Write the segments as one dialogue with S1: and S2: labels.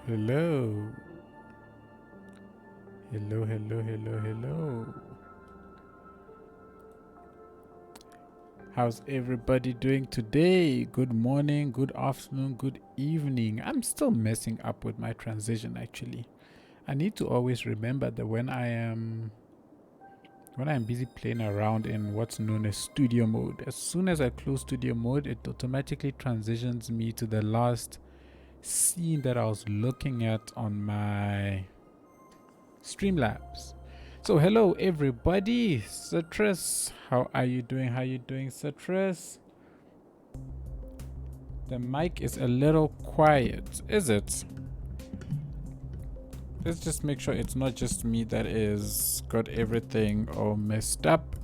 S1: Hello. Hello, hello, hello, hello. How's everybody doing today? Good morning, good afternoon, good evening. I'm still messing up with my transition actually. I need to always remember that when I'm busy playing around in what's known as studio mode, as soon as I close studio mode, it automatically transitions me to the last scene that I was looking at on my Streamlabs. So hello everybody, Citrus. How are you doing? How you doing, Citrus? The mic is a little quiet, is it? Let's just make sure it's not just me that is got everything all messed up.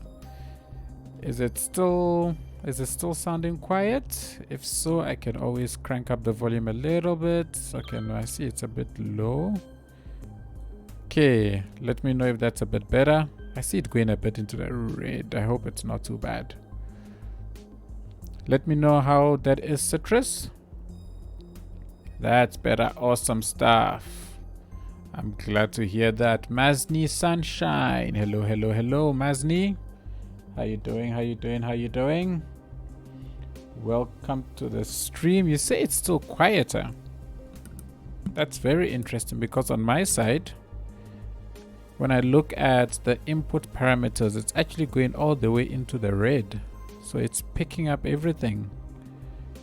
S1: Is it still sounding quiet? If so, I can always crank up the volume a little bit. Okay, no, I see it's a bit low. Okay, let me know if that's a bit better. I see it going a bit into the red. I hope it's not too bad. Let me know how that is, Citrus. That's better. Awesome stuff. I'm glad to hear that. Mazni Sunshine. Hello, hello, hello, Mazni. How you doing? How you doing? How you doing? Welcome to the stream. You say it's still quieter. That's very interesting because on my side, when I look at the input parameters, it's actually going all the way into the red. So it's picking up everything,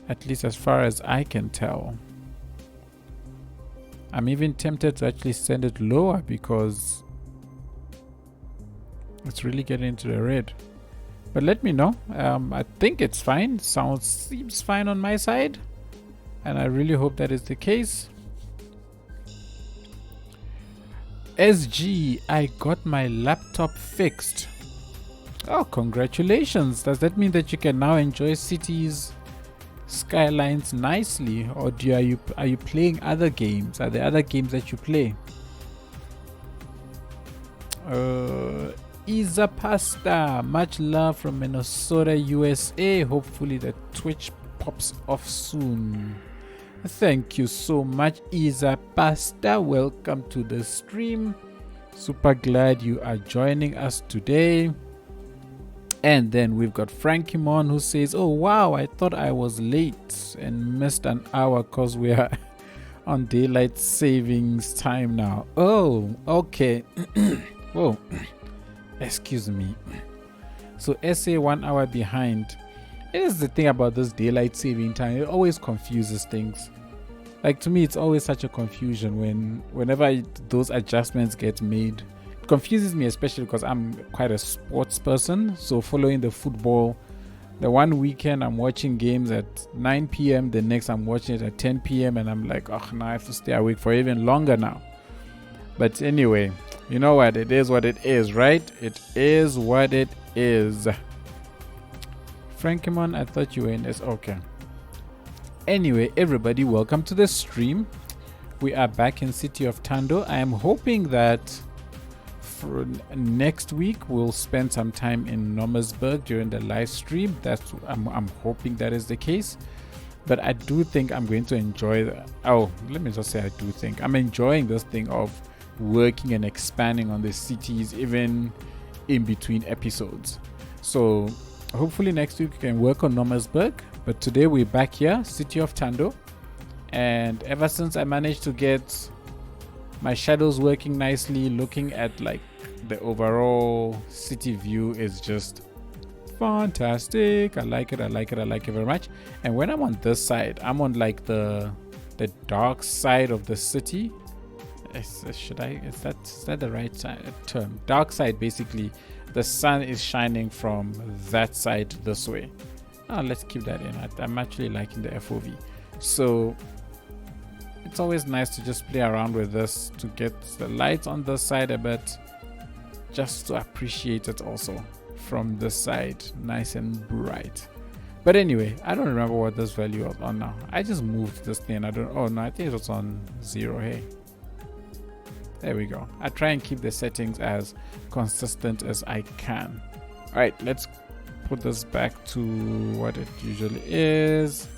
S1: at least as far as I can tell. I'm even tempted to actually send it lower because it's really getting into the red. But let me know. I think it's fine. Seems fine on my side. And I really hope that is the case. SG, I got my laptop fixed. Oh, congratulations. Does that mean that you can now enjoy cities Skylines nicely, or are you playing other games? Are there other games that you play? Isa Pasta, much love from Minnesota, USA. Hopefully the Twitch pops off soon. Thank you so much, Isa Pasta. Welcome to the stream. Super glad you are joining us today. And then we've got Frankimon who says, oh wow, I thought I was late and missed an hour because we are on daylight savings time now. Oh, okay. Whoa, excuse me. So SA 1 hour behind. It is the thing about this daylight saving time, it always confuses things. Like to me, it's always such a confusion whenever those adjustments get made. It confuses me, especially because I'm quite a sports person. So following the football, the one weekend I'm watching games at 9 p.m. The next I'm watching it at 10 p.m. And I'm like, oh, now I have to stay awake for even longer now. But anyway, you know what? It is what it is, right? It is what it is. Frankimon, I thought you were in this. Okay. Anyway, everybody, welcome to the stream. We are back in City of Thando. I am hoping that for next week we'll spend some time in Nomersburg during the live stream. I'm hoping that is the case. But I do think I'm going to enjoy let me just say I do think I'm enjoying this thing of working and expanding on the cities even in between episodes. So hopefully next week we can work on Nomersburg. But today we're back here, City of Thando. And ever since I managed to get my shadows working nicely, looking at like the overall city view is just fantastic. I like it. I like it. I like it very much. And when I'm on this side, I'm on like the dark side of the city. Is that the right term? Dark side, basically. The sun is shining from that side this way. Let's keep that in. I'm actually liking the FOV. So it's always nice to just play around with this to get the lights on this side a bit, just to appreciate it also from this side, nice and bright. But anyway, I don't remember what this value was on now. I just moved this thing. I think it was on 0. Hey, there we go. I try and keep the settings as consistent as I can. All right, let's put this back to what it usually is.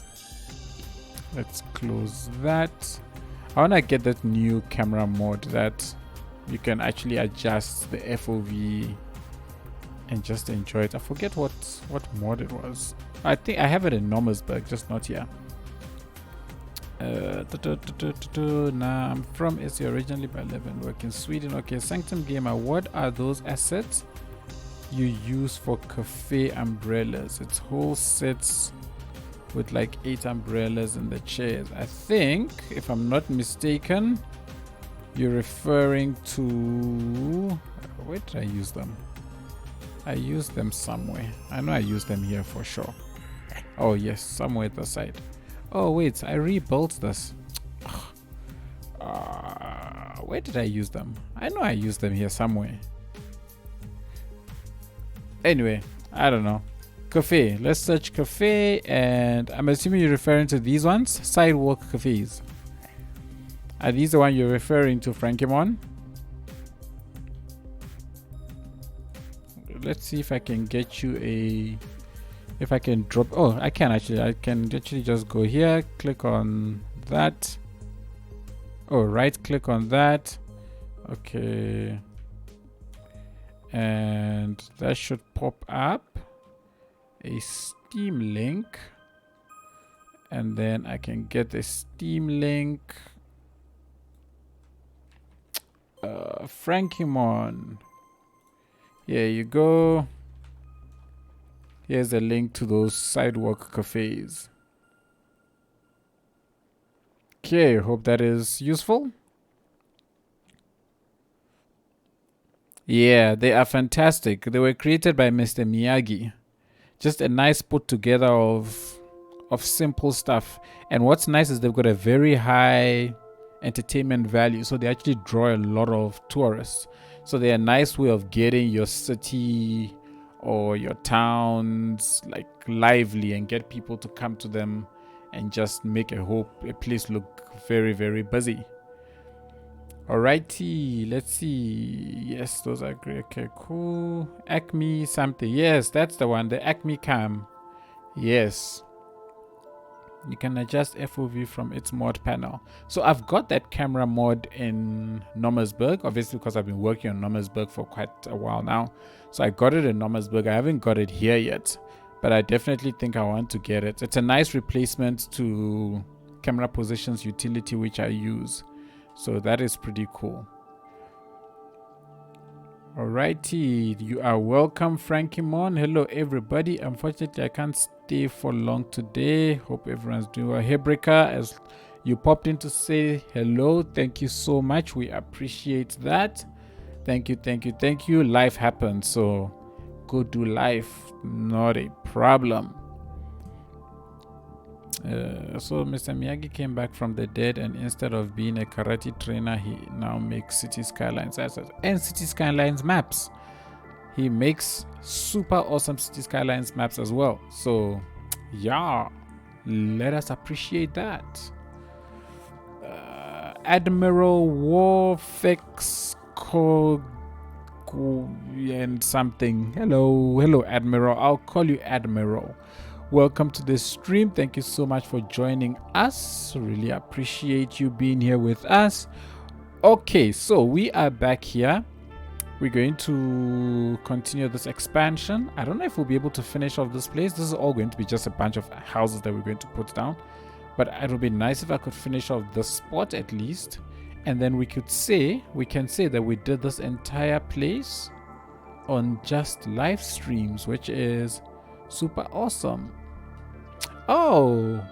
S1: Let's close that. I want to get that new camera mode that you can actually adjust the FOV and just enjoy it. I forget what mode it was. I think I have it in Nommersburg, just not here. Nah, I'm from SA originally, but 11 work in Sweden. Okay, Sanctum Gamer, what are those assets you use for cafe umbrellas? It's whole sets with like 8 umbrellas in the chairs. I think, if I'm not mistaken, you're referring to... Where did I use them? I used them somewhere. I know I used them here for sure. Oh yes, somewhere at the side. Oh wait, I rebuilt this. Where did I use them? I know I used them here somewhere. Anyway, I don't know. Cafe. Let's search cafe, and I'm assuming you're referring to these ones. Sidewalk cafes. Are these the one you're referring to, Frankimon? Let's see if I can get you a... If I can drop... Oh, I can actually. I can actually just go here, click on that. Oh, right click on that. Okay. And that should pop up a Steam link. And then I can get a Steam link. Frankimon. Here you go. Here's a link to those sidewalk cafes. Okay, hope that is useful. Yeah, they are fantastic. They were created by Mr. Miyagi. Just a nice put together of simple stuff. And what's nice is they've got a very high entertainment value. So they actually draw a lot of tourists. So they're a nice way of getting your city or your towns like lively and get people to come to them and just make a place look very, very busy. Alrighty, let's see. Yes, those are great. Okay, cool. Acme something. Yes, that's the one. The Acme cam. Yes. You can adjust FOV from its mod panel. So I've got that camera mod in Nommersburg, obviously because I've been working on Nommersburg for quite a while now. So I got it in Nommersburg. I haven't got it here yet, but I definitely think I want to get it. It's a nice replacement to camera positions utility, which I use. So that is pretty cool. Alrighty, you are welcome, Frankimon. Hello, everybody. Unfortunately, I can't stay for long today. Hope everyone's doing well. Hebrika, as you popped in to say hello, thank you so much. We appreciate that. Thank you, thank you, thank you. Life happens, so go do life. Not a problem. So Mr. Miyagi came back from the dead, and instead of being a karate trainer, he now makes City Skylines assets and City Skylines maps. He makes super awesome City Skylines maps as well. So yeah, let us appreciate that. Admiral Warfix and something. Hello Admiral. I'll call you Admiral. Welcome to the stream. Thank you so much for joining us. Really appreciate you being here with us. Okay, so we are back here. We're going to continue this expansion. I don't know if we'll be able to finish off this place. This is all going to be just a bunch of houses that we're going to put down. But it would be nice if I could finish off this spot at least. And then we can say that we did this entire place on just live streams, which is super awesome. Oh,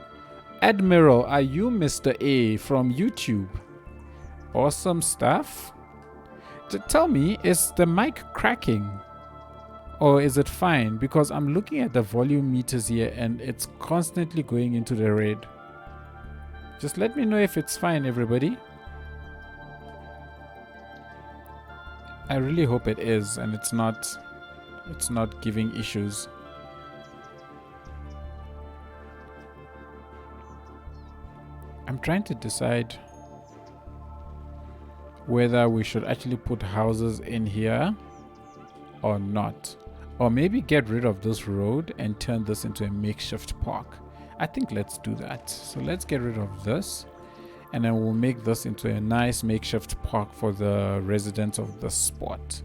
S1: Admiral, are you Mr. A from YouTube? Awesome stuff. Tell me, is the mic cracking or is it fine? Because I'm looking at the volume meters here and it's constantly going into the red. Just let me know if it's fine, everybody. I really hope it is and it's not giving issues. I'm trying to decide whether we should actually put houses in here or not. Or maybe get rid of this road and turn this into a makeshift park. I think let's do that. So let's get rid of this. and then we'll make this into a nice makeshift park for the residents of the spot.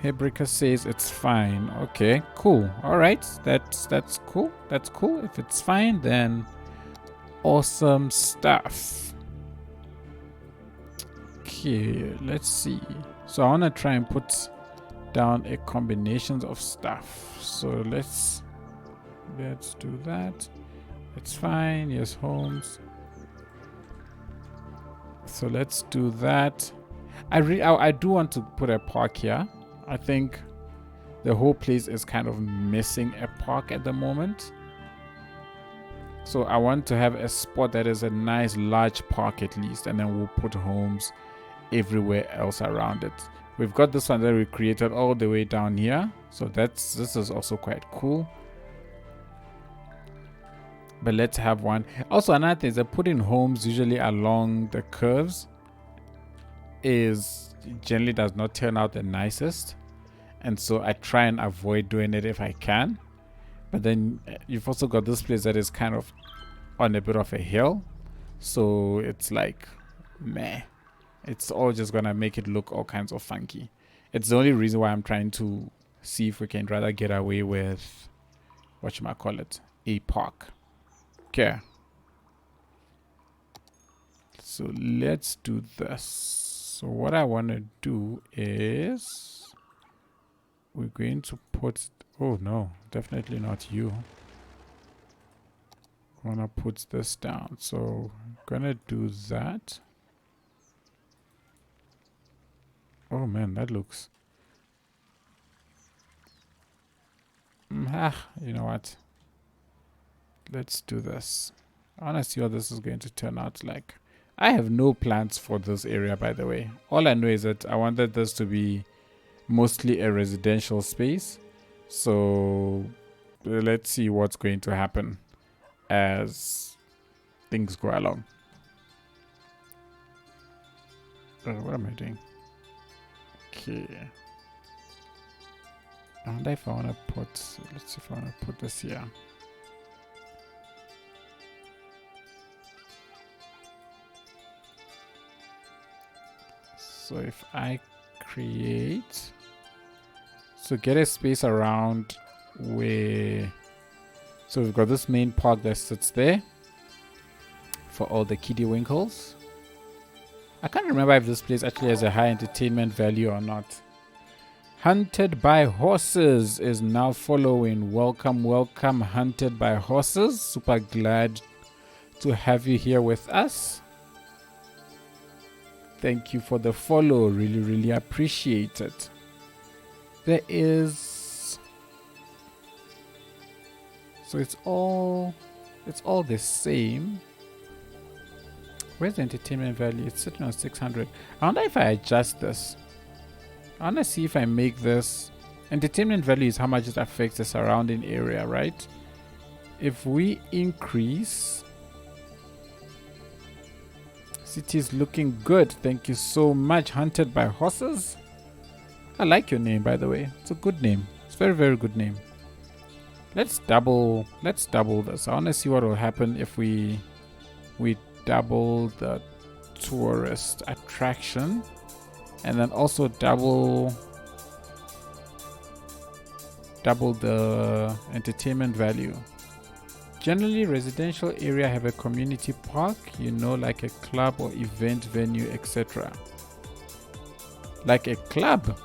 S1: Hebrika says it's fine. Okay, cool. All right, that's cool. That's cool. If it's fine, then awesome stuff. Okay, let's see. So I want to try and put down a combination of stuff. So let's do that. It's fine. Yes, homes. So let's do that. I do want to put a park here. I think the whole place is kind of missing a park at the moment. So I want to have a spot that is a nice large park at least, and then we'll put homes everywhere else around it. We've got this one that we created all the way down here. So this is also quite cool. But let's have one. Also, another thing is that putting homes usually along the curves generally does not turn out the nicest, and so I try and avoid doing it if I can. But then you've also got this place that is kind of on a bit of a hill, so it's like meh, it's all just gonna make it look all kinds of funky. It's the only reason why I'm trying to see if we can rather get away with whatchamacallit, a park. Okay, so let's do this. So what I want to do is we're going to put, oh no, definitely not you. I want to put this down. So I'm going to do that. Oh man, that looks, you know what? Let's do this. I want to see what this is going to turn out like. I have no plans for this area, by the way. All I know is that I wanted this to be mostly a residential space. So let's see what's going to happen as things go along. What am I doing? Okay. I wonder if I want to put, let's see if I want to put this here. So if I create, so get a space around where, so we've got this main park that sits there for all the kiddie winkles. I can't remember if this place actually has a high entertainment value or not. Hunted by Horses is now following. Welcome, welcome, Hunted by Horses. Super glad to have you here with us. Thank you for the follow. Really, really appreciate it. There is, so it's all the same. Where's the entertainment value? It's sitting on 600. I wonder if I adjust this. I want to see if I make this, entertainment value is how much it affects the surrounding area, right? If we increase, city is looking good. Thank you so much. Hunted by Horses. I like your name, by the way. It's a good name. It's a very, very good name. Let's double this. I want to see what will happen if we double the tourist attraction, and then also double the entertainment value. Generally, residential area have a community park, you know, like a club or event venue, etc. Like a club?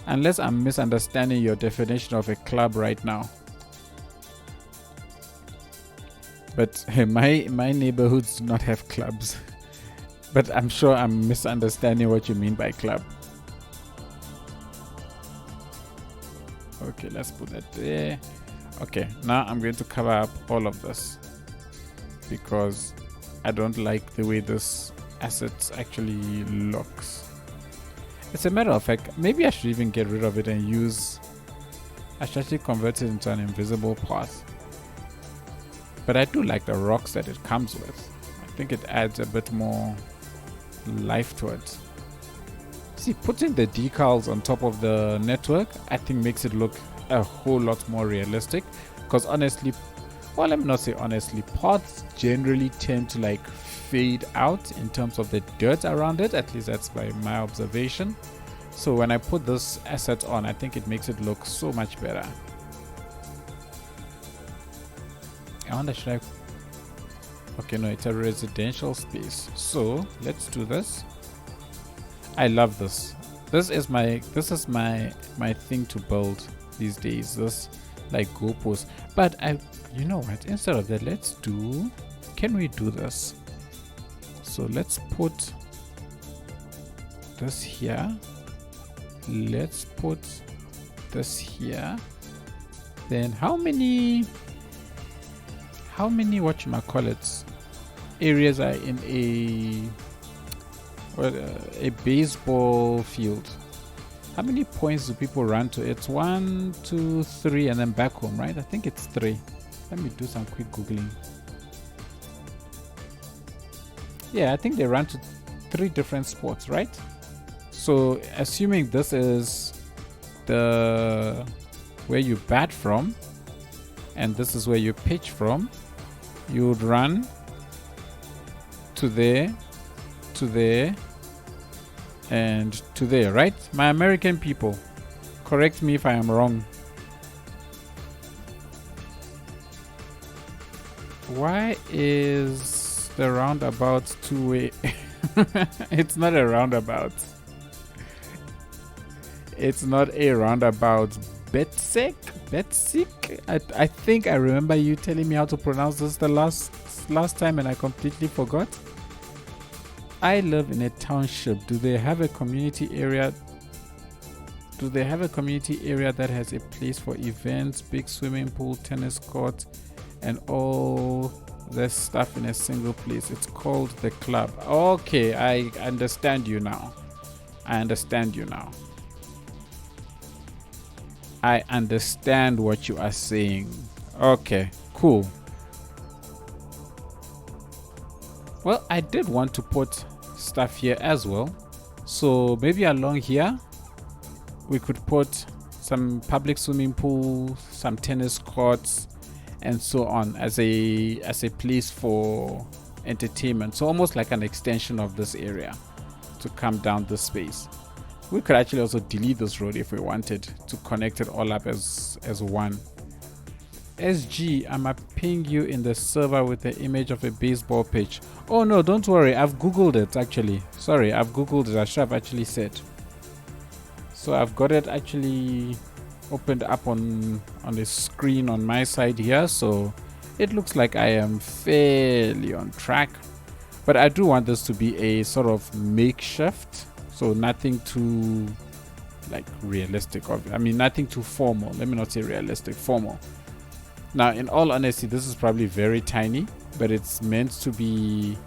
S1: Unless I'm misunderstanding your definition of a club right now. But my neighborhoods do not have clubs. But I'm sure I'm misunderstanding what you mean by club. Okay, let's put that there. Okay, now I'm going to cover up all of this because I don't like the way this asset actually looks. As a matter of fact, maybe I should even get rid of it and I should actually convert it into an invisible path. But I do like the rocks that it comes with. I think it adds a bit more life to it. See, putting the decals on top of the network, I think makes it look a whole lot more realistic, because honestly, well, let me not say honestly, pots generally tend to like fade out in terms of the dirt around it. At least that's by my observation. So when I put this asset on, I think it makes it look so much better. I wonder, should I... Okay, no, it's a residential space. So let's do this. I love this. This is my thing to build these days. This like go post. But you know what? Instead of that, let's do... Can we do this? So let's put this here. Let's put this here. Then how many whatchamacallits areas are in a baseball field? How many points do people run to? It's 1, 2, 3 and then back home, right? I think it's 3. Let me do some quick googling. Yeah, I think they run to 3 different spots, right? So assuming this is the where you bat from and this is where you pitch from, you would run to there, and to there, right? My American people, correct me if I am wrong. Why is the roundabout two-way? It's not a roundabout. It's not a roundabout. Betsik? I think I remember you telling me how to pronounce this the last time and I completely forgot. I live in a township. Do they have a community area? Do they have a community area that has a place for events, big swimming pool, tennis court, and all this stuff in a single place? It's called the club. Okay, I understand you now. I understand what you are saying. Okay, cool. Well, I did want to put stuff here as well. So maybe along here, we could put some public swimming pool, some tennis courts, and so on as a place for entertainment. So almost like an extension of this area to come down this space. We could actually also delete this road if we wanted to connect it all up as one. SG, I'm ping you in the server with the image of a baseball pitch. Oh no, don't worry, I've googled it actually. Sorry, I've googled it. I should have actually said. So I've got it actually opened up on the screen on my side here. So it looks like I am fairly on track. But I do want this to be a sort of makeshift. So nothing too like realistic. I mean, nothing too formal. Let me not say realistic, formal. Now, in all honesty, this is probably very tiny, but it's meant to be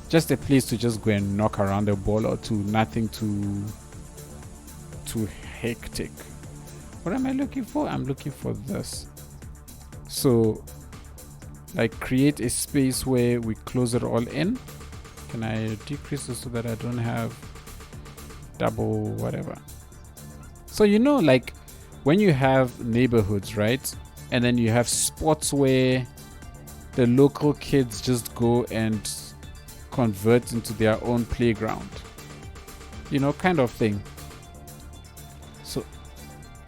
S1: just a place to just go and knock around a ball or two. Nothing too hectic. What am I looking for? I'm looking for this. So, like, create a space where we close it all in. Can I decrease this so that I don't have double whatever? So, you know, like when you have neighborhoods, right? And then you have spots where the local kids just go and convert into their own playground. You know, kind of thing. So,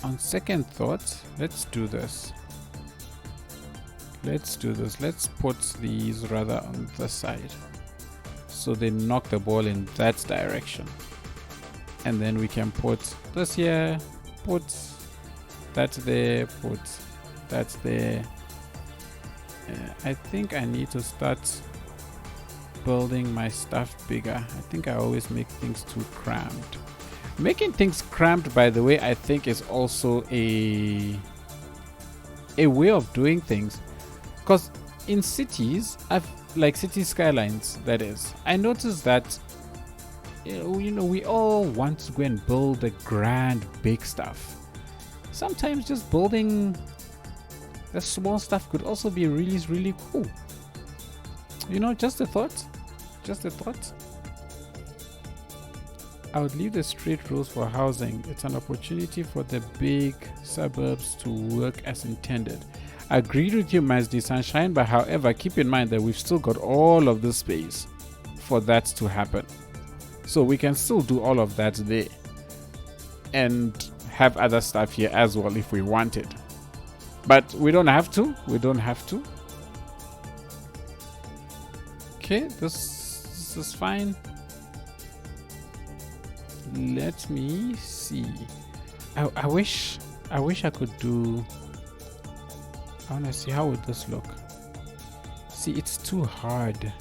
S1: on second thought, let's do this. Let's put these rather on the side. So they knock the ball in that direction. And then we can put this here, put that there, put that there. I think I need to start building my stuff bigger. I think I always make things too cramped. Making things cramped, by the way, I think is also a way of doing things. Because in cities, like city skylines, that is, I noticed that you know we all want to go and build the grand big stuff. Sometimes just building the small stuff could also be really cool. You know, just a thought. I would leave the straight rules for housing. It's an opportunity for the big suburbs to work as intended. I agreed with you, Mazdi Sunshine, but however, keep in mind that we've still got all of this space for that to happen. So we can still do all of that there and have other stuff here as well if we wanted. But we don't have to. We don't have to. Okay, this is fine. Let me see. I wish I could do. I want to see how would this look. See, it's too hard.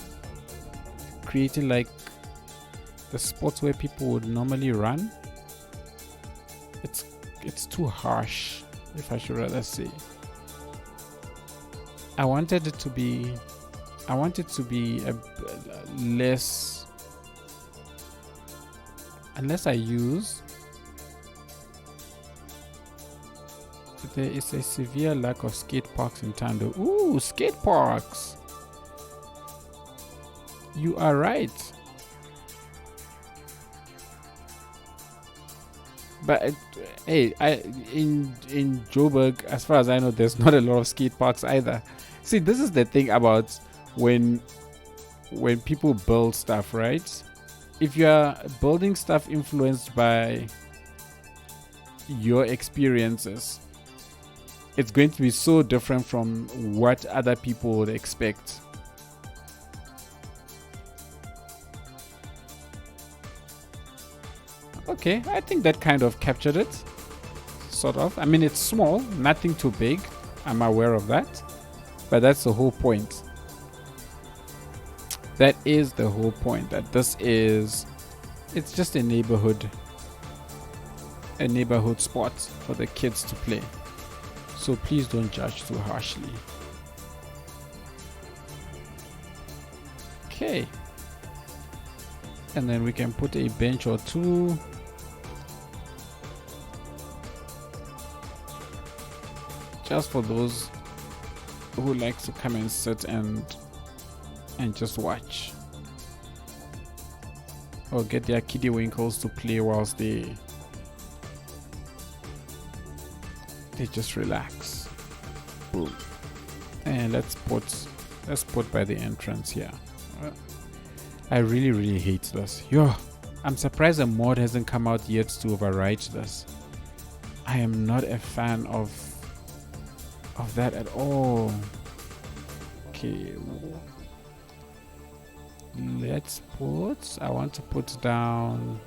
S1: Creating like the spots where people would normally run. It's too harsh, if I should rather say. I wanted it to be a less, unless I use, there is a severe lack of skate parks in Thando. Ooh, skate parks! You are right. But hey, in Joburg, as far as I know, there's not a lot of skate parks either. See, this is the thing about when people build stuff, right? If you are building stuff influenced by your experiences, it's going to be so different from what other people would expect. Okay, I think that kind of captured it. Sort of. I mean, it's small, nothing too big. I'm aware of that. But that's the whole point. That is the whole point. That this is... It's just a neighborhood. A neighborhood spot for the kids to play. So please don't judge too harshly. Okay. And then we can put a bench or two. Just for those who like to come and sit and just watch. Or get their kiddie winkles to play whilst they just relax. Boom. And let's put by the entrance here. I really hate this. Yo, I'm surprised a mod hasn't come out yet to overwrite this. I am not a fan of that at all. Okay, I want to put down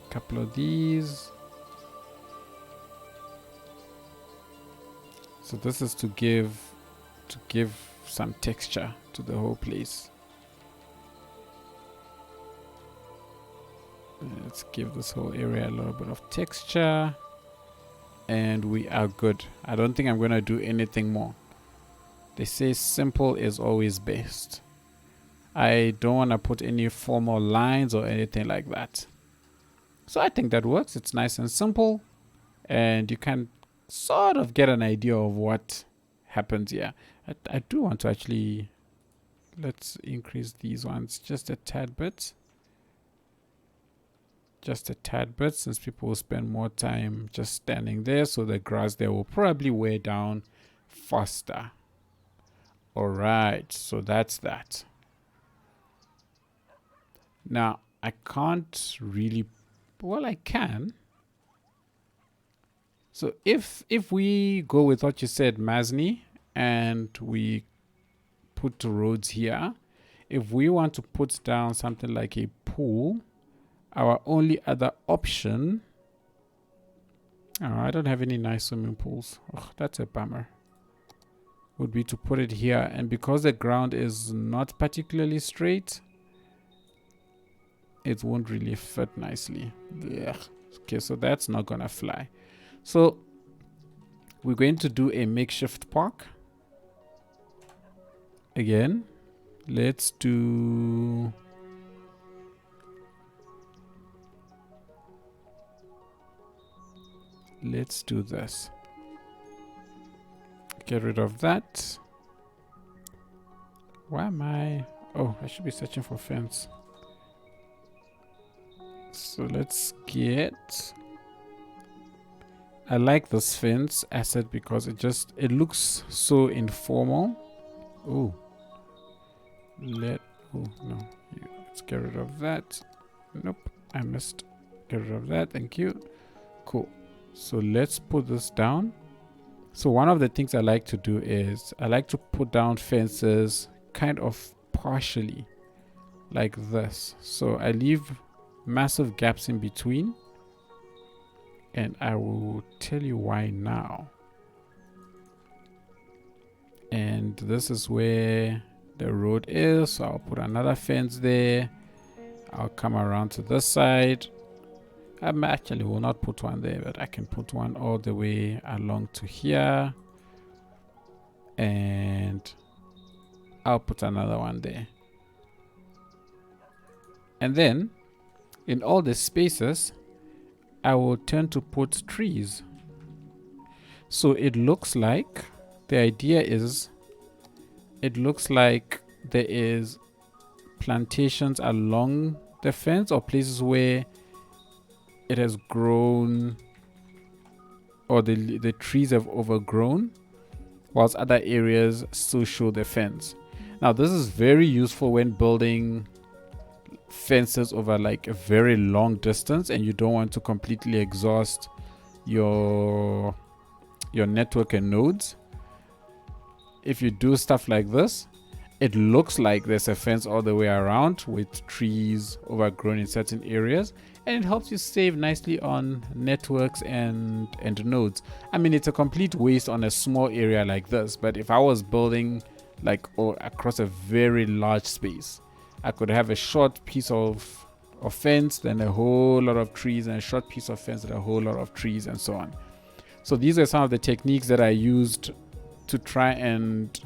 S1: a couple of these. So this is to give some texture to the whole place. Let's give this whole area a little bit of texture. And we are good. I don't think I'm going to do anything more. They say simple is always best. I don't want to put any formal lines or anything like that. So I think that works. It's nice and simple. And you can sort of get an idea of what happens here. I do want to actually... Let's increase these ones just a tad bit. Just a tad bit, since people will spend more time just standing there, so the grass there will probably wear down faster. Alright, so that's that. Now, I can't really... Well, I can. So if we go with what you said, Mazni, and we put the roads here, if we want to put down something like a pool... Our only other option... Oh, I don't have any nice swimming pools. Oh, that's a bummer. Would be to put it here. And because the ground is not particularly straight, it won't really fit nicely. Ugh. Okay, so that's not gonna fly. So we're going to do a makeshift park. Again, let's do... Let's do this. Get rid of that. Why am I... Oh, I should be searching for fence. So let's get... I like this fence asset because it looks so informal. Oh. Oh, no. Let's get rid of that. Nope, I missed. Get rid of that. Thank you. Cool. So let's put this down. So one of the things I like to do is I like to put down fences kind of partially like this. So I leave massive gaps in between, and I will tell you why now. And this is where the road is, so I'll put another fence there. I'll come around to this side. I actually will not put one there, but I can put one all the way along to here, and I'll put another one there. And then in all the spaces I will tend to put trees, so it looks like the idea is it looks like there is plantations along the fence, or places where it has grown, or the trees have overgrown, whilst other areas still show the fence. Now this is very useful when building fences over like a very long distance and you don't want to completely exhaust your network and nodes. If you do stuff like this, it looks like there's a fence all the way around with trees overgrown in certain areas, and it helps you save nicely on networks and nodes. I mean, it's a complete waste on a small area like this, but if I was building like across a very large space, I could have a short piece of fence, then a whole lot of trees, and a short piece of fence and a whole lot of trees, and so on. So these are some of the techniques that I used to try and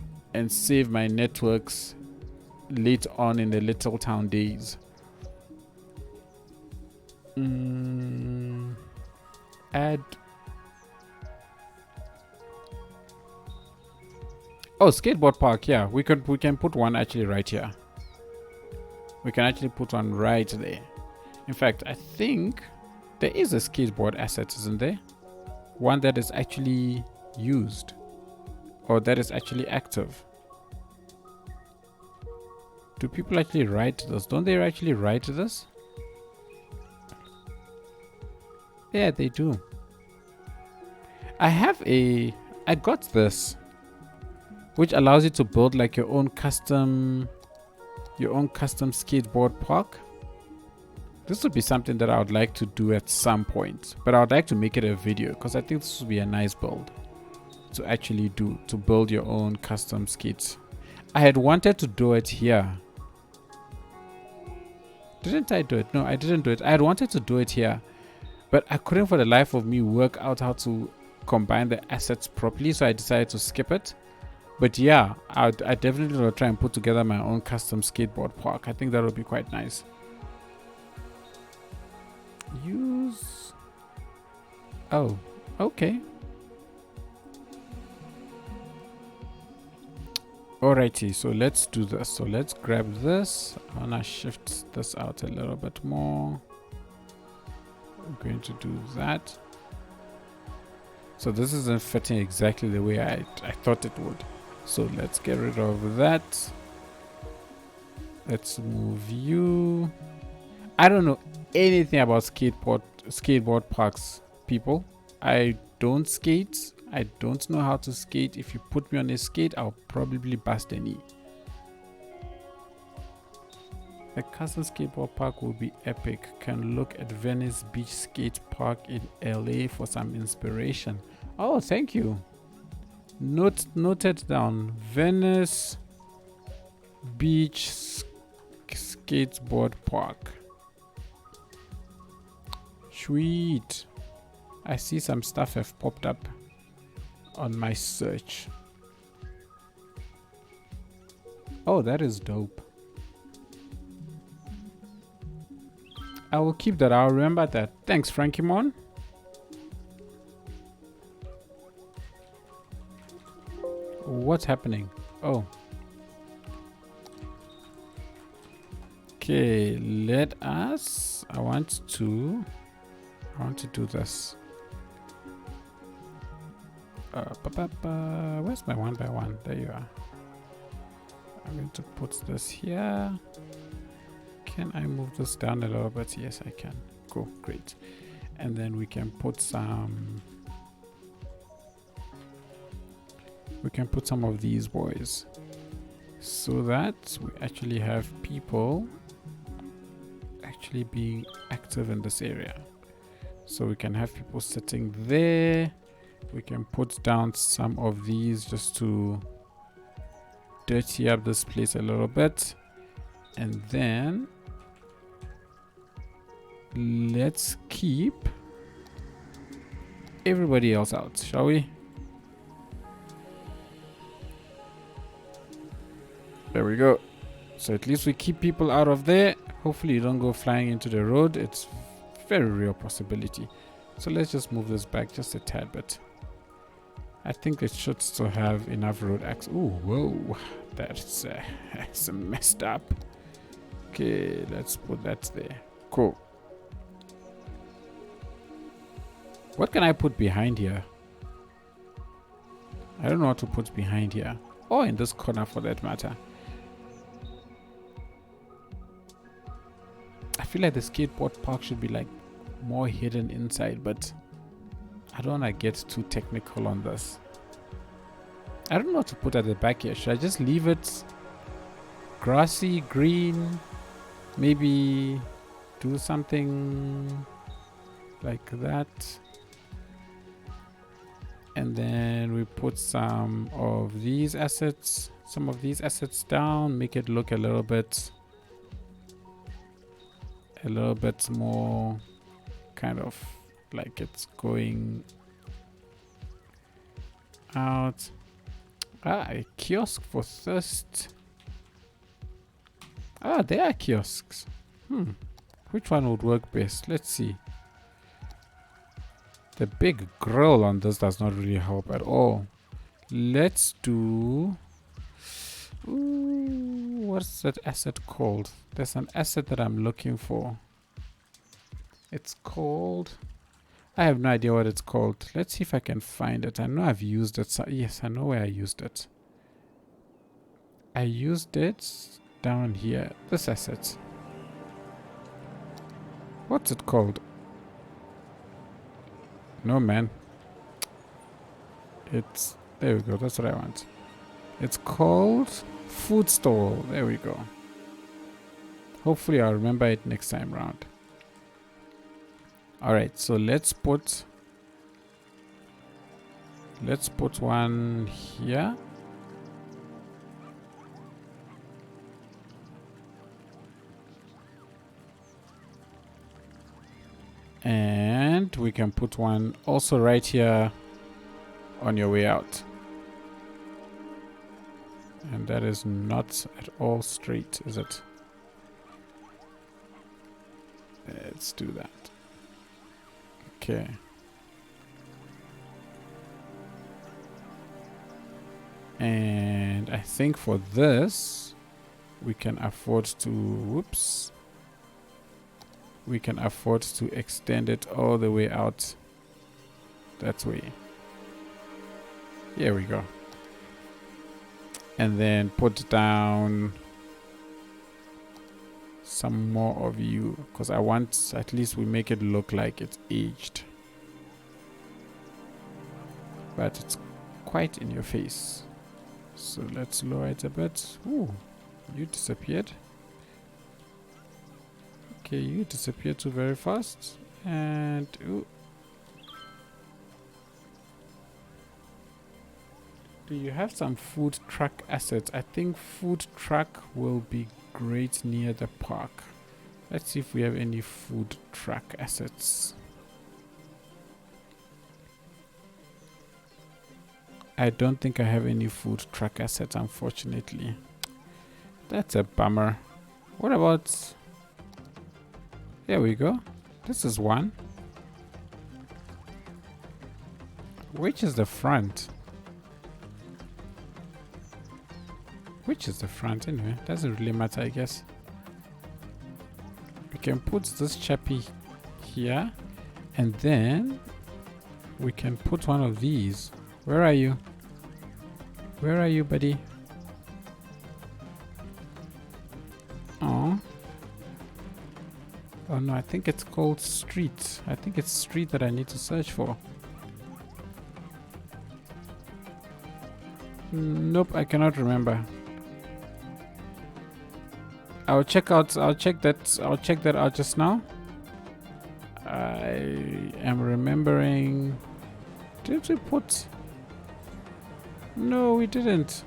S1: save my networks late on in the little town days. Add. Oh, skateboard park. Yeah, we can put one actually right here. We can actually put one right there. In fact, I think there is a skateboard asset, isn't there? One that is actually used, or that is actually active. Do people actually ride this? Don't they actually ride this? Yeah, they do. I got this, which allows you to build like your own custom skateboard park. This would be something that I would like to do at some point, but I would like to make it a video because I think this would be a nice build to actually do, to build your own custom skates. I had wanted to do it here. Didn't I do it? No, I didn't do it. I had wanted to do it here, but I couldn't for the life of me work out how to combine the assets properly, so I decided to skip it. But yeah, I definitely will try and put together my own custom skateboard park. I think that would be quite nice. Use... Oh, okay. Alrighty, so let's do this. So let's grab this. I wanna shift this out a little bit more. I'm going to do that. So this isn't fitting exactly the way I thought it would. So let's get rid of that. Let's move you. I don't know anything about skateboard parks, people. I don't skate. I don't know how to skate. If you put me on a skate, I'll probably bust a knee. The Castle Skateboard Park will be epic. Can look at Venice Beach Skate Park in LA for some inspiration. Oh, thank you. Noted down. Venice Beach Skateboard Park. Sweet. I see some stuff have popped up on my search. Oh, that is dope. I will keep that. I'll remember that. Thanks, Frankie Mon. What's happening? Oh. Okay, I want to do this. Where's my 1 by 1? There you are. I'm going to put this here. Can I move this down a little bit? Yes, I can. Cool, great. And then we can put some of these boys so that we actually have people actually being active in this area. So we can have people sitting there. We can put down some of these just to dirty up this place a little bit. And then let's keep everybody else out, shall we? There we go. So at least we keep people out of there. Hopefully you don't go flying into the road. It's very real possibility. So let's just move this back just a tad bit. I think it should still have enough road access. Ooh, whoa, that's messed up. Okay, let's put that there. Cool. What can I put behind here? I don't know what to put behind here. Or in this corner for that matter. I feel like the skateboard park should be like more hidden inside, but I don't want to get too technical on this. I don't know what to put at the back here. Should I just leave it grassy, green? Maybe do something like that. And then we put some of these assets down, make it look a little bit more kind of like it's going out. A kiosk for thirst. There are kiosks. Which one would work best? Let's see. The big grill on this does not really help at all. Let's do... Ooh, what's that asset called? There's an asset that I'm looking for. It's called... I have no idea what it's called. Let's see if I can find it. I know I've used it. So yes, I know where I used it. I used it down here. This asset. What's it called? No, man. It's... There we go. That's what I want. It's called food stall. There we go. Hopefully I'll remember it next time round. Alright, so let's put one here. And we can put one also right here on your way out. And that is not at all straight, is it? Let's do that. Okay. And I think for this, we can afford to, whoops. We can afford to extend it all the way out that way. Here we go. And then put down some more of you, because I want at least we make it look like it's aged, but it's quite in your face. So let's lower it a bit. Ooh, you disappeared. Okay, you disappeared too very fast. And ooh. Do you have some food truck assets? I think food truck will be great near the park. Let's see if we have any food truck assets. I don't think I have any food truck assets, unfortunately. That's a bummer. What about... There we go. This is one. Which is the front? Which is the front anyway? Doesn't really matter, I guess. can put this chappy here, and then we can put one of these. Where are you? Where are you, buddy? Oh. Oh no, I think it's called street. I think it's street that I need to search for. Nope, I cannot remember. I'll check that out just now. I am remembering. Did we put? No, we didn't.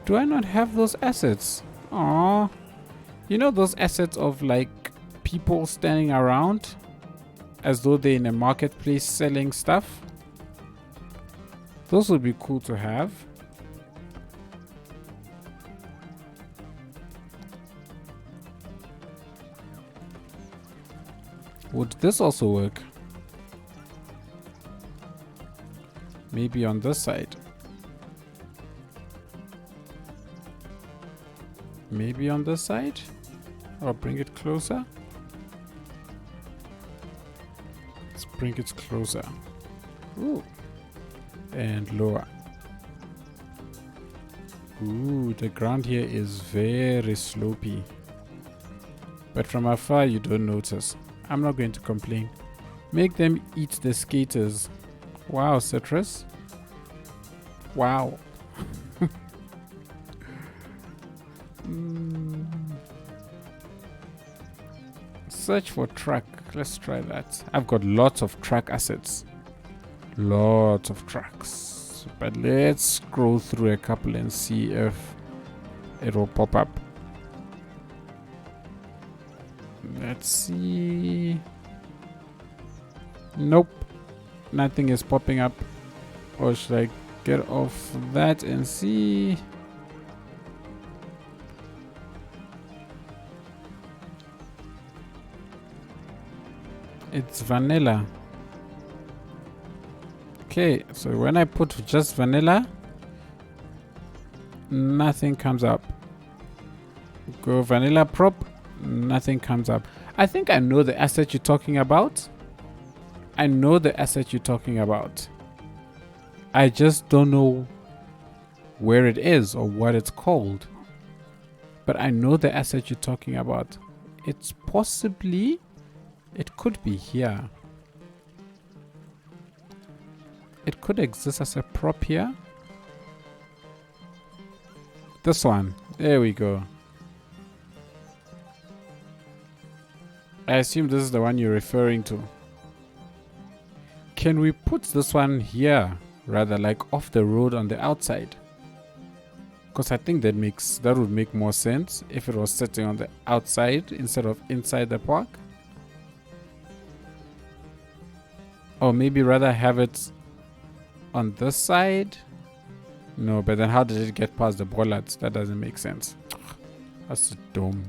S1: Do I not have those assets? Aww. You know those assets of like people standing around as though they're in a marketplace selling stuff? Those would be cool to have. Would this also work? Maybe on this side. Maybe on this side? Or bring it closer? Let's bring it closer. Ooh. And lower. Ooh, the ground here is very slopey. But from afar you don't notice. I'm not going to complain. Make them eat the skaters. Wow, citrus. Wow. Search for truck. Let's try that. I've got lots of truck assets. Lots of trucks. But let's scroll through a couple and see if it will pop up. Let's see. Nope. Nothing is popping up. Or should I get off that and see? It's vanilla. Okay, so when I put just vanilla, nothing comes up. Go vanilla prop, nothing comes up. I think I know the asset you're talking about. I know the asset you're talking about. I just don't know where it is or what it's called. But I know the asset you're talking about. It's possibly, it could be here. It could exist as a prop here. This one. There we go. I assume this is the one you're referring to. Can we put this one here? Rather like off the road on the outside? Because I think that would make more sense if it was sitting on the outside instead of inside the park. Or maybe rather have it on this side. No, but then how did it get past the bollards? That doesn't make sense. That's dumb.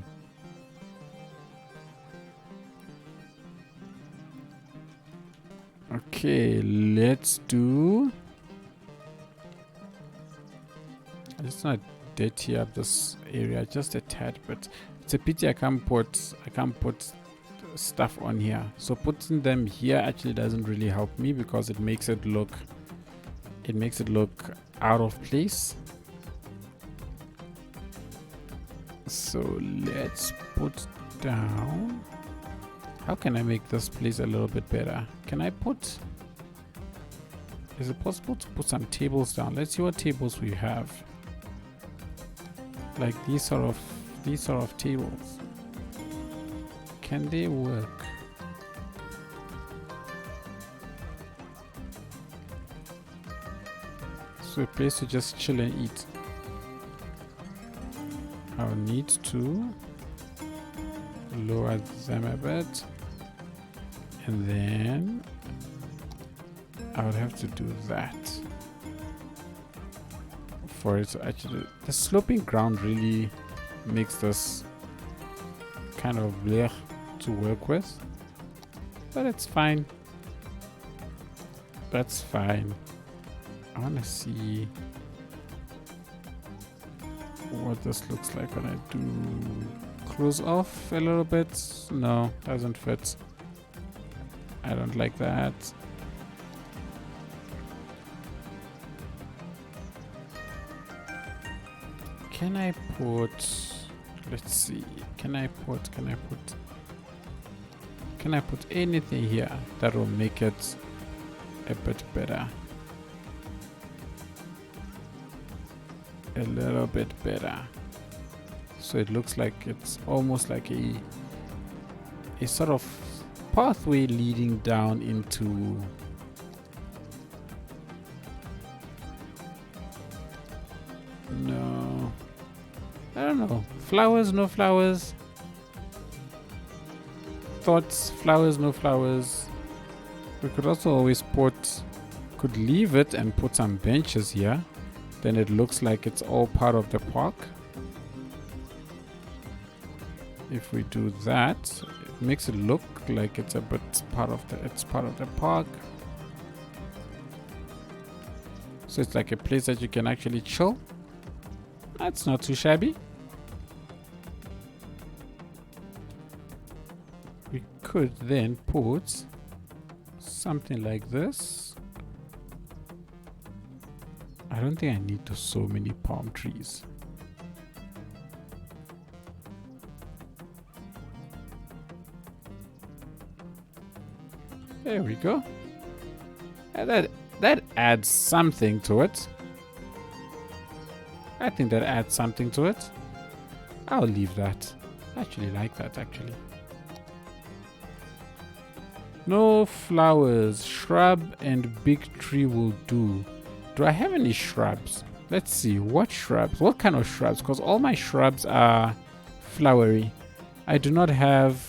S1: Okay, let's do. Let's not dirty up this area just a tad, but it's a pity I can't put stuff on here. So putting them here actually doesn't really help me because it makes it look out of place. So let's put down. How can I make this place a little bit better? Can I put? Is it possible to put some tables down? Let's see what tables we have. Like these sort of tables. Can they work? So a place to just chill and eat. I'll need to lower them a bit, and then I would have to do that for it to actually. The sloping ground really makes this kind of blech to work with, but it's fine. That's fine. I want to see what this looks like when I do close off a little bit. No, doesn't fit. I don't like that. Can I put, let's see, can I put anything here that will make it a bit better? A little bit better. So it looks like it's almost like a sort of pathway leading down into no, I don't know. Flowers, no flowers. Thoughts, flowers, no flowers. We could also always could leave it and put some benches here. Then it looks like it's all part of the park. If we do that, it makes it look like it's a bit part of the park. So it's like a place that you can actually chill. That's not too shabby. We could then put something like this. I don't think I need so many palm trees. There we go. And that adds something to it. I think that adds something to it. I'll leave that. I actually like that, actually. No flowers. Shrub and big tree will do. Do I have any shrubs? Let's see. What shrubs? What kind of shrubs? Because all my shrubs are flowery. I do not have...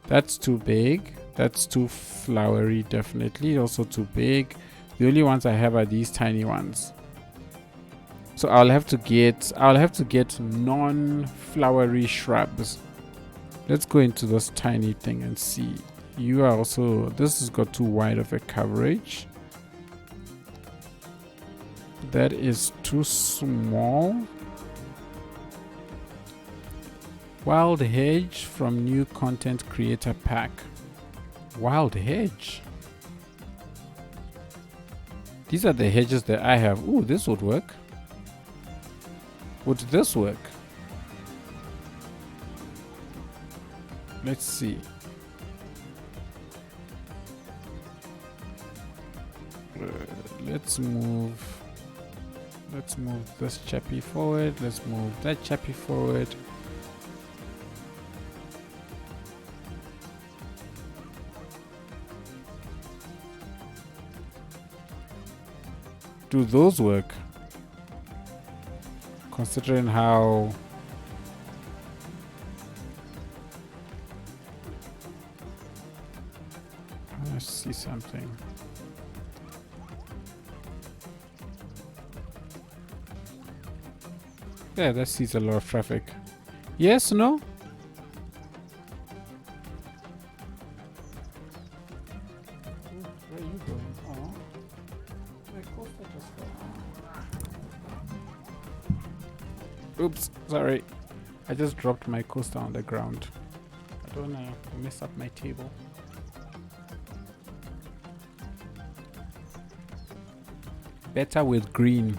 S1: That's too big. That's too flowery, definitely. Also too big. The only ones I have are these tiny ones. So I'll have to get non-flowery shrubs. Let's go into this tiny thing and see. You are also... This has got too wide of a coverage. That is too small. Wild hedge from new content creator pack. Wild hedge. These are the hedges that I have. Ooh, this would work. Would this work? Let's see. Let's move this chappy forward. Let's move that chappy forward. Do those work? Considering how let's see something. Yeah, that sees a lot of traffic. Yes, no? Where are you going? Oh, my coaster just fell. Oops, sorry. I just dropped my coaster on the ground. I don't want to mess up my table. Better with green.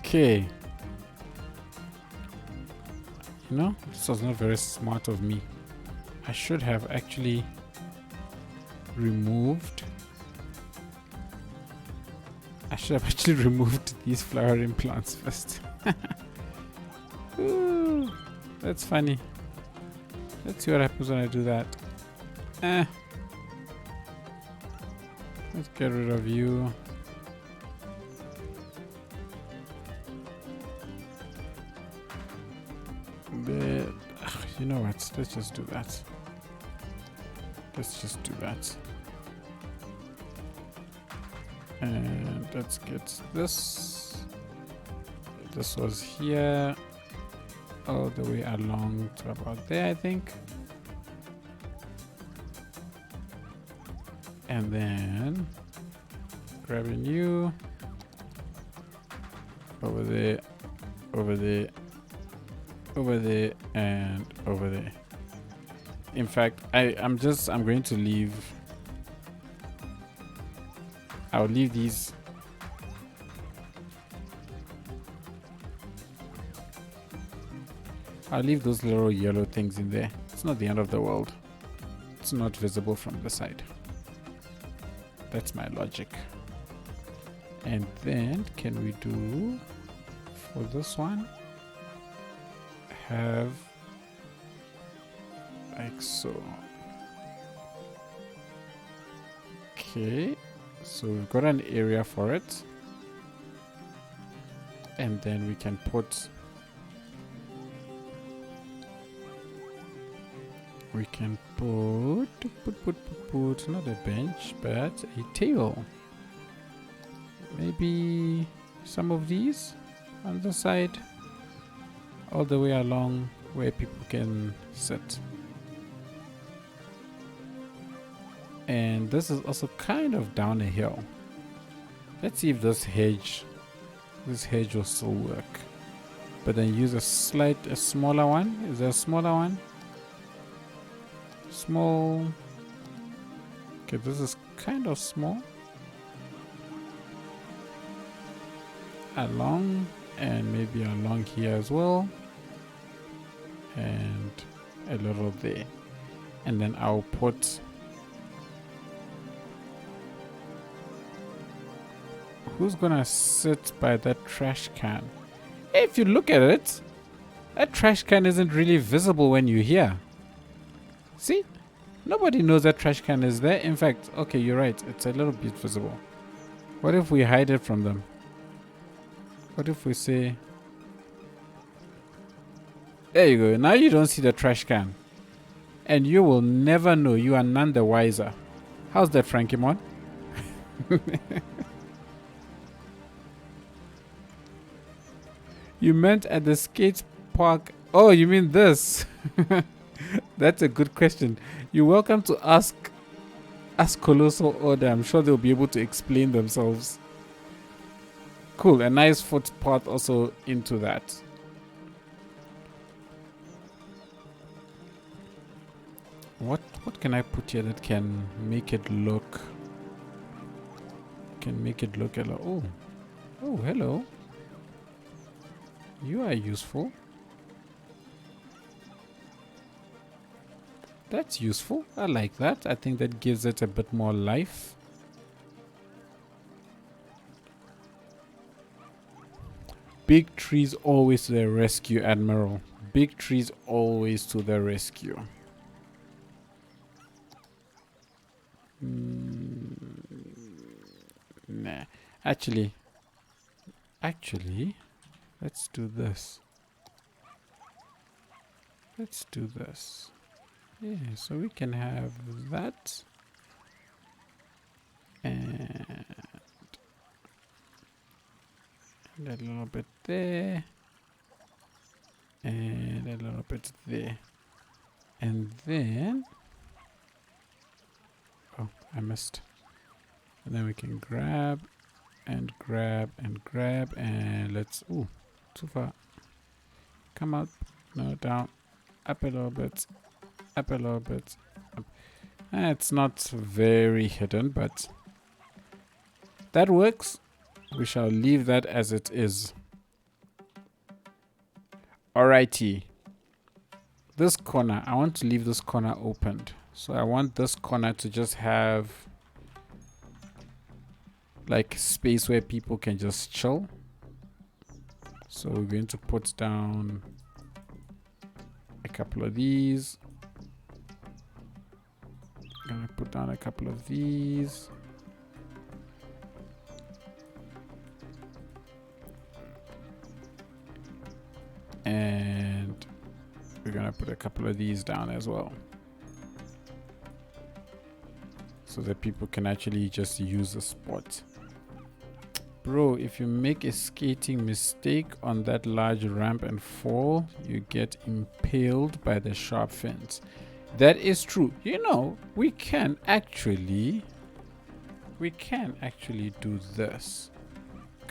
S1: Okay. You know, this was not very smart of me. I should have actually removed these flowering plants first. Ooh, that's funny. Let's see what happens when I do that. Let's get rid of you. You know what? Let's just do that. And let's get this. This was here all the way along to about there, I think. And then grabbing you, over there, over there, over there, and over there. In fact, I'm going to leave. I'll leave these. I'll leave those little yellow things in there. It's not the end of the world. It's not visible from the side. That's my logic. And then can we do for this one? Have like so. Okay, so we've got an area for it, and then we can put not a bench but a table. Maybe some of these on the side all the way along where people can sit. And this is also kind of down a hill. Let's see if this hedge will still work. But then use a smaller one. Is there a smaller one? Small. Okay, this is kind of small. Along, and maybe along here as well. And a little there. And then I'll put who's gonna sit by that trash can? If you look at it, that trash can isn't really visible when you're here. See? Nobody knows that trash can is there. In fact, okay, you're right. It's a little bit visible. What if we hide it from them? What if we say... There you go. Now you don't see the trash can. And you will never know. You are none the wiser. How's that, Frankie Mon? You meant at the skate park. Oh, you mean this? That's a good question. You're welcome to ask Colossal Order. I'm sure they'll be able to explain themselves. Cool. A nice footpath also into that. What can I put here that can make it look a lot? Oh, hello. You are useful. That's useful. I like that. I think that gives it a bit more life. Big trees always to the rescue, Admiral. Big trees always to the rescue. Nah. Actually, let's do this. Yeah, so we can have that. And a little bit there. And a little bit there. And then... Oh, I missed. And then we can grab and grab and grab and let's... Ooh, too far. Come up. No, down. Up a little bit. Up a little bit. Up. It's not very hidden, but that works. We shall leave that as it is. Alrighty. This corner, I want to leave this corner opened. So I want this corner to just have like space where people can just chill. So we're going to put down a couple of these. Gonna put down a couple of these. And we're gonna put a couple of these down as well. So that people can actually just use the spot. Bro, if you make a skating mistake on that large ramp and fall, you get impaled by the sharp fins. That is true. You know, we can actually do this.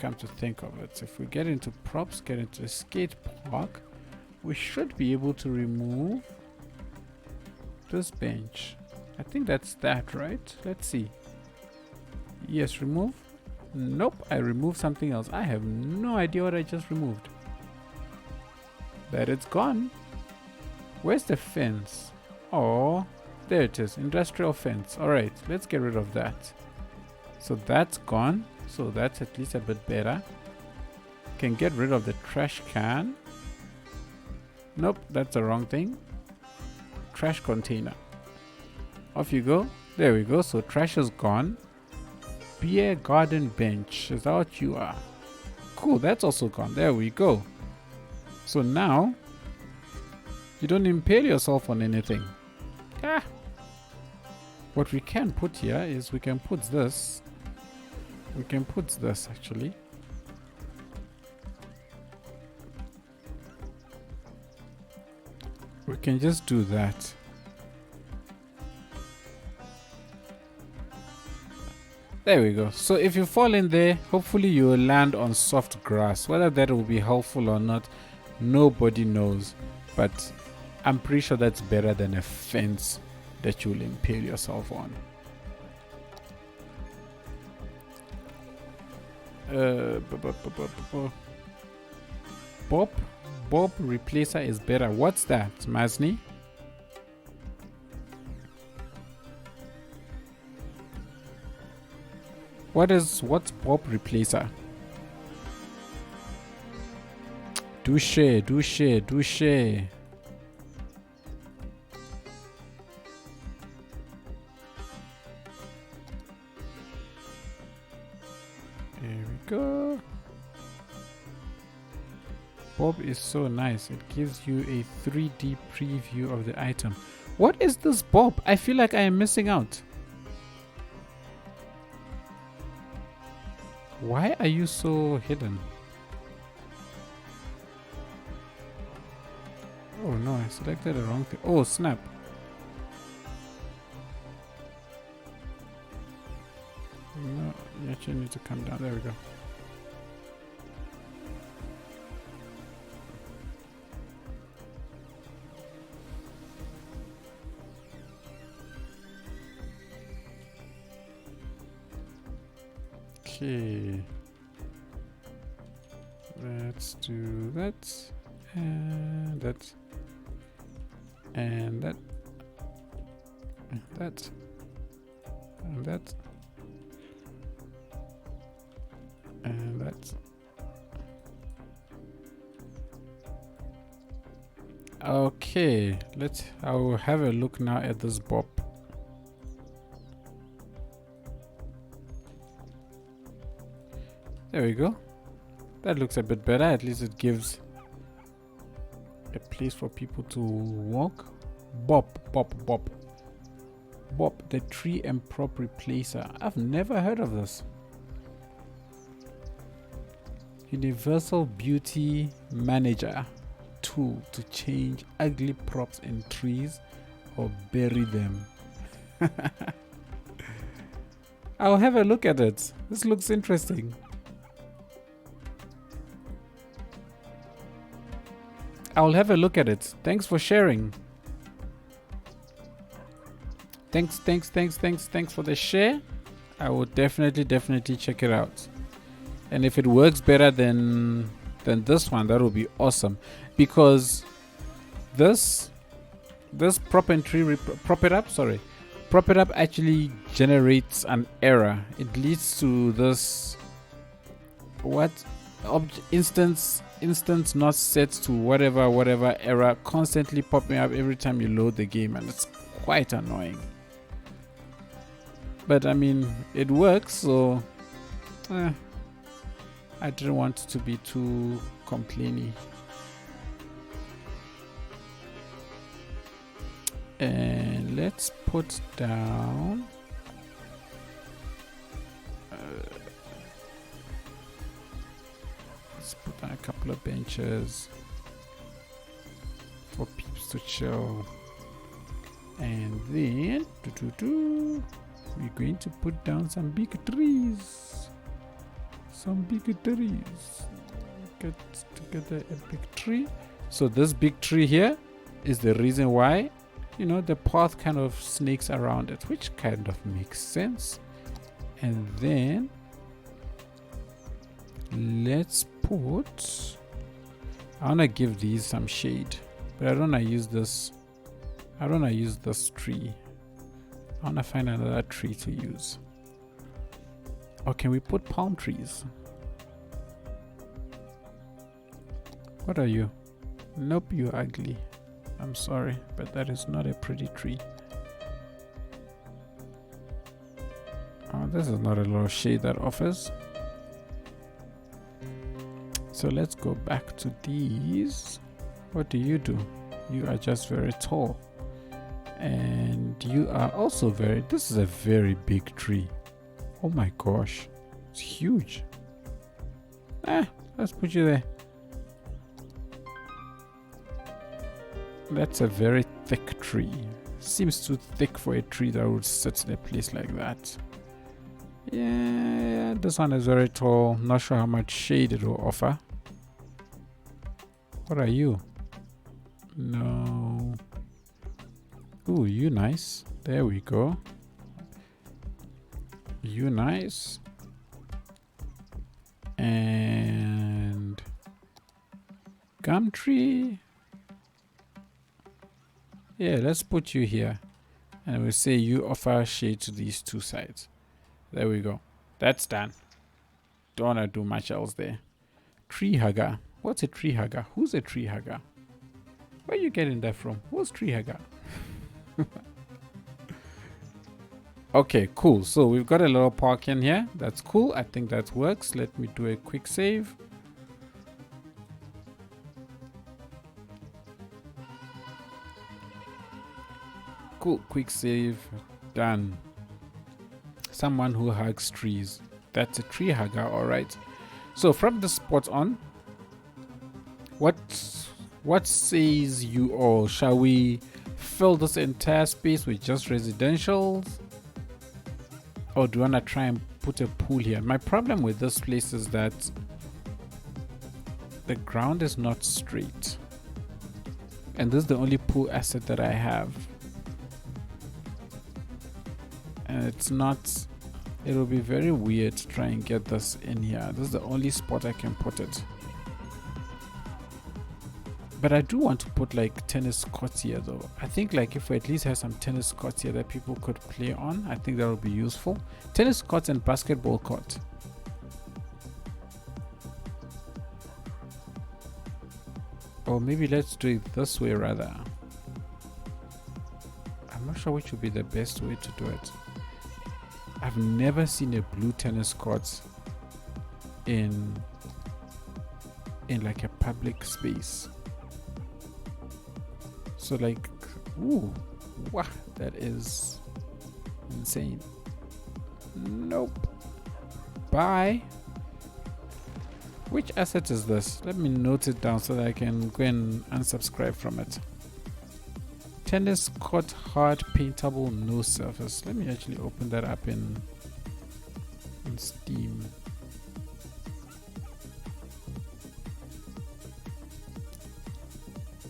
S1: come to think of it, if we get into props, get into a skate park, we should be able to remove this bench. I think that's that, right? Let's see. Yes, remove. Nope, I removed something else. I have no idea what I just removed. But it's gone. Where's the fence? Oh, there it is. Industrial fence. Alright, let's get rid of that. So that's gone. So that's at least a bit better. Can get rid of the trash can. Nope, that's the wrong thing. Trash container. Off you go. There we go. So trash is gone. Beer garden bench. Is that what you are? Cool, that's also gone. There we go. So now you don't impale yourself on anything. Ah. What we can put here is we can put this. We can put this actually. We can just do that. There we go. So if you fall in there, hopefully you will land on soft grass. Whether that will be helpful or not, nobody knows. But I'm pretty sure that's better than a fence that you'll impale yourself on. Bob replacer is better. What's that, Mazni? What's Bob replacer? Do share. There we go. Bob is so nice. It gives you a 3D preview of the item. What is this Bob? I feel like I am missing out. Why are you so hidden? Oh no, I selected the wrong thing. Oh snap. No, you actually need to come down. There we go. Okay. Let's do that. And that. And that. And that. And that. And that. Okay, I will have a look now at this Bob. There we go. That looks a bit better. At least it gives a place for people to walk. Bob, the tree and prop replacer. I've never heard of this. Universal Beauty Manager tool to change ugly props in trees or bury them. I'll have a look at it. This looks interesting. I'll have a look at it. Thanks for sharing. Thanks for the share. I will definitely check it out. And if it works better than this one, that will be awesome. Because this prop it up actually generates an error. It leads to this instance not set to whatever error constantly popping up every time you load the game, and it's quite annoying. But I mean, it works, so I didn't want it to be too complainy. And let's put down put down a couple of benches for peeps to chill, and then we're going to put down some big trees some bigger trees. Get together a big tree. So this big tree here is the reason why, you know, the path kind of snakes around it, which kind of makes sense. And then let's put, I want to give these some shade, but I don't want to use this. I don't want to use this tree. I want to find another tree to use. Or can we put palm trees? What are you? Nope, you're ugly. I'm sorry, but that is not a pretty tree. Oh, this is not a lot of shade that offers. So let's go back to these. What do? You are just very tall. And you are also very, this is a very big tree. Oh my gosh, it's huge. Let's put you there. That's a very thick tree. Seems too thick for a tree that would sit in a place like that. Yeah, this one is very tall. Not sure how much shade it will offer. What are you? No. Ooh, you nice. There we go. You nice. And gum tree. Yeah, let's put you here. And we'll say you offer shade to these two sides. There we go. That's done. Don't want to do much else there. Tree hugger. What's a tree hugger? Who's a tree hugger? Where are you getting that from? Who's tree hugger? Okay, cool. So we've got a little park in here. That's cool. I think that works. Let me do a quick save. Cool, quick save. Done. Someone who hugs trees. That's a tree hugger, alright. So from this spot on, what says you all? Shall we fill this entire space with just residentials? Or do you want to try and put a pool here? My problem with this place is that the ground is not straight. And this is the only pool asset that I have. And it's not, it'll be very weird to try and get this in here. This is the only spot I can put it. But I do want to put like tennis courts here though. I think like if we at least have some tennis courts here that people could play on, I think that would be useful. Tennis courts and basketball court. Or maybe let's do it this way rather. I'm not sure which would be the best way to do it. I've never seen a blue tennis court in like a public space. So like, ooh, wow, that is insane. Nope. Bye. Which asset is this? Let me note it down so that I can go and unsubscribe from it. Tennis court, hard paintable, no surface. Let me actually open that up in Steam.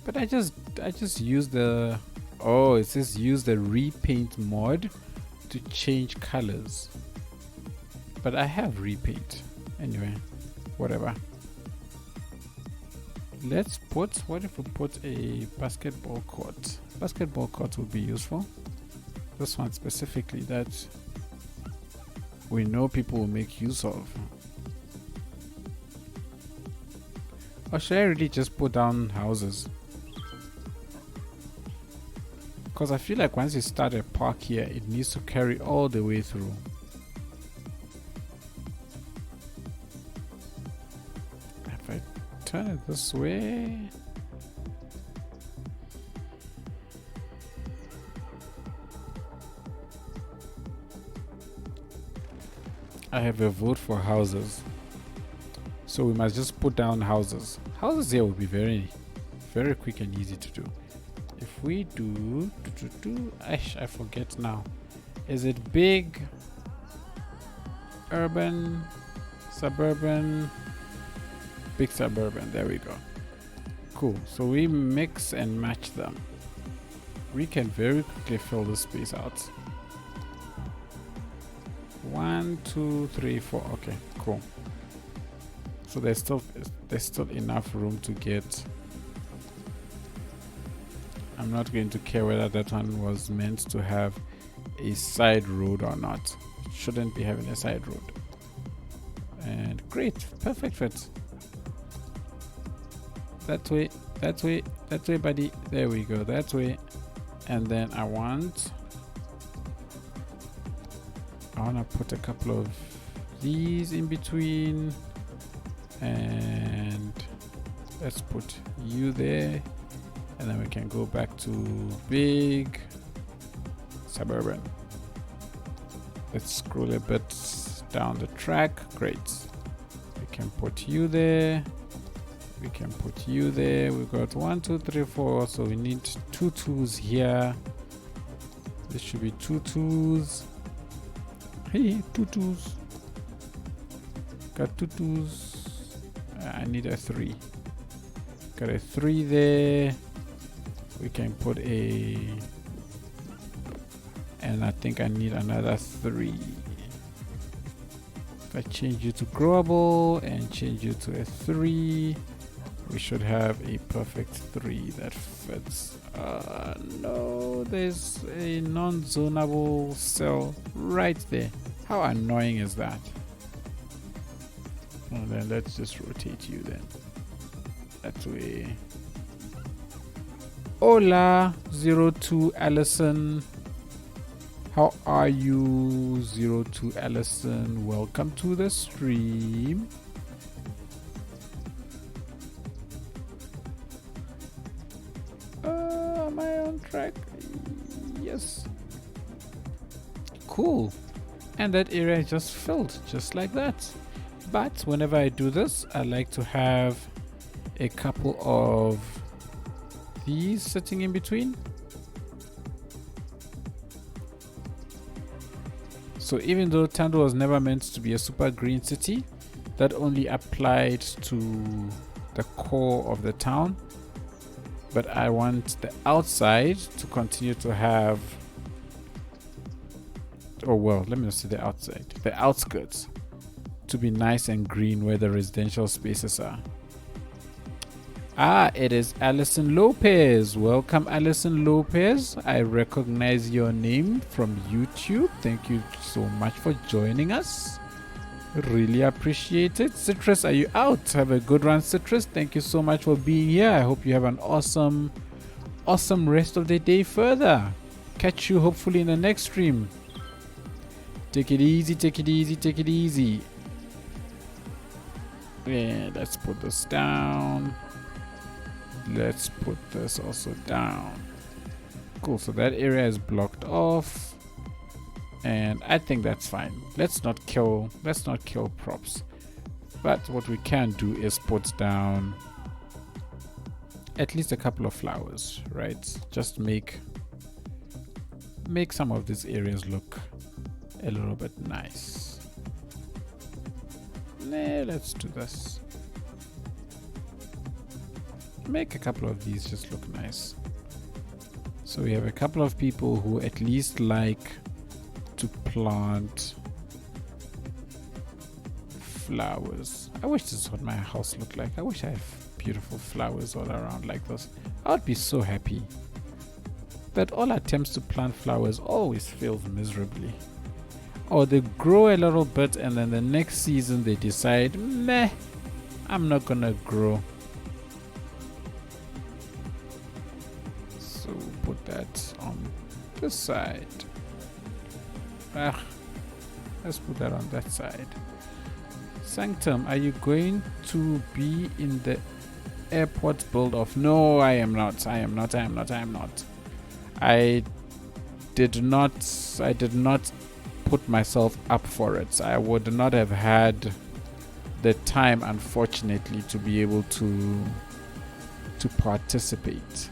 S1: But I just use the, oh, it says use the repaint mod to change colors. But I have repaint. Anyway, whatever. Let's put, what if we put a basketball court? Basketball court would be useful. This one specifically that we know people will make use of. Or should I really just put down houses? Because I feel like once you start a park here, it needs to carry all the way through. If I turn it this way, I have a vote for houses. So we must just put down houses. Houses here will be very, very quick and easy to do. If we do, I forget now. Is it big, urban, Suburban, big suburban. There we go. Cool. So we mix and match them. We can very quickly fill the space out. 1, 2, 3, 4. Okay, cool. So there's still enough room to get. I'm not going to care whether that one was meant to have a side road or not. It shouldn't be having a side road. And great, perfect fit. That way, buddy. There we go, that way. And then I want to put a couple of these in between. And let's put you there. And then we can go back to big suburban. Let's scroll a bit down the track. Great. We can put you there. We can put you there. We've got 1, 2, 3, 4. So we need 2 2s here. This should be 2 2s. Hey, 2 2s. Got 2 2s. I need a 3. Got a 3 there. We can put a, and I think I need another 3. If I change you to growable and change you to a 3, we should have a perfect 3 that fits. No, there's a non-zonable cell right there. How annoying is that? And then let's just rotate you then. That way. Hola 02 Allison, how are you? 02 Allison, welcome to the stream. Am I on track? Yes. Cool. And that area is just filled just like that. But whenever I do this, I like to have a couple of these sitting in between. So even though Thando was never meant to be a super green city, that only applied to the core of the town. But I want the outside to continue to have, oh well, let me not say the outside, the outskirts to be nice and green where the residential spaces are. Ah, it is Alison Lopez. Welcome, Alison Lopez. I recognize your name from YouTube. Thank you so much for joining us. Really appreciate it. Citrus, are you out? Have a good one, Citrus. Thank you so much for being here. I hope you have an awesome rest of the day further. Catch you hopefully in the next stream. Take it easy, take it easy, take it easy. Yeah, let's put this down. Let's put this also down. Cool, so that area is blocked off. And I think that's fine. Let's not kill props. But what we can do is put down at least a couple of flowers, right? Just make some of these areas look a little bit nice. Nah, let's do this. Make a couple of these just look nice. So we have a couple of people who at least like to plant flowers. I wish this is what my house looked like. I wish I have beautiful flowers all around like this. I would be so happy. But all attempts to plant flowers always fail miserably. Or they grow a little bit and then the next season they decide, meh, I'm not gonna grow. So put that on this side. Let's put that on that side. Sanctum, are you going to be in the airport build off? No, I am not. I did not put myself up for it. I would not have had the time, unfortunately, to be able to participate.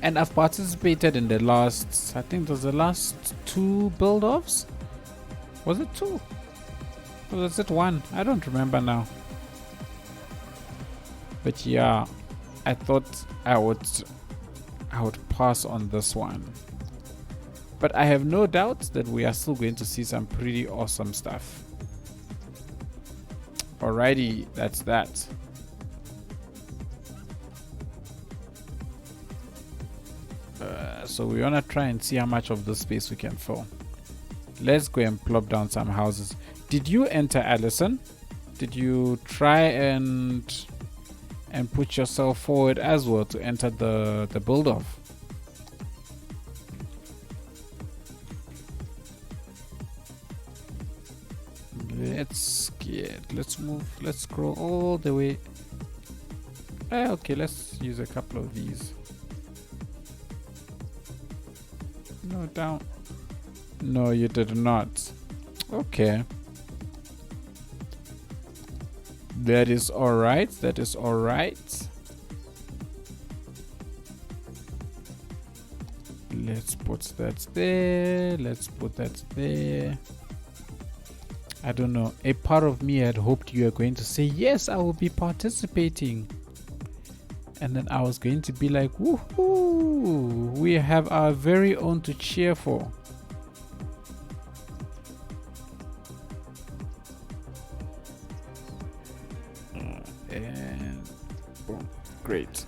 S1: And I've participated in the last, I think it was the last 2 build-offs. Was it 2? Was it 1? I don't remember now. But yeah, I thought I would pass on this one. But I have no doubt that we are still going to see some pretty awesome stuff. Alrighty, that's that. So we wanna try and see how much of this space we can fill. Let's go and plop down some houses. Did you enter, Allison? Did you try and put yourself forward as well to enter the build off? Let's move. Let's scroll all the way. Okay, let's use a couple of these. No, down. No, you did not. Okay. That is alright. That is alright. Let's put that there. Let's put that there. I don't know. A part of me had hoped you were going to say, yes, I will be participating. And then I was going to be like, woohoo! We have our very own to cheer for. And boom. Great.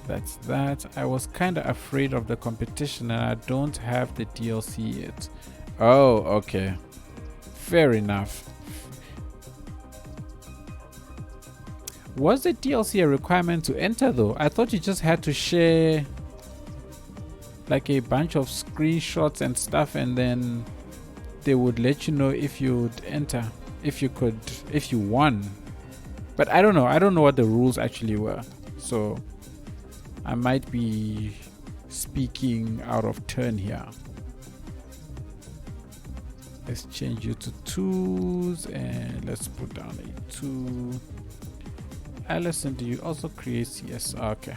S1: That's that. I was kind of afraid of the competition and I don't have the DLC yet. Oh, okay. Fair enough. Was the DLC a requirement to enter though? I thought you just had to share like a bunch of screenshots and stuff and then they would let you know if you'd enter, if you won. But I don't know. I don't know what the rules actually were. So I might be speaking out of turn here. Let's change you to 2s and let's put down a 2. Allison, do you also create CS? Okay.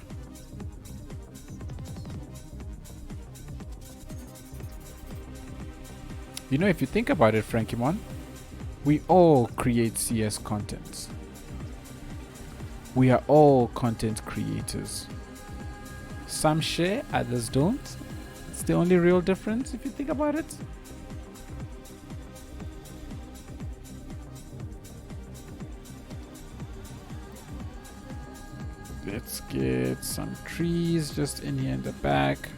S1: You know, if you think about it, Frankymon, we all create CS content. We are all content creators. Some share, others don't. It's the only real difference if you think about it. Let's get some trees just in here in the back.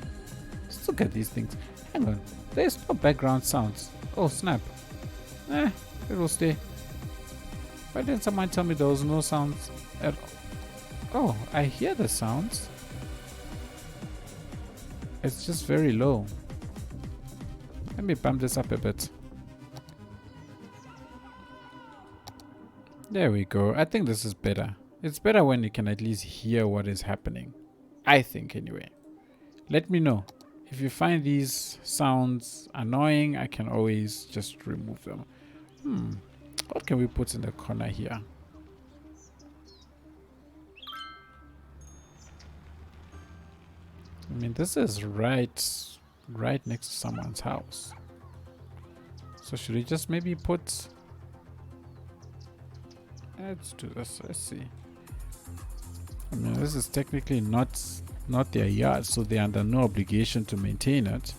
S1: Let's look at these things. Hang on, there's no background sounds. Oh snap. It will stay. Why didn't someone tell me there was no sounds at all? Oh, I hear the sounds. It's just very low. Let me bump this up a bit. There we go. I think this is better. It's better when you can at least hear what is happening. I think anyway. Let me know. If you find these sounds annoying, I can always just remove them. What can we put in the corner here? I mean, this is right next to someone's house. So should we just maybe put... Let's do this. Let's see. I mean, this is technically not their yard, so they're under no obligation to maintain it.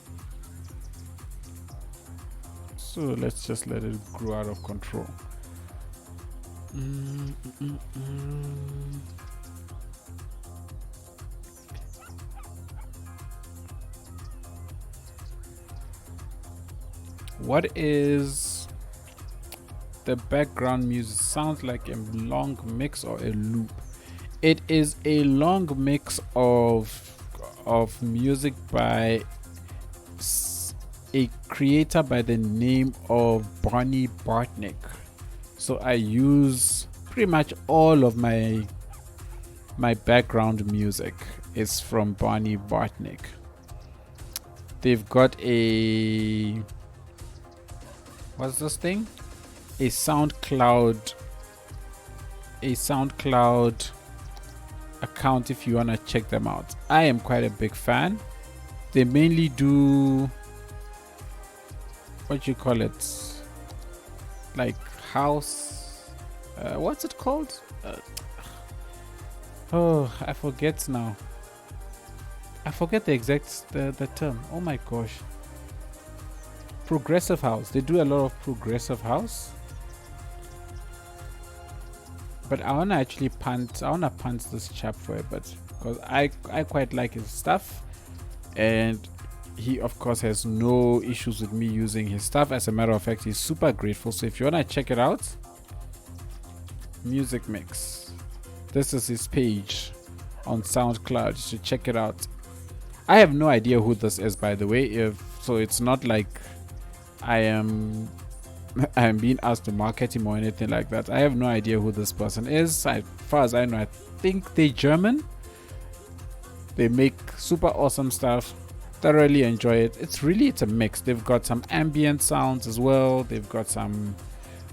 S1: So let's just let it grow out of control. What is the background music? Sounds like a long mix or a loop. It is a long mix of music by a creator by the name of Bonnie Bartnick. So I use pretty much all of my background music is from Bonnie Bartnick. They've got a... what's this thing? A SoundCloud account if you want to check them out. I am quite a big fan. They mainly do, what you call it, like house. What's it called? Oh, I forget now. I forget the exact the term. Oh my gosh. Progressive house. They do a lot of progressive house. But I wanna actually punt. I wanna punt this chap for a bit because I quite like his stuff, and he of course has no issues with me using his stuff. As a matter of fact, he's super grateful. So if you wanna check it out, Music Mix. This is his page on SoundCloud. You should check it out. I have no idea who this is, by the way. So it's not like I am being asked to market him or anything like that. I have no idea who this person is. As far as I know, I think they're German. They make super awesome stuff. Thoroughly enjoy it. It's a mix. They've got some ambient sounds as well. They've got some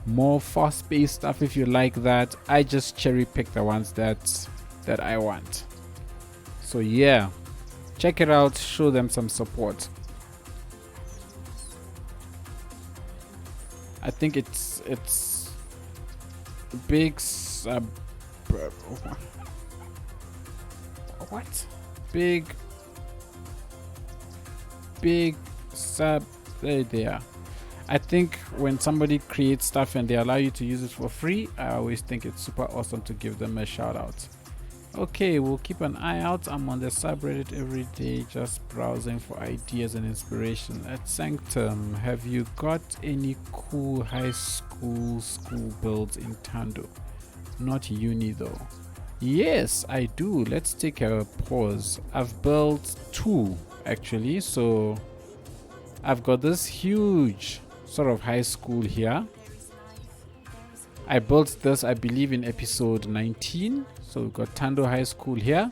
S1: more fast-paced stuff if you like that. I just cherry pick the ones that I want. So yeah, check it out. Show them some support. I think it's big sub. What? Big sub. There they are. I think when somebody creates stuff and they allow you to use it for free, I always think it's super awesome to give them a shout out. Okay, we'll keep an eye out. I'm on the subreddit every day, just browsing for ideas and inspiration. At Sanctum, have you got any cool high school builds in Thando? Not uni though. Yes, I do. Let's take a pause. I've built 2 actually. So I've got this huge sort of high school here. I built this, I believe, in episode 19. So we've got Thando High School here.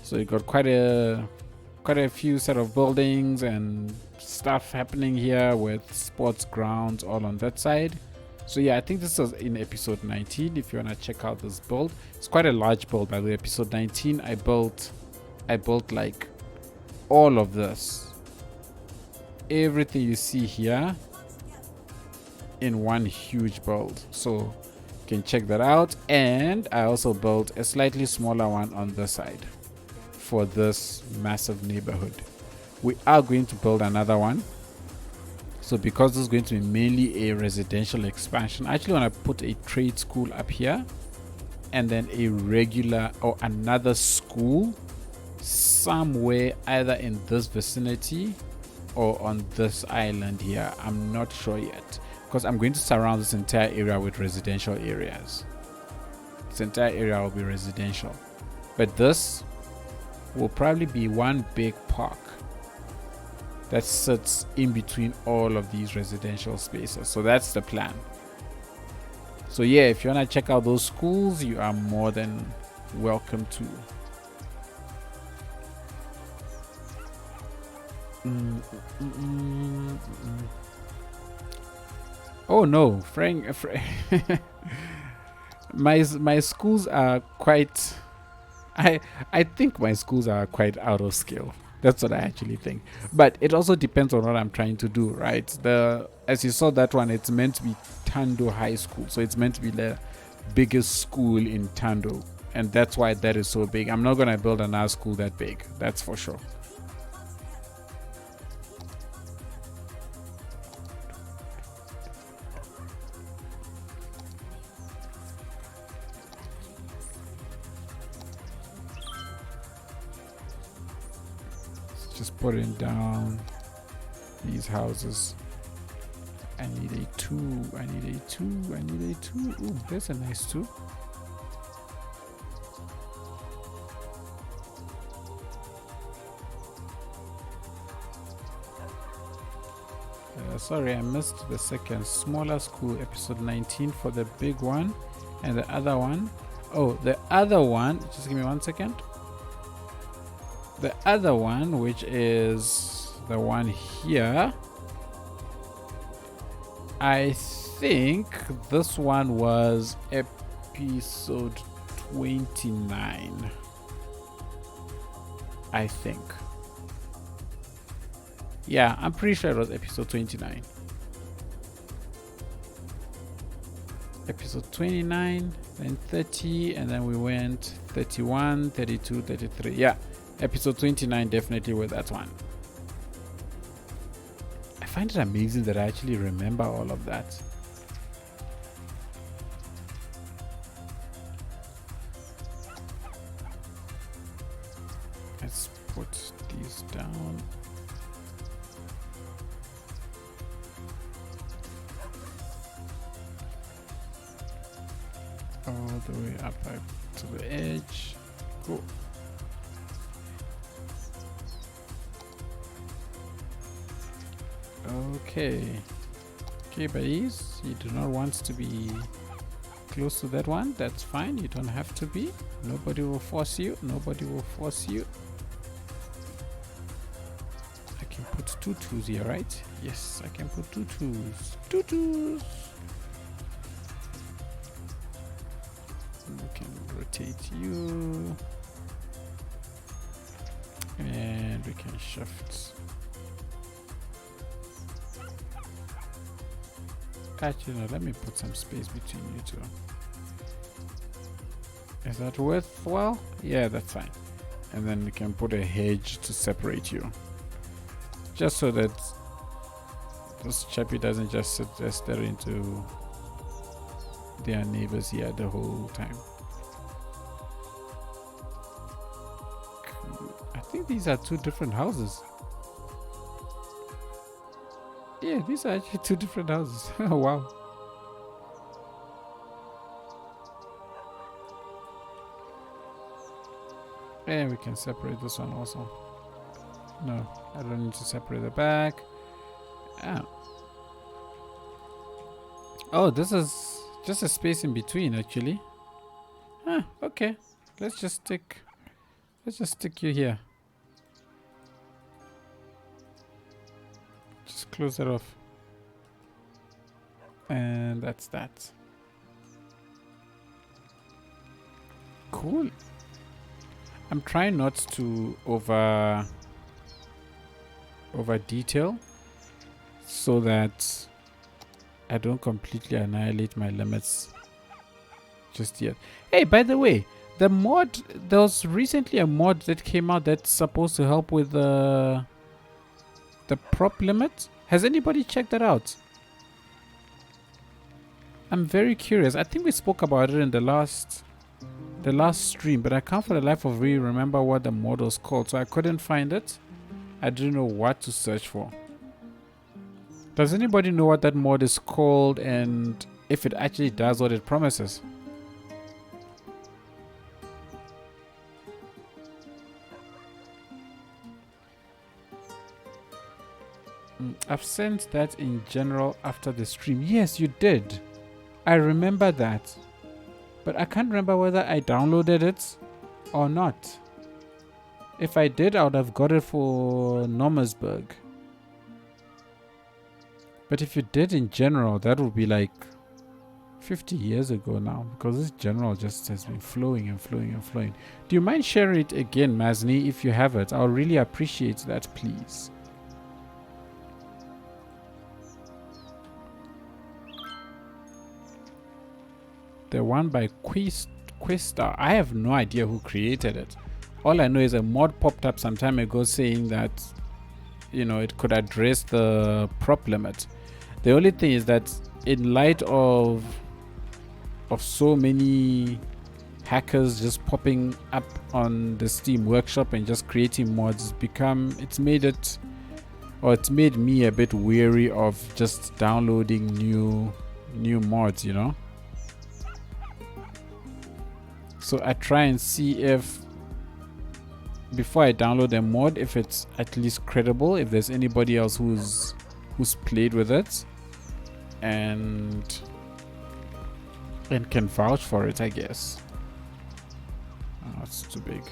S1: So we've got quite a few set of buildings and stuff happening here with sports grounds all on that side. So yeah, I think this was in episode 19. If you want to check out this build, it's quite a large build, by the way. Episode 19, I built like all of this, everything you see here in one huge build. So you can check that out. And I also built a slightly smaller one on this side for this massive neighborhood. We are going to build another one. So because this is going to be mainly a residential expansion, I actually want to put a trade school up here and then a regular or another school somewhere either in this vicinity or on this island here. I'm not sure yet, because I'm going to surround this entire area with residential areas. This entire area will be residential, but this will probably be one big park that sits in between all of these residential spaces. So that's the plan. So yeah, if you want to check out those schools, you are more than welcome to. Oh no, Frank. My schools are quite. I think my schools are quite out of scale. That's what I actually think. But it also depends on what I'm trying to do, right? As you saw that one, it's meant to be Thando High School, so it's meant to be the biggest school in Thando, and that's why that is so big. I'm not gonna build another school that big, that's for sure. Just putting down these houses. I need a 2. I need a 2. I need a 2. Ooh, there's a nice 2. Sorry, I missed the second. Smaller school, episode 19 for the big one. And the other one. Oh, the other one. Just give me 1 second. The other one, which is the one here, I think this one was episode 29. I think. Yeah, I'm pretty sure it was episode 29. episode 29, then 30, and then we went 31, 32, 33. Yeah, episode 29 definitely with that one. I find it amazing that I actually remember all of that. Let's put these down. All the way up to the edge. Cool. Okay, buddies, you do not want to be close to that one. That's fine, you don't have to be. Nobody will force you. Nobody will force you. I can put 2 twos here, right? Yes, I can put 2 twos. 2 twos. We can rotate you. And we can shift. Actually, no, let me put some space between you two. Is that worthwhile? Yeah, that's fine. And then we can put a hedge to separate you. Just so that this chappy doesn't just sit there staring into their neighbors here the whole time. I think these are 2 different houses. Yeah, these are actually 2 different houses. Oh, wow. And we can separate this one also. No, I don't need to separate the back. Oh, this is just a space in between, actually. Okay. Let's just stick you here. Just close that off. And that's that. Cool. I'm trying not to over detail so that I don't completely annihilate my limits just yet. Hey, by the way, the mod, there was recently a mod that came out that's supposed to help with the prop limit. Has anybody checked that out? I'm very curious. I think we spoke about it in the last stream, but I can't for the life of me remember what the mod was called, so I couldn't find it. I didn't know what to search for. Does anybody know what that mod is called and if it actually does what it promises? I've sent that in general after the stream. Yes, you did. I remember that. But I can't remember whether I downloaded it or not. If I did, I would have got it for Nomersburg. But if you did in general, that would be like 50 years ago now. Because this general just has been flowing and flowing and flowing. Do you mind sharing it again, Mazni, if you have it? I'll really appreciate that, please. The one by Quistar. I have no idea who created it. All I know is a mod popped up some time ago saying that, you know, it could address the prop limit. The only thing is that in light of so many hackers just popping up on the Steam Workshop and just creating mods, it's made me a bit weary of just downloading new mods, you know. So I try and see if, before I download a mod, if it's at least credible, if there's anybody else who's played with it and can vouch for it, I guess. Oh, it's too big.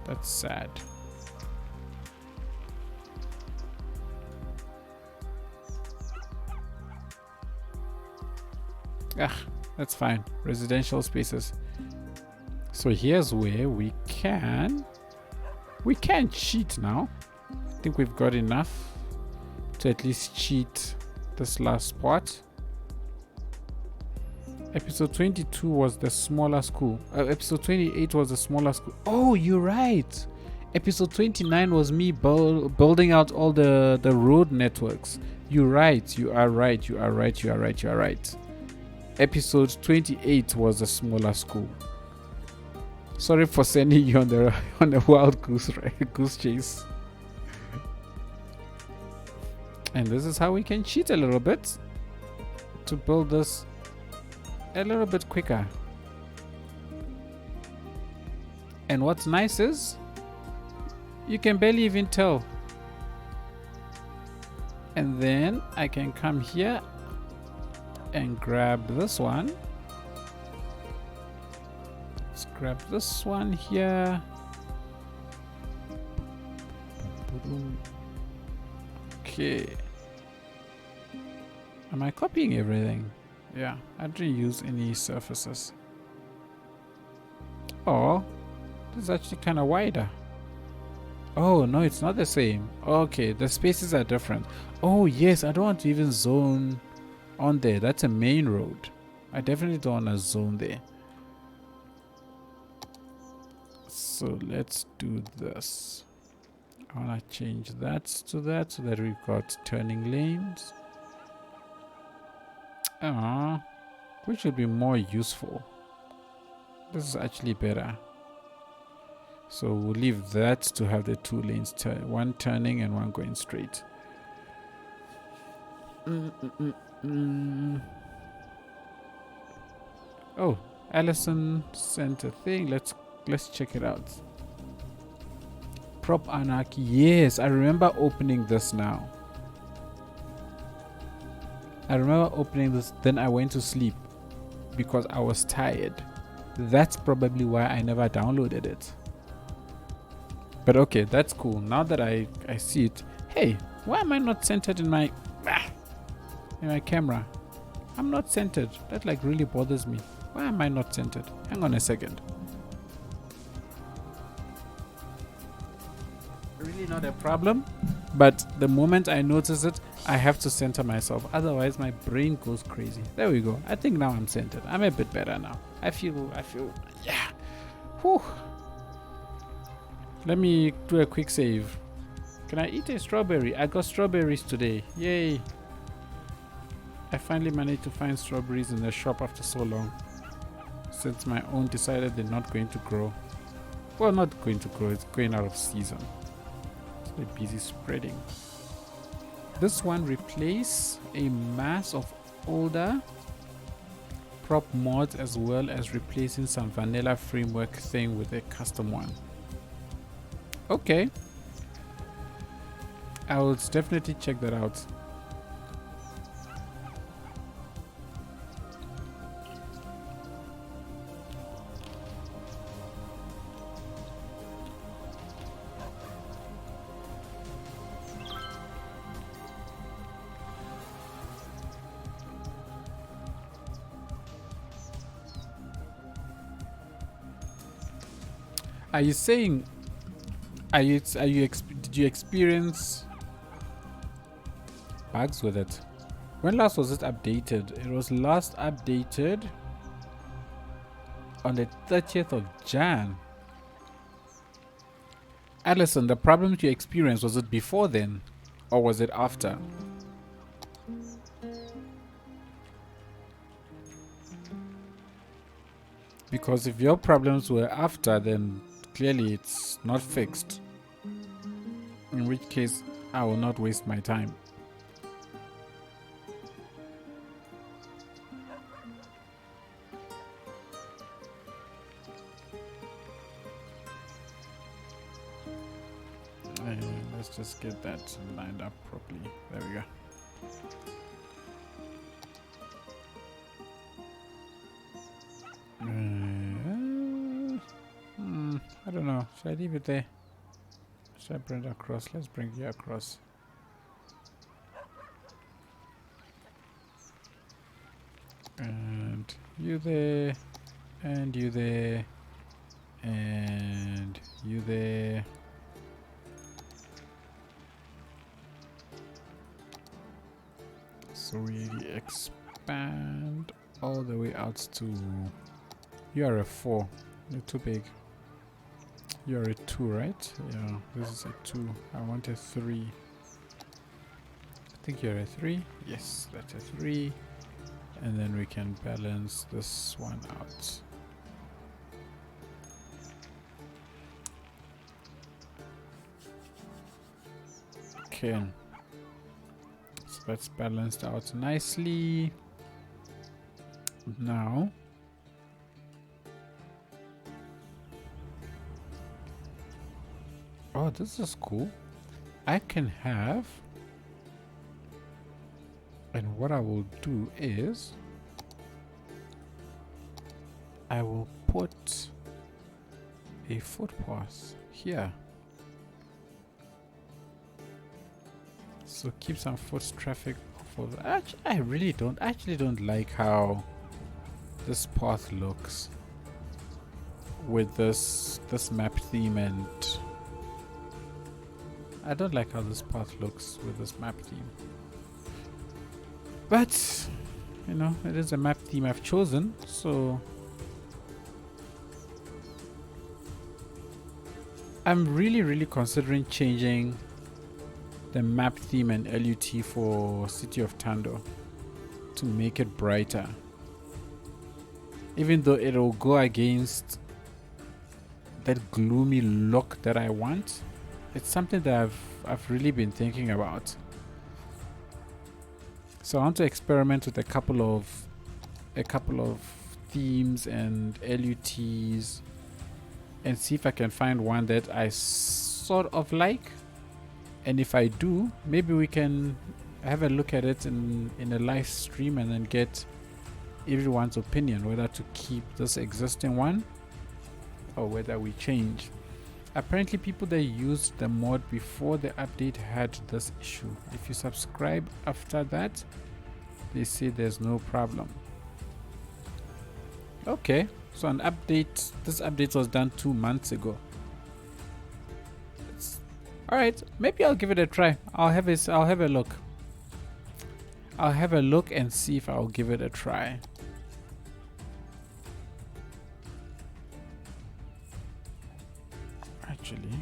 S1: That's sad. That's fine. Residential spaces. So here's where we can cheat now. I think we've got enough to at least cheat this last spot. Episode 22 was the smaller school. Episode 28 was the smaller school. Oh, you're right. Episode 29 was me building out all the road networks. You're right. You are right. You are right. You are right. You are right. Episode 28 was the smaller school. Sorry for sending you on the wild goose chase. And this is how we can cheat a little bit to build this a little bit quicker. And what's nice is you can barely even tell. And then I can come here and grab this one. Let's grab this one here. Okay. Am I copying everything? Yeah, I didn't use any surfaces. Oh, this is actually kind of wider. Oh, no, it's not the same. Okay, the spaces are different. Oh, yes, I don't want to even zone on there. That's a main road. I definitely don't want to zone there. So let's do this. I want to change that to that so that we've got turning lanes. Which would be more useful. This is actually better. So we'll leave that to have the 2 lanes, one turning and one going straight. Oh, Allison sent a thing. Let's check it out. Prop Anarchy. Yes, I remember opening this now. I remember opening this, then I went to sleep because I was tired. That's probably why I never downloaded it. But okay, that's cool. Now that I see it. Hey, why am I not centered in my camera? I'm not centered. That like really bothers me. Why am I not centered? Hang on a second. Really not a problem, but the moment I notice it, I have to center myself. Otherwise, my brain goes crazy. There we go. I think now I'm centered. I'm a bit better now. I feel, yeah. Whew. Let me do a quick save. Can I eat a strawberry? I got strawberries today. Yay. I finally managed to find strawberries in the shop after so long. Since my own decided they're not going to grow. Well, not going to grow. It's going out of season. So they're busy spreading. This one replace a mass of older prop mods as well as replacing some vanilla framework thing with a custom one. Okay. I will definitely check that out. Are you saying did you experience bugs with it? When last was it updated? It was last updated on the 30th of Jan. Allison, the problems you experienced, was it before then or was it after? Because if your problems were after, then clearly it's not fixed. In which case, I will not waste my time. Let's just get that lined up properly. There we go. I don't know. Should I leave it there? Should I bring it across? Let's bring you across. And you there. And you there. And you there. So we expand all the way out to... You are a 4. You're too big. You're a 2, right? Yeah, this is a 2. I want a 3. I think you're a 3. Yes, that's a 3. And then we can balance this one out. Okay. So that's balanced out nicely. Now, oh, this is cool. I can have, and what I will do is I will put a footpath here. So keep some foot traffic for the, actually, I really don't like how this path looks with this map theme, and I don't like how this path looks with this map theme. But you know, it is a map theme I've chosen, so I'm really considering changing the map theme and LUT for City of Thando to make it brighter. Even though it'll go against that gloomy look that I want, it's something that I've really been thinking about. So I want to experiment with a couple of themes and LUTs and see if I can find one that I sort of like. And if I do, maybe we can have a look at it in a live stream and then get everyone's opinion whether to keep this existing one or whether we change. Apparently people that used the mod before the update had this issue. If you subscribe after that, they say there's no problem. Okay, so an update, this update was done 2 months ago. Alright, maybe I'll give it a try. I'll have a look. I'll have a look and see if I'll give it a try. Actually,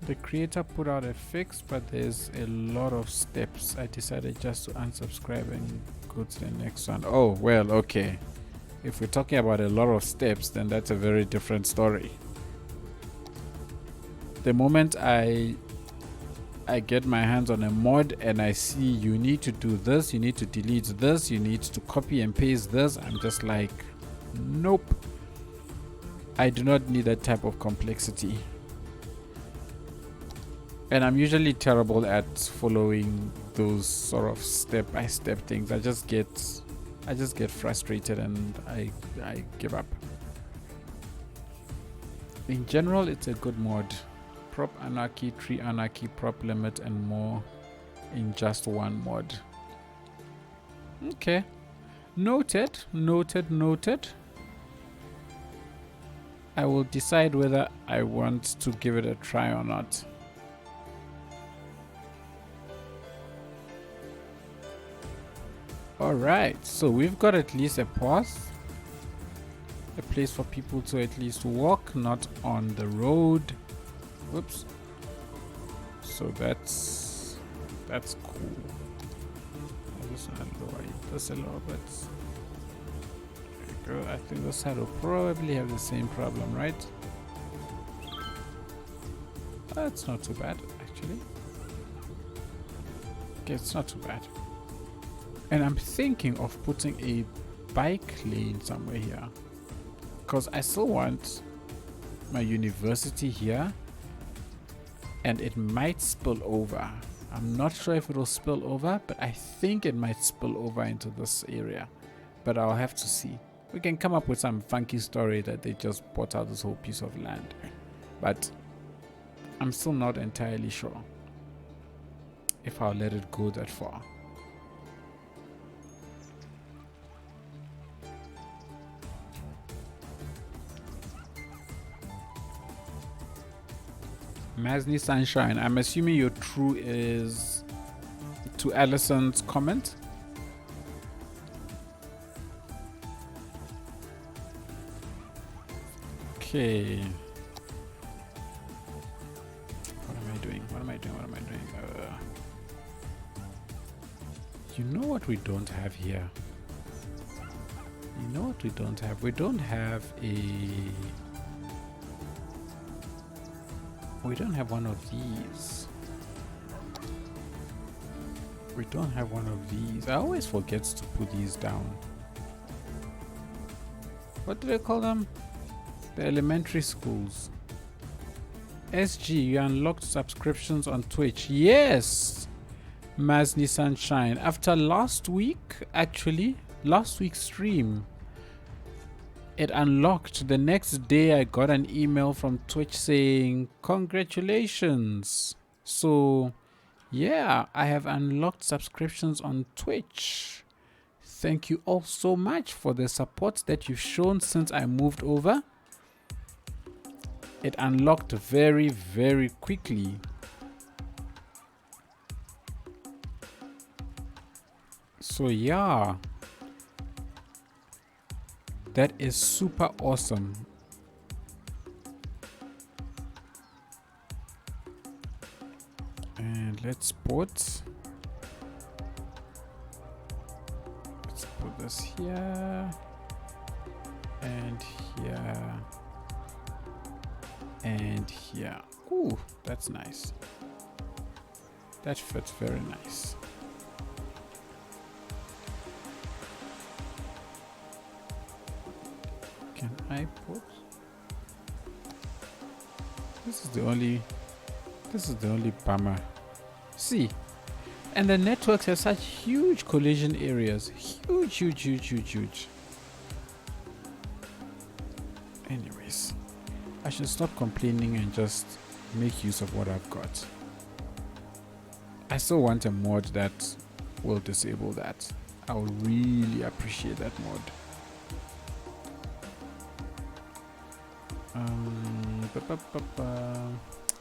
S1: the creator put out a fix, but there's a lot of steps. I decided just to unsubscribe and go to the next one. Oh, well, okay. If we're talking about a lot of steps, then that's a very different story. The moment I get my hands on a mod and I see you need to do this, you need to delete this, you need to copy and paste this, I'm just like, nope. I do not need that type of complexity. And I'm usually terrible at following those sort of step-by-step things. I just get frustrated and I give up. In general, it's a good mod. Prop anarchy, tree anarchy, prop limit, and more in just one mod. Okay. Noted. I will decide whether I want to give it a try or not. Alright, so we've got at least a path, a place for people to at least walk, not on the road. Whoops. So that's cool. I'm just gonna lower this a little bit. There you go. I think this side will probably have the same problem, right? That's not too bad, actually. Okay, it's not too bad. And I'm thinking of putting a bike lane somewhere here, because I still want my university here, and it might spill over. I'm not sure if it will spill over, but I think it might spill over into this area, but I'll have to see. We can come up with some funky story that they just bought out this whole piece of land, but I'm still not entirely sure if I'll let it go that far. Masni Sunshine, I'm assuming your true is to Allison's comment. Okay. What am I doing? You know what we don't have here? We don't have one of these. I always forget to put these down. What do they call them? The elementary schools. SG, you unlocked subscriptions on Twitch. Yes! Mazni Sunshine. After last week's stream, it unlocked. The next day I got an email from Twitch saying congratulations. So yeah, I have unlocked subscriptions on Twitch. Thank you all so much for the support that you've shown since I moved over. It unlocked very, very quickly. So yeah, that is super awesome. And let's put this here and here and here. Ooh, that's nice. That fits very nice. Can I put? This is the only bummer. See, and the networks have such huge collision areas. Huge. Anyways, I should stop complaining and just make use of what I've got. I still want a mod that will disable that. I would really appreciate that mod.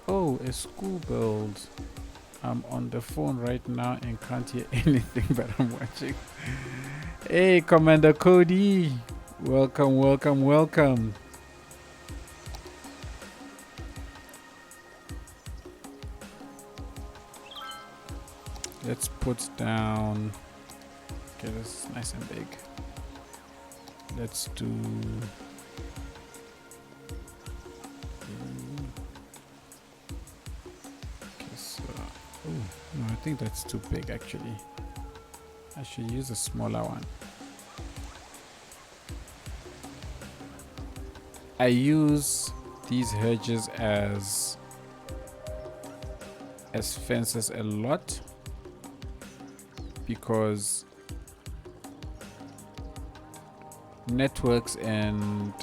S1: Oh, a school build. I'm on the phone right now and can't hear anything, but I'm watching. Hey, Commander Cody. Welcome. Let's put down. Okay, this is nice and big. Let's do. No, I think that's too big actually. I should use a smaller one. I use these hedges as fences a lot because networks and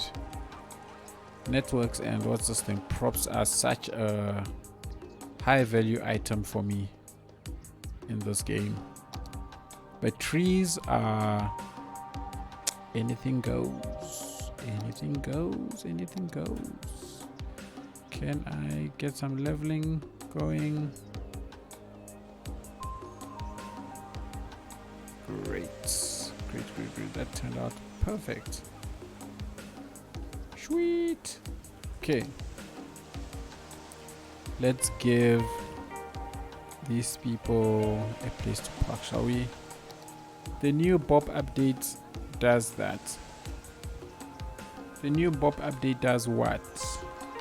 S1: what's this thing, props are such a high value item for me in this game. But trees are anything goes. Can I get some leveling going? Great. That turned out perfect. Sweet. Okay. Let's give these people a place to park, shall we? The new Bob update does that. The new Bob update does what,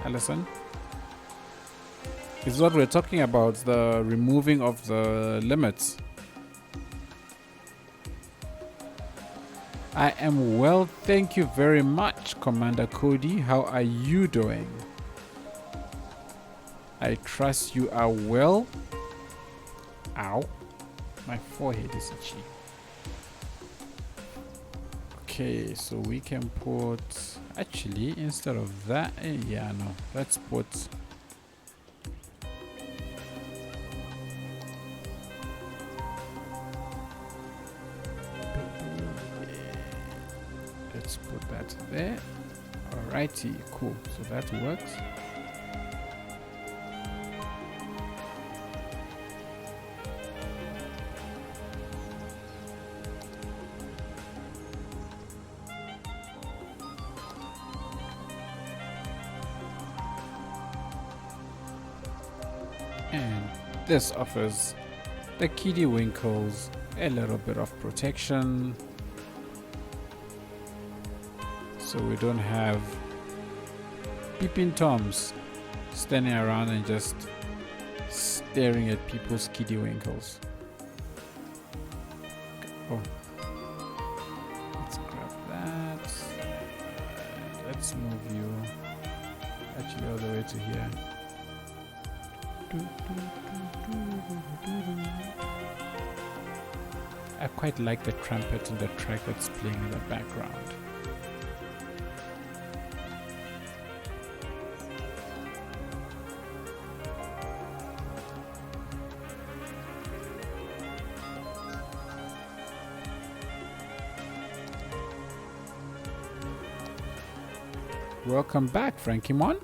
S1: Allison? Is what we're talking about, the removing of the limits. I am well, thank you very much, Commander Cody. How are you doing? I trust you are well. Ow. My forehead is itchy. Okay, so we can put... Actually, instead of that... let's put... Let's put that there. Alrighty, cool. So that works. This offers the kiddie winkles a little bit of protection, so we don't have peeping toms standing around and just staring at people's kiddie winkles. Oh, let's grab that. Let's move you actually all the way to here. I quite like the trumpet and the track that's playing in the background. Welcome back, Frankymon.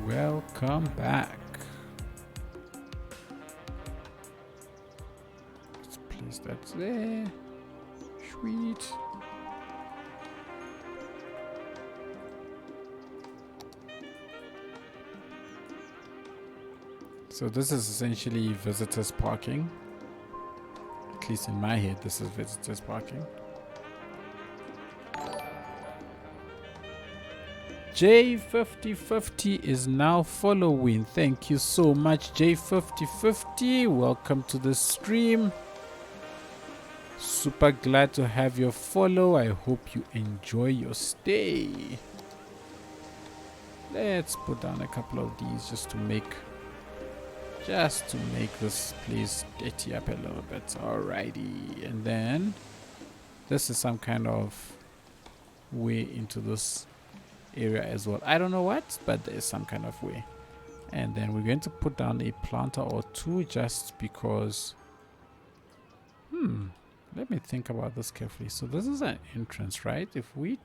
S1: Welcome back. Let's place that there. Sweet. So this is essentially visitors parking. At least in my head, this is visitors parking. J5050 is now following. Thank you so much, J5050. Welcome to the stream. Super glad to have your follow. I hope you enjoy your stay. Let's put down a couple of these just to make this place dirty up a little bit. Alrighty, and then this is some kind of way into this area as well. I don't know what, but there is some kind of way. And then we're going to put down a planter or two just because. Let me think about this carefully. So this is an entrance, right? If we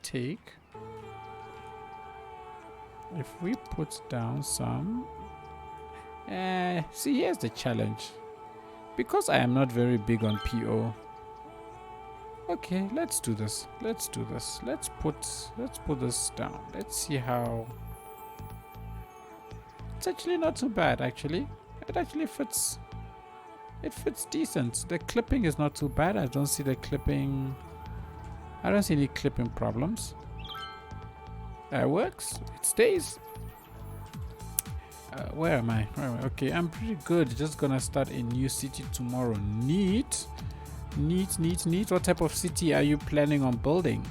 S1: put down some, see, here's the challenge. Because I am not very big on PO. Okay, let's do this. Let's put this down. Let's see how. It's actually not too bad, actually. It actually fits. It fits decent. The clipping is not too bad. I don't see any clipping problems. That works. It stays. Where am I? Okay, I'm pretty good. Just gonna start a new city tomorrow. Neat. What type of city are you planning on building?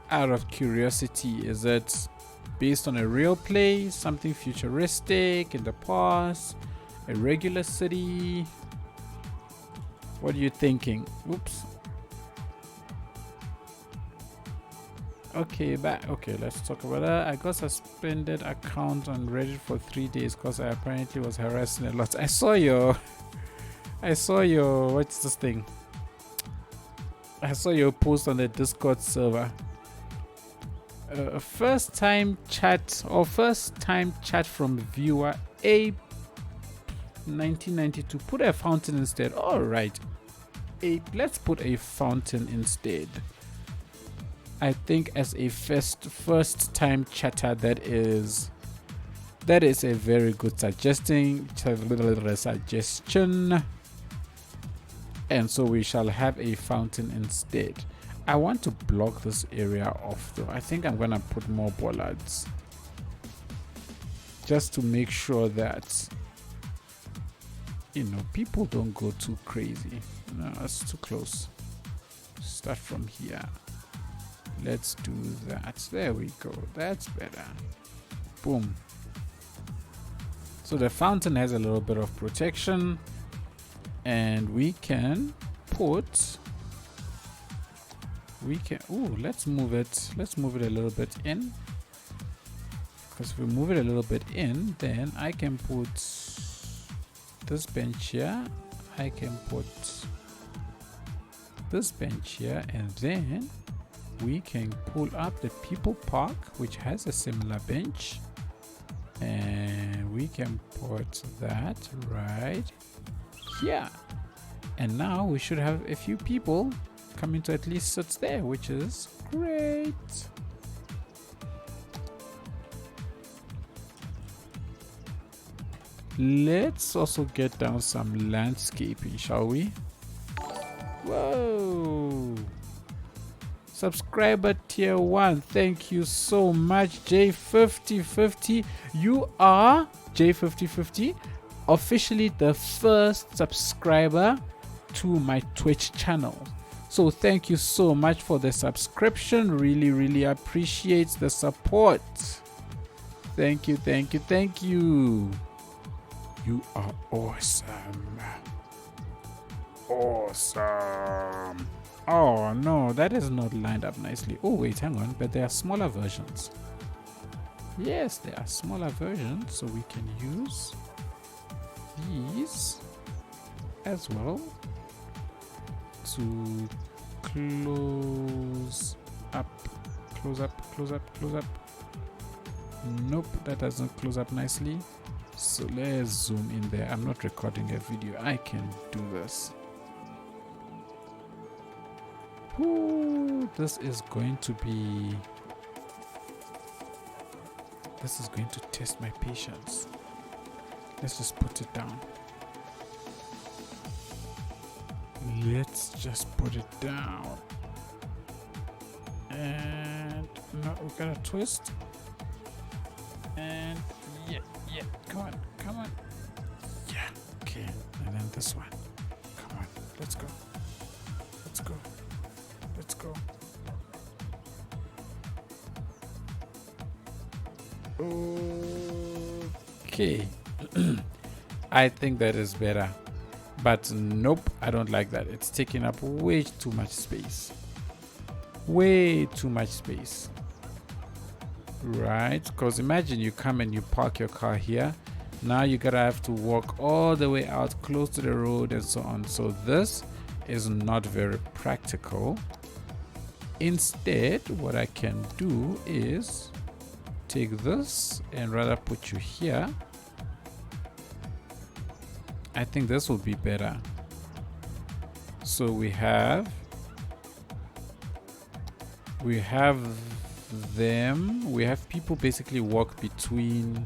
S1: Out of curiosity, is it based on a real place, something futuristic in the past, a regular city? What are you thinking? Oops. Okay, let's talk about that. I got suspended account on Reddit for 3 days because I apparently was harassing a lot. I saw your what's this thing? I saw your post on the Discord server. First time chat from viewer A 1992. Put a fountain instead. All right, let's put a fountain instead. I think as a first time chatter, that is a very good suggestion. And so we shall have a fountain instead. I want to block this area off though. I think I'm gonna put more bollards just to make sure that people don't go too crazy. No, that's too close. Start from here. Let's do that. There we go. That's better. Boom. So the fountain has a little bit of protection, and we can put. Let's move it a little bit in. Because if we move it a little bit in, then I can put this bench here. I can put this bench here, and then we can pull up the people park, which has a similar bench, and we can put that right here. And now we should have a few people coming to at least sit there, which is great. Let's also get down some landscaping, shall we? Whoa! Subscriber tier 1, thank you so much, J5050. You are J5050, officially the first subscriber to my Twitch channel. So thank you so much for the subscription. Really appreciate the support. Thank you, thank you, thank you. You are awesome. Awesome. Oh no, that is not lined up nicely. Oh wait, hang on, but there are smaller versions. Yes, there are smaller versions, so we can use these as well to close up. Nope, that doesn't close up nicely. So let's zoom in there. I'm not recording a video, I can do this. Ooh, this is going to test my patience. Let's just put it down. Let's just put it down. And no, we gotta twist. And yeah, come on. Yeah, okay. And then this one. Come on, let's go. Okay. I think that is better. But nope, I don't like that. It's taking up way too much space. Way too much space. Right? Because imagine you come and you park your car here. Now you gotta have to walk all the way out close to the road and so on. So this is not very practical. Instead, what I can do is take this and rather put you here. I think this will be better. So we have them. We have people basically walk between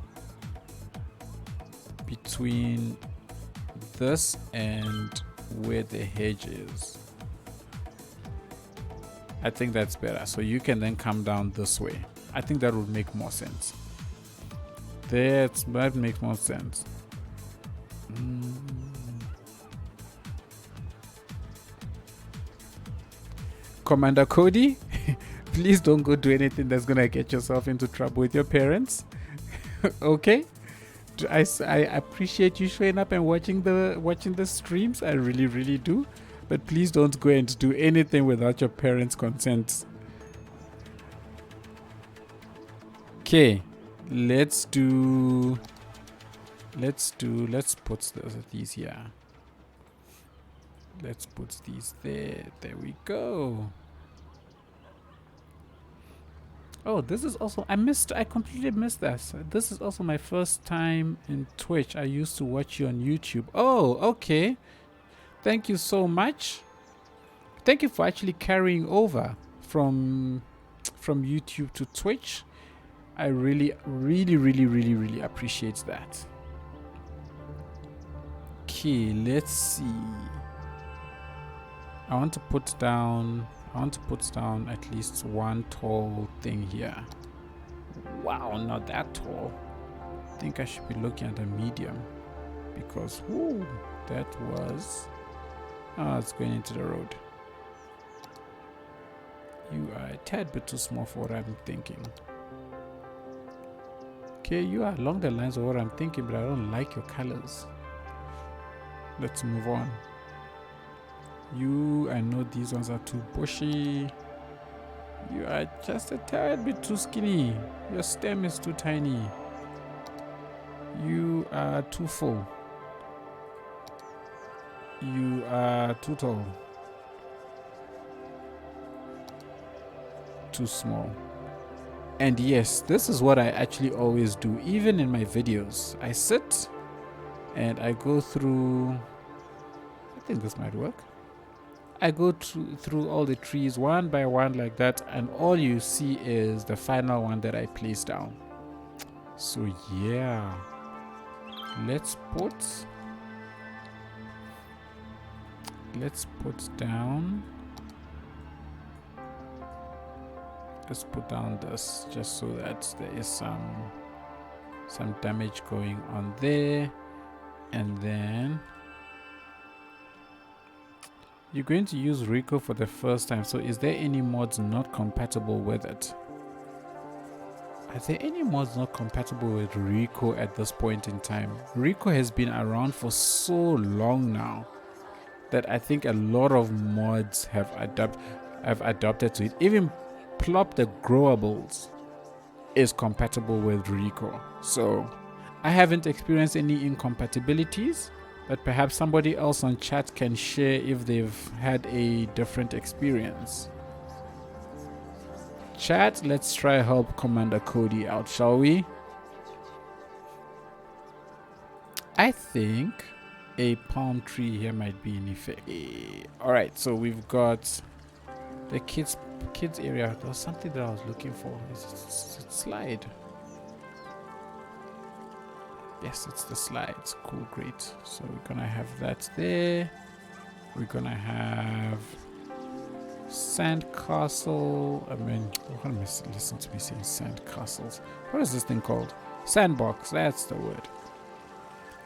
S1: this and where the hedge is. I think that's better. So you can then come down this way. I think that would make more sense. That makes more sense. Commander Cody, please don't go do anything that's gonna get yourself into trouble with your parents. Okay? I appreciate you showing up and watching the streams. I really do. But please don't go and do anything without your parents' consent. Okay, let's put these here. Let's put these there. There we go. Oh, this is also, I completely missed that. This is also my first time in Twitch. I used to watch you on YouTube. Oh, okay. Thank you so much. Thank you for actually carrying over from YouTube to Twitch. I really appreciate that. Okay, let's see. I want to put down at least one tall thing here. Wow, not that tall. I think I should be looking at a medium because that was it's going into the road. You are a tad bit too small for what I'm thinking. Okay, you are along the lines of what I'm thinking, but I don't like your colors. Let's move on. I know these ones are too bushy. You are just a tad bit too skinny. Your stem is too tiny. You are too full. You are too tall. Too small. And yes, this is what I actually always do, even in my videos. I sit and I go through, I think this might work. I go through all the trees one by one like that, and all you see is the final one that I place down. So yeah. let's put down, this just so that there is some damage going on there. And then you're going to use Rico for the first time, so is there any mods not compatible with it? Are there any mods not compatible with Rico at this point in time? Rico has been around for so long now that I think a lot of mods have adopted to it. Even Plop the Growables is compatible with Rico. So I haven't experienced any incompatibilities, but perhaps somebody else on chat can share if they've had a different experience. Chat, let's try help Commander Cody out, shall we? I think a palm tree here might be in effect. Alright, so we've got the kids area. There was something that I was looking for. Is it slide? Yes, it's the slides. Cool, great. So we're gonna have that there. We're gonna have sandcastle. I mean, listen to me saying sandcastles. What is this thing called? Sandbox. That's the word.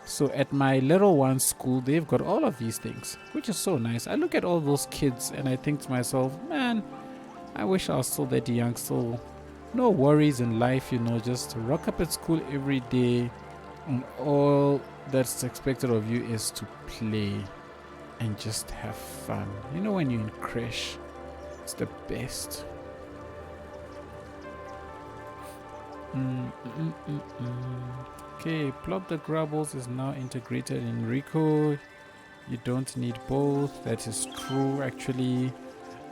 S1: So at my little one's school, they've got all of these things, which is so nice. I look at all those kids and I think to myself, man, I wish I was still that young. So no worries in life, you know, just rock up at school every day. And all that's expected of you is to play and just have fun. You know, when you're in creche, it's the best. Okay, Plop the Grubbles is now integrated in Rico. You don't need both. That is true, actually.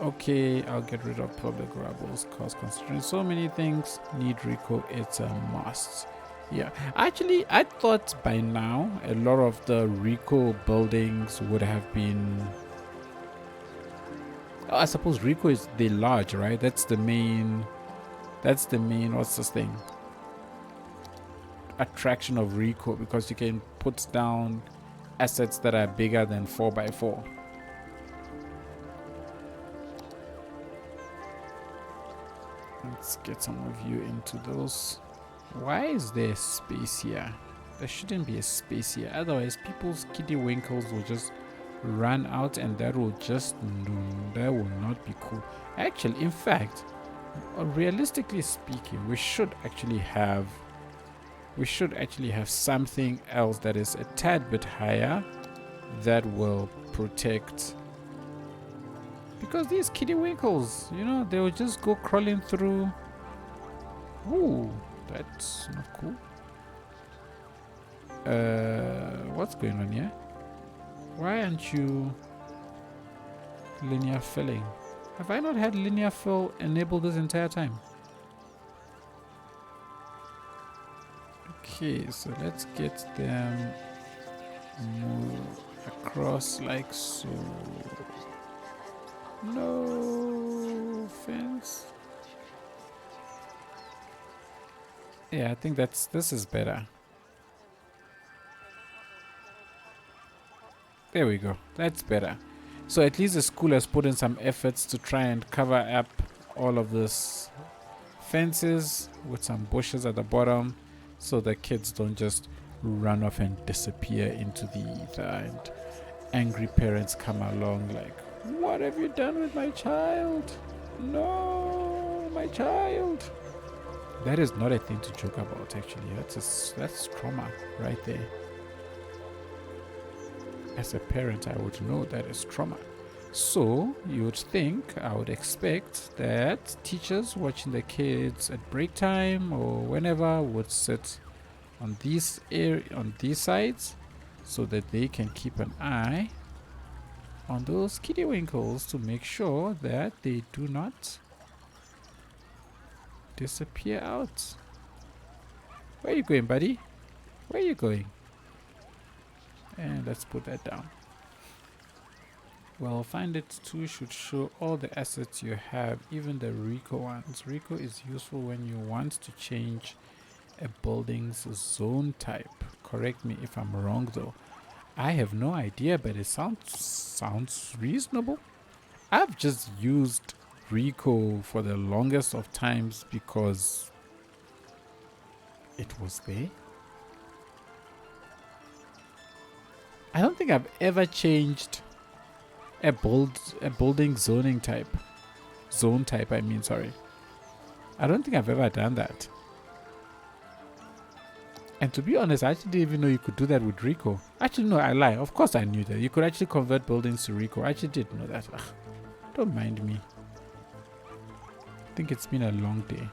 S1: Okay, I'll get rid of Plop the Grubbles because considering so many things need Rico, it's a must. Yeah, actually, I thought by now a lot of the Rico buildings would have been. I suppose Rico is the large, right? That's the main. What's this thing? Attraction of Rico, because you can put down assets that are bigger than 4x4. Let's get some of you into those. Why is there space here? There shouldn't be a space here. Otherwise, people's kiddie winkles will just run out, and that will not be cool. Actually, in fact, realistically speaking, we should actually have something else that is a tad bit higher that will protect, because these kiddie winkles, you know, they will just go crawling through. Ooh, that's not cool. What's going on here? Why aren't you linear filling? Have I not had linear fill enabled this entire time? Okay, so let's get them move across like so. No fence. Yeah, I think this is better. There we go. That's better. So at least the school has put in some efforts to try and cover up all of this fences with some bushes at the bottom, so the kids don't just run off and disappear into the ether, and angry parents come along like, what have you done with my child? No, my child. That is not a thing to joke about, actually. That's trauma right there. As a parent, I would know that is trauma. So you would think, I would expect that teachers watching the kids at break time or whenever would sit on these sides, so that they can keep an eye on those kiddie winkles to make sure that they do not disappear out. Where are you going, buddy? Where are you going? And let's put that down. Well, find it 2 should show all the assets you have, even the Rico ones. Rico is useful when you want to change a building's zone type, correct me if I'm wrong though. I have no idea, but it sounds reasonable. I've just used Rico for the longest of times because it was there. I don't think I've ever changed a building zone type, I mean, sorry. I don't think I've ever done that. And to be honest, I actually didn't even know you could do that with Rico. Actually, no, I lie. Of course I knew that. You could actually convert buildings to Rico. I actually did know that. Ugh, don't mind me. I think it's been a long day.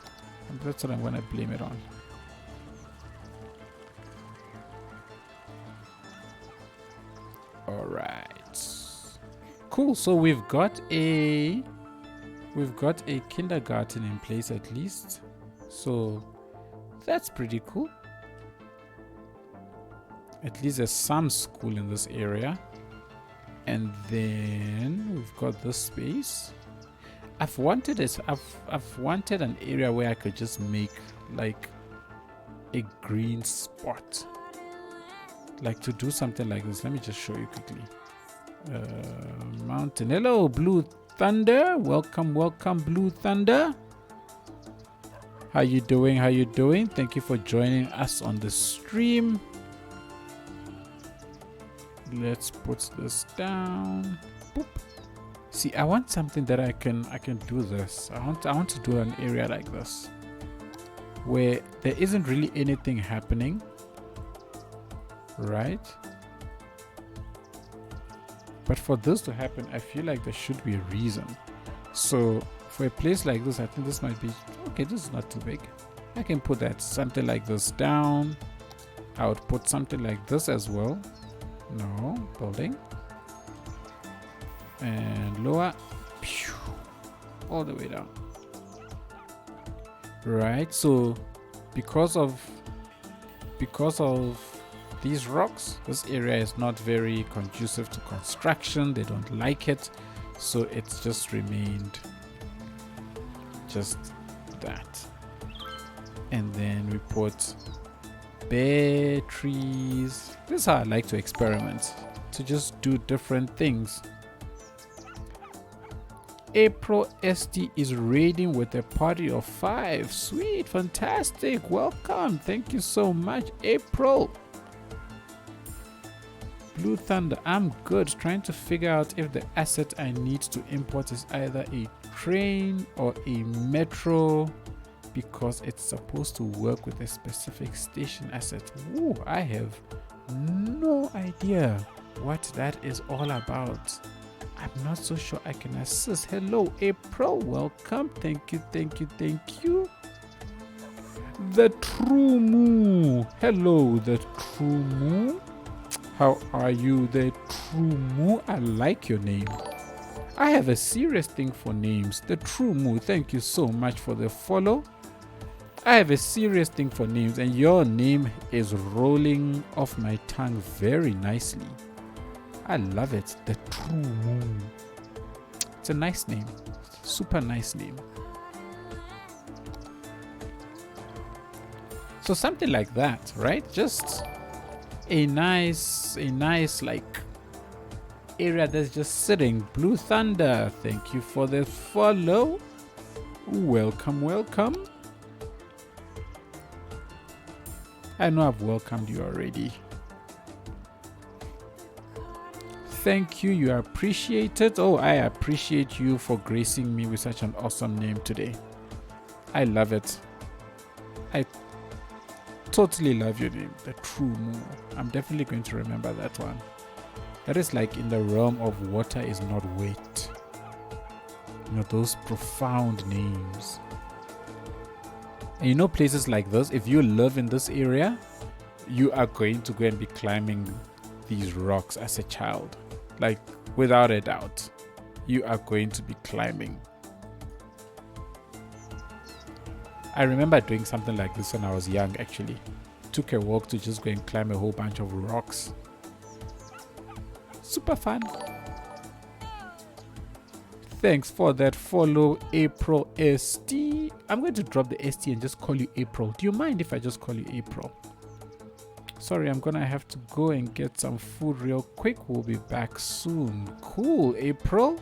S1: And that's what I'm going to blame it on. Alright. Cool. So we've got a kindergarten in place at least. So that's pretty cool. At least there's some school in this area. And then we've got this space. I've wanted an area where I could just make like a green spot. Like to do something like this. Let me just show you quickly. Mountain. Hello, Blue Thunder. Welcome, Blue Thunder. How you doing? Thank you for joining us on the stream. Let's put this down. Boop. See, I want something that I can do this. I want to do an area like this where there isn't really anything happening, right? But for this to happen, I feel like there should be a reason. So for a place like this, I think this might be okay. This is not too big. I can put that something like this down. I would put something like this as well. No, building. And lower. Pew, all the way down. Right, so because of these rocks, this area is not very conducive to construction. They don't like it. So it's just remained just that. And then we put bare trees. This is how I like to experiment, to just do different things. April SD is raiding with a party of 5. Sweet, fantastic. Welcome. Thank you so much, April. Blue Thunder, I'm good. Trying to figure out if the asset I need to import is either a train or a metro, because it's supposed to work with a specific station asset. Ooh, I have no idea what that is all about. I'm not so sure I can assist. Hello, April. Welcome. Thank you. The True Moo. Hello, the True Moo. How are you, the True Moo? I like your name. I have a serious thing for names. The True Moo, thank you so much for the follow. I have a serious thing for names, and your name is rolling off my tongue very nicely. I love it. The True Moo. It's a nice name. Super nice name. So something like that, right? Just a nice like area that's just sitting. Blue Thunder, thank you for the follow. Welcome. I know I've welcomed you already. Thank you. You are appreciated. Oh, I appreciate you for gracing me with such an awesome name today. I love it. I totally love your name, the True Moo. I'm definitely going to remember that one. That is like in the realm of water is not weight. You know, those profound names. And you know, places like this, if you live in this area, you are going to go and be climbing these rocks as a child. Like, without a doubt, you are going to be climbing. I remember doing something like this when I was young, actually. Took a walk to just go and climb a whole bunch of rocks. Super fun. Thanks for that follow, April ST. I'm going to drop the ST and just call you April. Do you mind if I just call you April? Sorry, I'm gonna have to go and get some food real quick. We'll be back soon. Cool, April.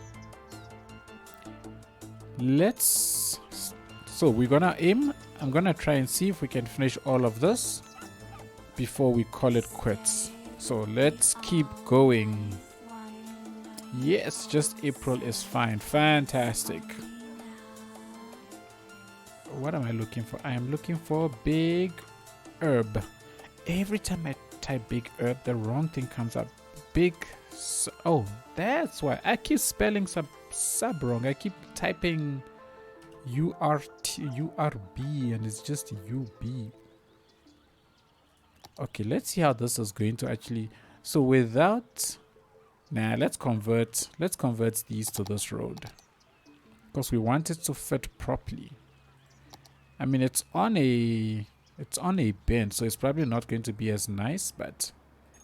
S1: So we're gonna aim. I'm gonna try and see if we can finish all of this before we call it quits. So let's keep going. Yes, just April is fine. Fantastic. What am I looking for? I am looking for big herb. Every time I type big herb, the wrong thing comes up. Oh, that's why I keep spelling sub wrong. I keep typing URB and it's just UB. Okay, let's see how this is going to actually. So let's convert these to this road because we want it to fit properly. I mean, it's on a bend, so it's probably not going to be as nice, but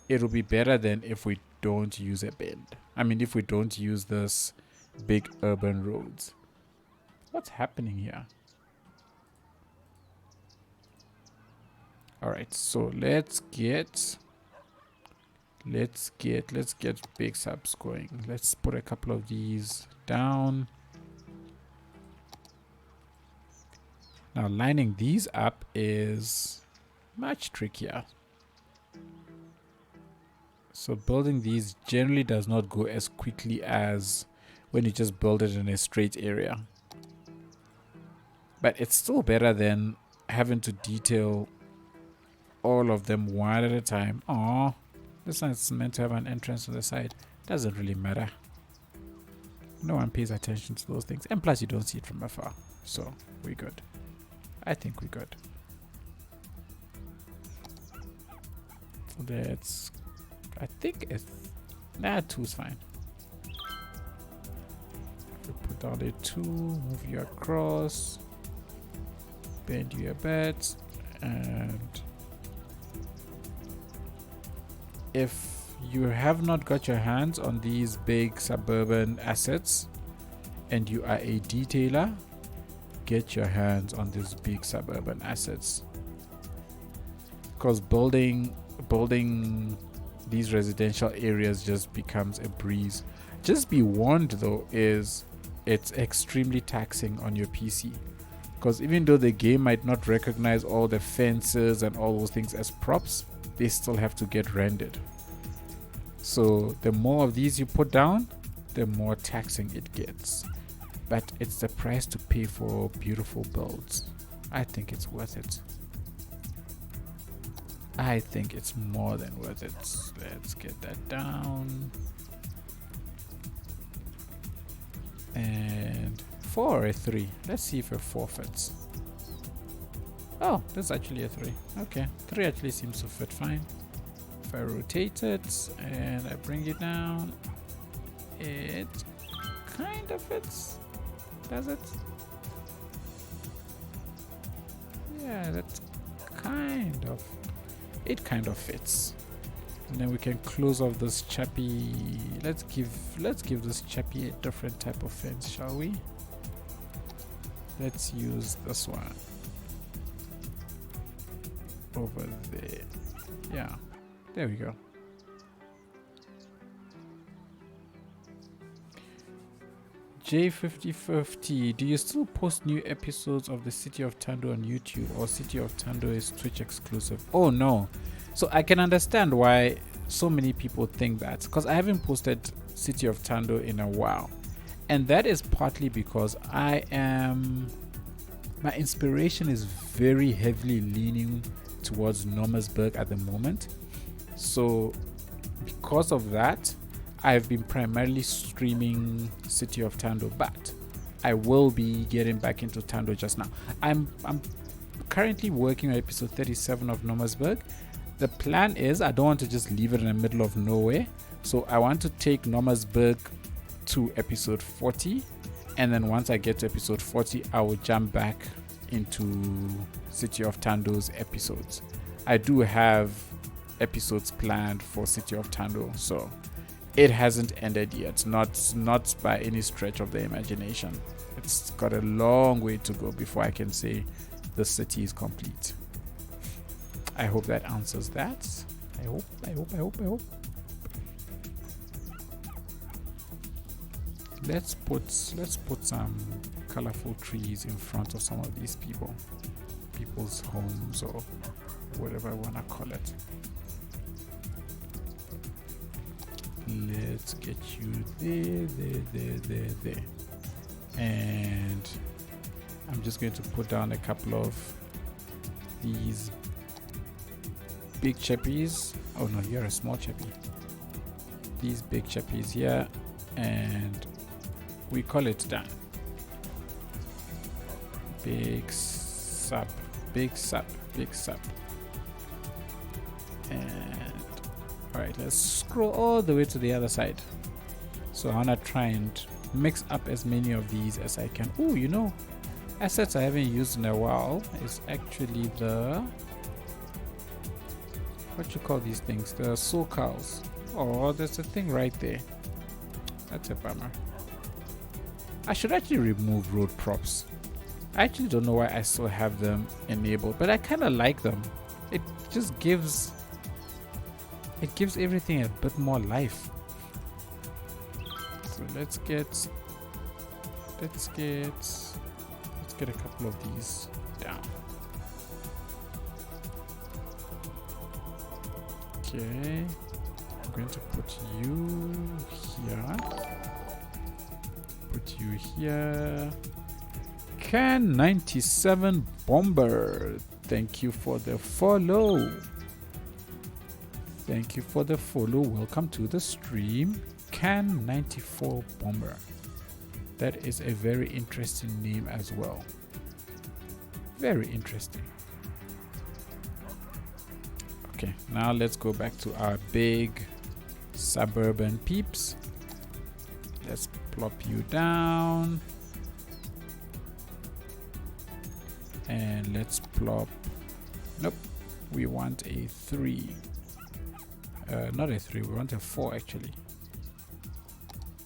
S1: it'll be better than if we don't use a bend. I mean, if we don't use this big urban roads. What's happening here? All right, so let's get big subs going. Let's put a couple of these down. Now lining these up is much trickier. So building these generally does not go as quickly as when you just build it in a straight area. But it's still better than having to detail all of them one at a time. Oh, this one's meant to have an entrance to the side. Doesn't really matter. No one pays attention to those things. And plus you don't see it from afar. So we're good. I think we're good. That's, I think it's, nah, 2 is fine. We put down a 2, move you across, bend you a bit, and if you have not got your hands on these big suburban assets and you are a detailer, get your hands on these big suburban assets, because building these residential areas just becomes a breeze. Just be warned though, is it's extremely taxing on your PC, because even though the game might not recognize all the fences and all those things as props, they still have to get rendered. So the more of these you put down, the more taxing it gets. But it's the price to pay for beautiful builds. I think it's worth it. I think it's more than worth it. Let's get that down. And 4 or a 3. Let's see if a 4 fits. Oh, that's actually a 3. Okay, 3 actually seems to fit fine. If I rotate it and I bring it down, it kind of fits. Does it? Yeah, that's it kind of fits. And then we can close off this chappy. Let's give this chappy a different type of fence, shall we? Let's use this one over there. Yeah, there we go. J5050, do you still post new episodes of the City of Thando on YouTube, or City of Thando is Twitch exclusive? Oh no. So I can understand why so many people think that, because I haven't posted City of Thando in a while. And that is partly because my inspiration is very heavily leaning towards Nomersburg at the moment. So because of that, I've been primarily streaming City of Thando, but I will be getting back into Thando just now. I'm currently working on episode 37 of Nomersburg. The plan is I don't want to just leave it in the middle of nowhere, so I want to take Nomersburg to episode 40, and then once I get to episode 40, I will jump back into City of Thando's episodes. I do have episodes planned for City of Thando, so it hasn't ended yet, not by any stretch of the imagination. It's got a long way to go before I can say the city is complete. I hope that answers that. I hope. Let's put some colorful trees in front of some of these people's homes, or whatever I wanna call it. Let's get you there. And I'm just going to put down a couple of these big chappies. Oh no, you're a small chappie. These big chappies here, and we call it done. Big sub. And alright, let's scroll all the way to the other side. So I wanna try and mix up as many of these as I can. Oh, you know, assets I haven't used in a while is actually the, what you call these things, the SoCals. Oh, there's a thing right there. That's a bummer. I should actually remove road props. I actually don't know why I still have them enabled, but I kind of like them. It just gives everything a bit more life. So let's get a couple of these down. Okay, I'm going to put you here. Put you here. Can 97 Bomber, thank you for the follow. Thank you for the follow. Welcome to the stream. Can 94 Bomber. That is a very interesting name as well. Very interesting. Okay, now let's go back to our big suburban peeps. Let's plop you down. And let's plop. Nope, we want a 3. Not a 3, we want a 4 actually.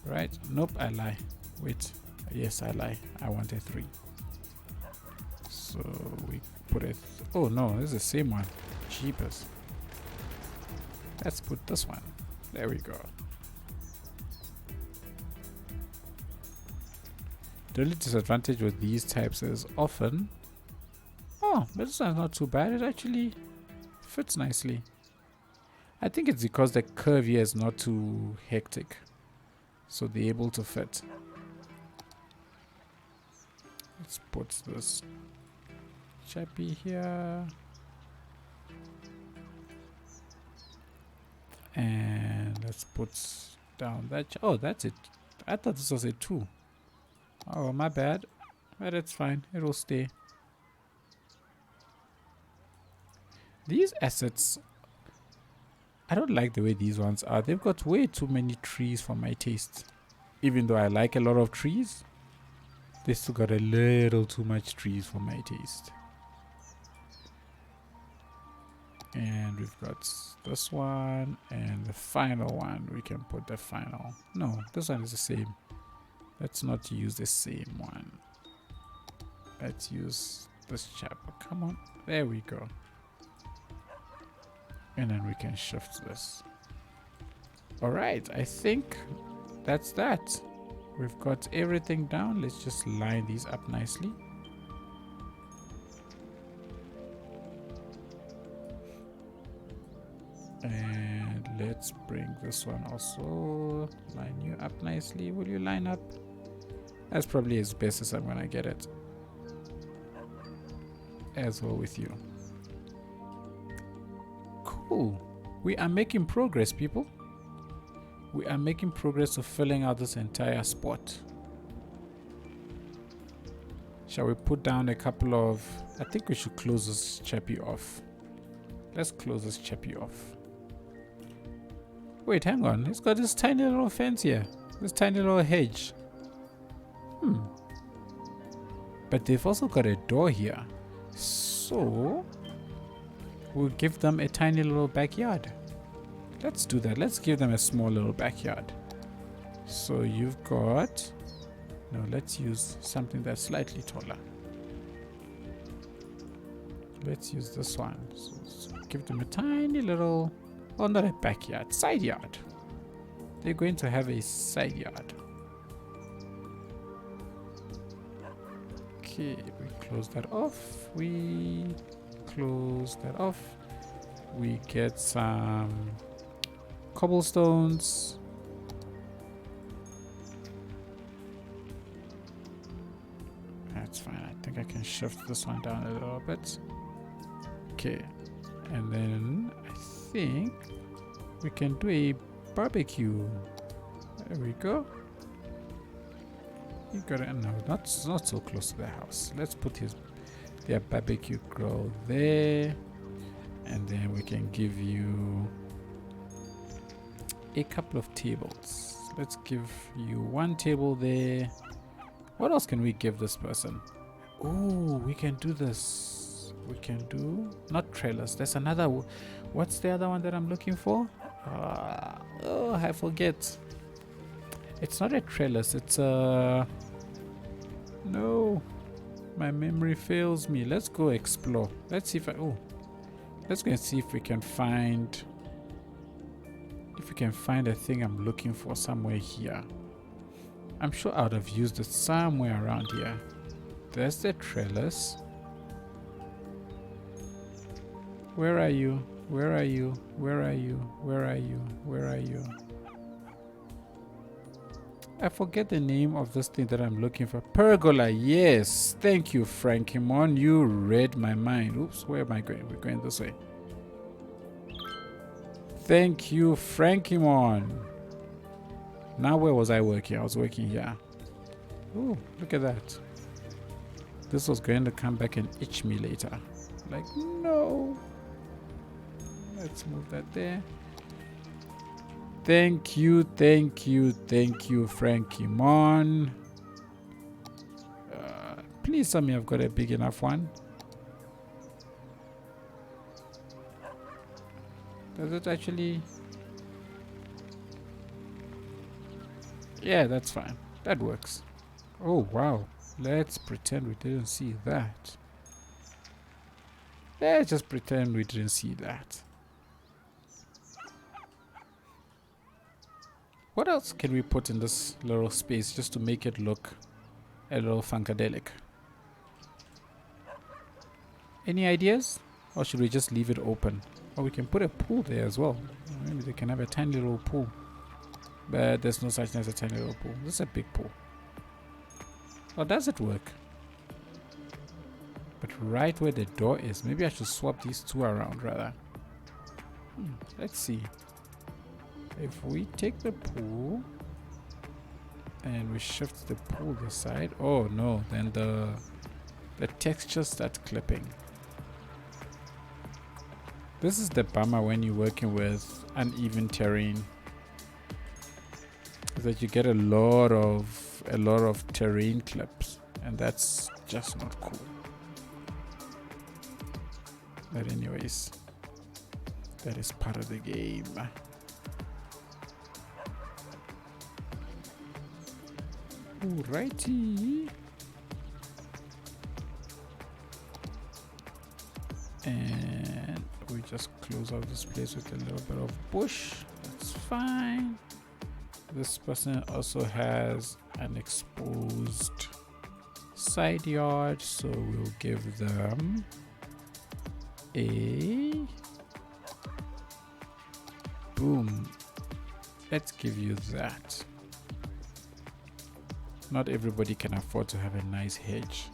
S1: Right? Nope, I lie. Wait, yes, I lie. I want a 3. So we put it. Oh no, it's the same one. Jeepers. Let's put this one. There we go. The only disadvantage with these types is often. Oh, but this one's not too bad. It actually fits nicely. I think it's because the curve here is not too hectic, so they're able to fit. Let's put this chappy here. And let's put down that. Oh, that's it. I thought this was a 2. Oh, my bad. But it's fine. It will stay. These assets, I don't like the way these ones are. They've got way too many trees for my taste. Even though I like a lot of trees, they still got a little too much trees for my taste. And we've got this one and the final one. We can put the final. No, this one is the same. Let's not use the same one. Let's use this chap. Come on. There we go. And then we can shift this. Alright, I think that's that. We've got everything down. Let's just line these up nicely. And let's bring this one also. Line you up nicely. Will you line up? That's probably as best as I'm gonna get it. As well with you. Cool. We are making progress, people. We are making progress of filling out this entire spot. Shall we put down a couple of... I think we should close this chappy off. Let's close this chappy off. Wait, hang on. It's got this tiny little fence here. This tiny little hedge. But they've also got a door here. So... we'll give them a tiny little backyard. Let's do that. Let's give them a small little backyard. So you've got... no, let's use something that's slightly taller. Let's use this one. So give them a tiny little, well, not a backyard, side yard. They're going to have a side yard. Okay, we close that off. We close that off. We get some cobblestones. That's fine. I think I can shift this one down a little bit. Okay, and then I think we can do a barbecue. There we go. You got it. No, not so close to the house. Let's put their barbecue grill there, and then we can give you a couple of tables. Let's give you one table there. What else can we give this person? Oh, we can do this. We can do not trailers. There's another. What's the other one that I'm looking for? Oh, I forget. It's not a trellis. It's a. No, my memory fails me. Let's go explore. Let's see if I. Oh, let's go and see if we can find. If we can find a thing I'm looking for somewhere here. I'm sure I would have used it somewhere around here. There's the trellis. Where are you? Where are you? Where are you? Where are you? Where are you? I forget the name of this thing that I'm looking for. Pergola, yes. Thank you, Frankimon. You read my mind. Oops, where am I going? We're going this way. Thank you, Frankimon. Now where was I working? I was working here. Oh, look at that. This was going to come back and itch me later. Like, no. Let's move that there. Thank you, thank you, thank you, Frankimon. Please tell me I've got a big enough one. Does it actually? Yeah, that's fine. That works. Oh, wow. Let's pretend we didn't see that. Let's just pretend we didn't see that. What else can we put in this little space just to make it look a little funkadelic? Any ideas? Or should we just leave it open? Or we can put a pool there as well. Maybe they can have a tiny little pool. But there's no such thing as a tiny little pool. This is a big pool. Or does it work? But right where the door is, maybe I should swap these two around rather. Let's see. If we take the pool and we shift the pool this side, oh no, then the texture starts clipping. This is the bummer when you're working with uneven terrain, is that you get a lot of terrain clips, and that's just not cool. But anyways, that is part of the game. Alrighty. And we just close out this place with a little bit of bush. That's fine. This person also has an exposed side yard, so we'll give them a boom. Let's give you that. Not everybody can afford to have a nice hedge,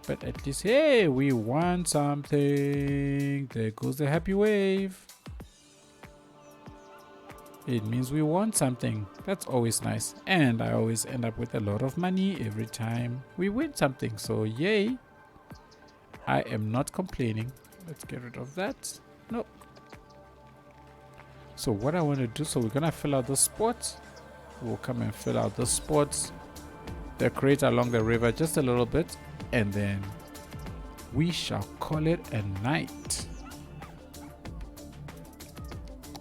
S1: but at least, hey, we want something. There goes the happy wave. It means we want something. That's always nice, and I always end up with a lot of money every time we win something, so yay. I am not complaining. Let's get rid of that. Nope. So what I want to do, so we're gonna fill out the spots. We'll come and fill out the spots, decorate along the river just a little bit, and then we shall call it a night.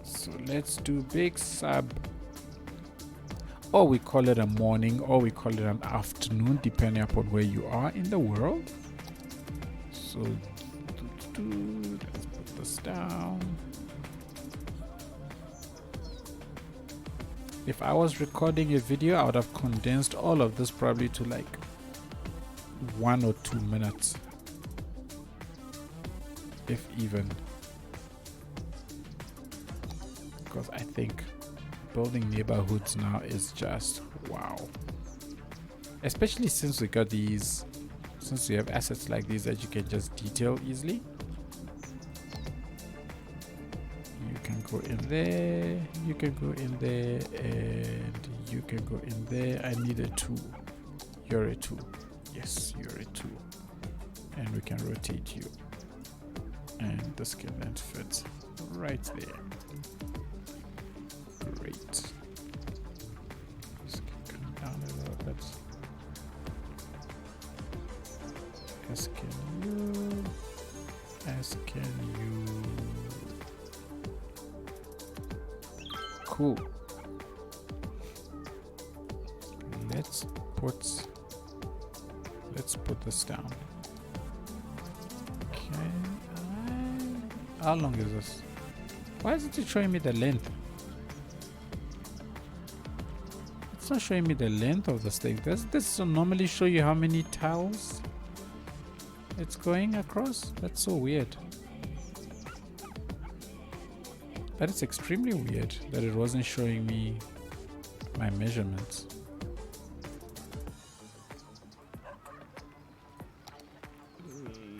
S1: So let's do big sub, or we call it a morning, or we call it an afternoon, depending upon where you are in the world. So let's put the this down. If I was recording a video, I would have condensed all of this probably to like 1 or 2 minutes, if even, because I think building neighborhoods now is just wow, especially since we got these, since we have assets like these that you can just detail easily. You can go in there, you can go in there, and you can go in there. I need a 2. You're a 2. Yes, you're a 2. And we can rotate you. And this can then fit right there. Great. This can come down a little bit. As can you. As can you. Cool. Let's put this down. Okay. How long is this? Why isn't it showing me the length? It's not showing me the length of this thing. Does this normally show you how many tiles it's going across? That's so weird. That is extremely weird that it wasn't showing me my measurements.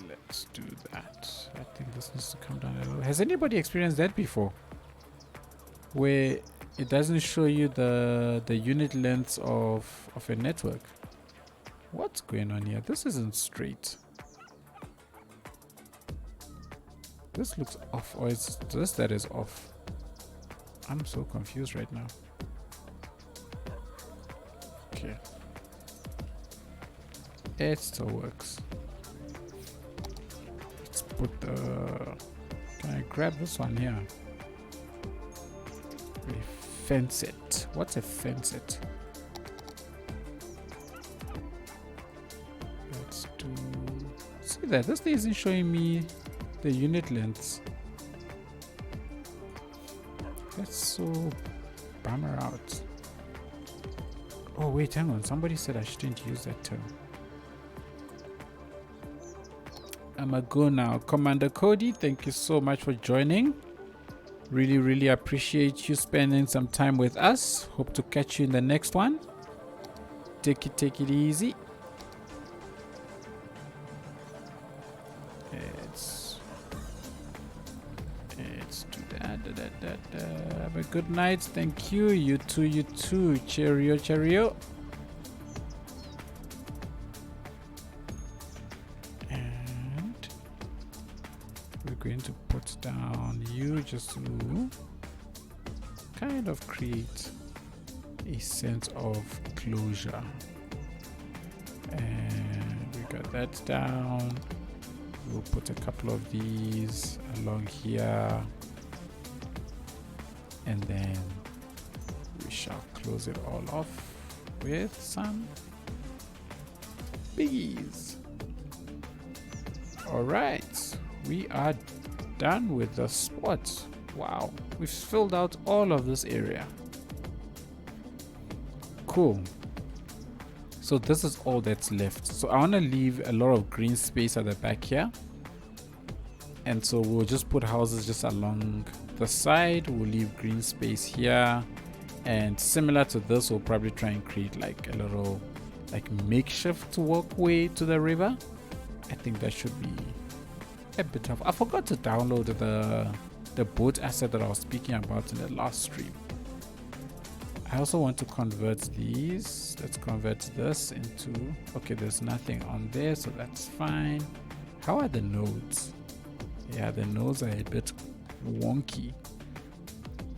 S1: Let's do that. I think this needs to come down a little. Has anybody experienced that before? Where it doesn't show you the unit lengths of a network? What's going on here? This isn't straight. This looks off, or is this that is off? I'm so confused right now. Okay. It still works. Let's put the... Can I grab this one here? A fence it. What's a fence it? Let's do... See that? This thing isn't showing me the unit lengths. That's so bummer out. Oh wait, hang on. Somebody said I shouldn't use that term. I'ma go now. Commander Cody, thank you so much for joining. Really appreciate you spending some time with us. Hope to catch you in the next one. Take it easy. Let's do that. Have a good night. Thank you. You too. Cheerio. And we're going to put down you just to kind of create a sense of closure. And we got that down. We'll put a couple of these along here, and then we shall close it all off with some biggies. All right, we are done with the spots. Wow, we've filled out all of this area. Cool. So this is all that's left. So I want to leave a lot of green space at the back here. And so we'll just put houses just along the side. We'll leave green space here. And similar to this, we'll probably try and create like a little like makeshift walkway to the river. I think that should be a bit of... I forgot to download the boat asset that I was speaking about in the last stream. I also want to convert these. Let's convert this into... Okay, there's nothing on there, so that's fine. How are the nodes? Yeah, the nodes are a bit wonky.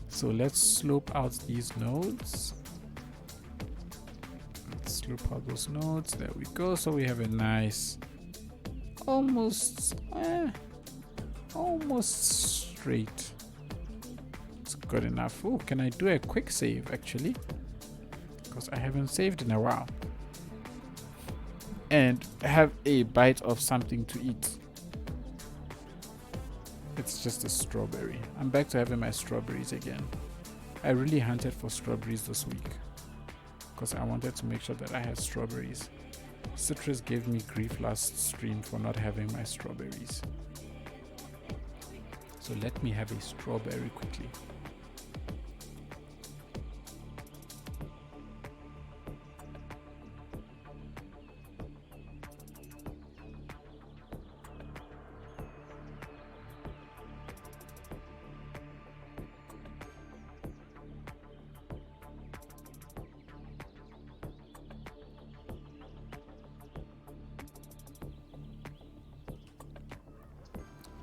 S1: So let's slope out these nodes. Let's slope out those nodes. There we go. So we have a nice... almost straight. It's good enough. Oh, can I do a quick save actually? Because I haven't saved in a while. And have a bite of something to eat. It's just a strawberry. I'm back to having my strawberries again. I really hunted for strawberries this week because I wanted to make sure that I had strawberries. Citrus gave me grief last stream for not having my strawberries. So let me have a strawberry quickly.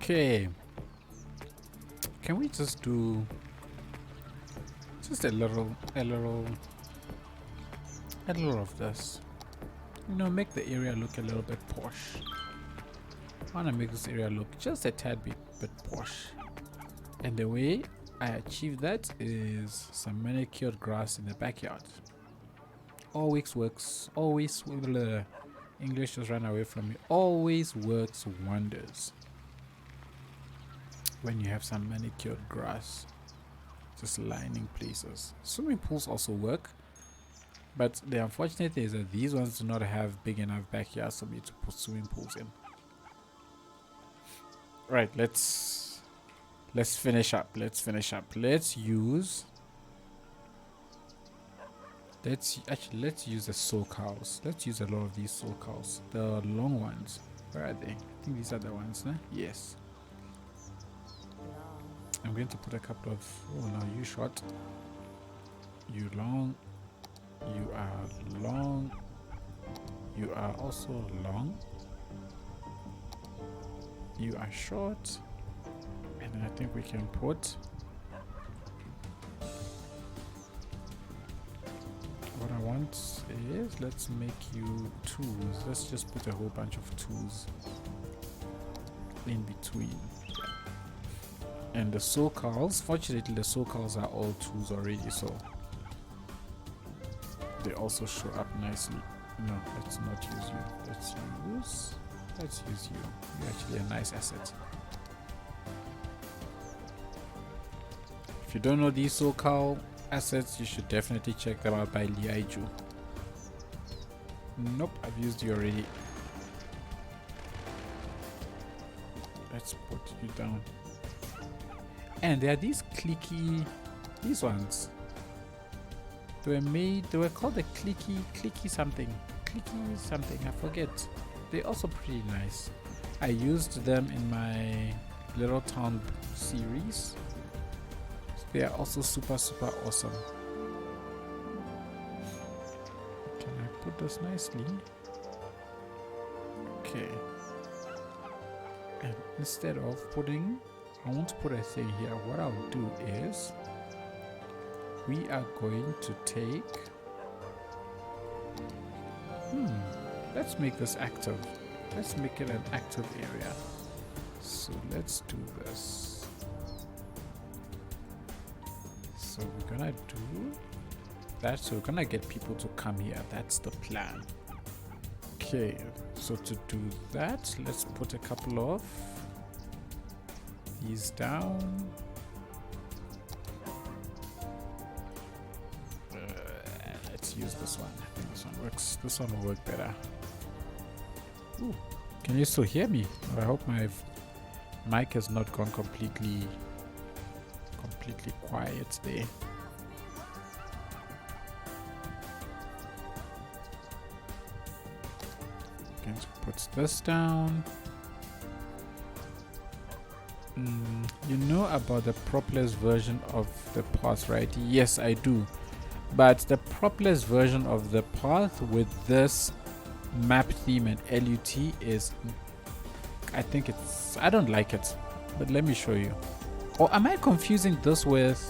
S1: Okay, can we just do just a little of this? You know, make the area look a little bit posh. I want to make this area look just a tad bit posh, and the way I achieve that is some manicured grass in the backyard. Always works. Always. English just ran away from me. Always works wonders when you have some manicured grass just lining places. Swimming pools also work, but the unfortunate thing is that these ones do not have big enough backyards for me to put swimming pools in. Right, let's finish up. Let's use the SoCals. Let's use a lot of these SoCals, the long ones. Where are they? I think these are the ones, huh? Yes. I'm going to put a couple of, oh no, you short, you long, you are long, you are also long, you are short, and then I think we can put, what I want is, let's make you twos. Let's just put a whole bunch of twos in between. And the SoCals, fortunately the SoCals are all twos already, so they also show up nicely. No, let's not use you. Let's use you. You're actually a nice asset. If you don't know these SoCal assets, you should definitely check them out by Liaiju. Nope, I've used you already. Let's put you down. And there are these these ones. They were called the clicky something, I forget. They're also pretty nice. I used them in my Little Town series. They are also super awesome. Can I put this nicely? Okay. And instead of putting, I won't put a thing here. What I'll do is we are going to take, let's make this active. Let's make it an active area. So let's do this. So we're gonna do that. So we're gonna get people to come here. That's the plan. Okay, so to do that, let's put a couple of these down. Let's use this one. I think this one works. This one will work better. Ooh, can you still hear me? I hope my mic has not gone completely quiet there. Going to put this down. You know about the propless version of the path, right? Yes, I do. But the propless version of the path with this map theme and LUT is, I don't like it. But let me show you. Or am I confusing this with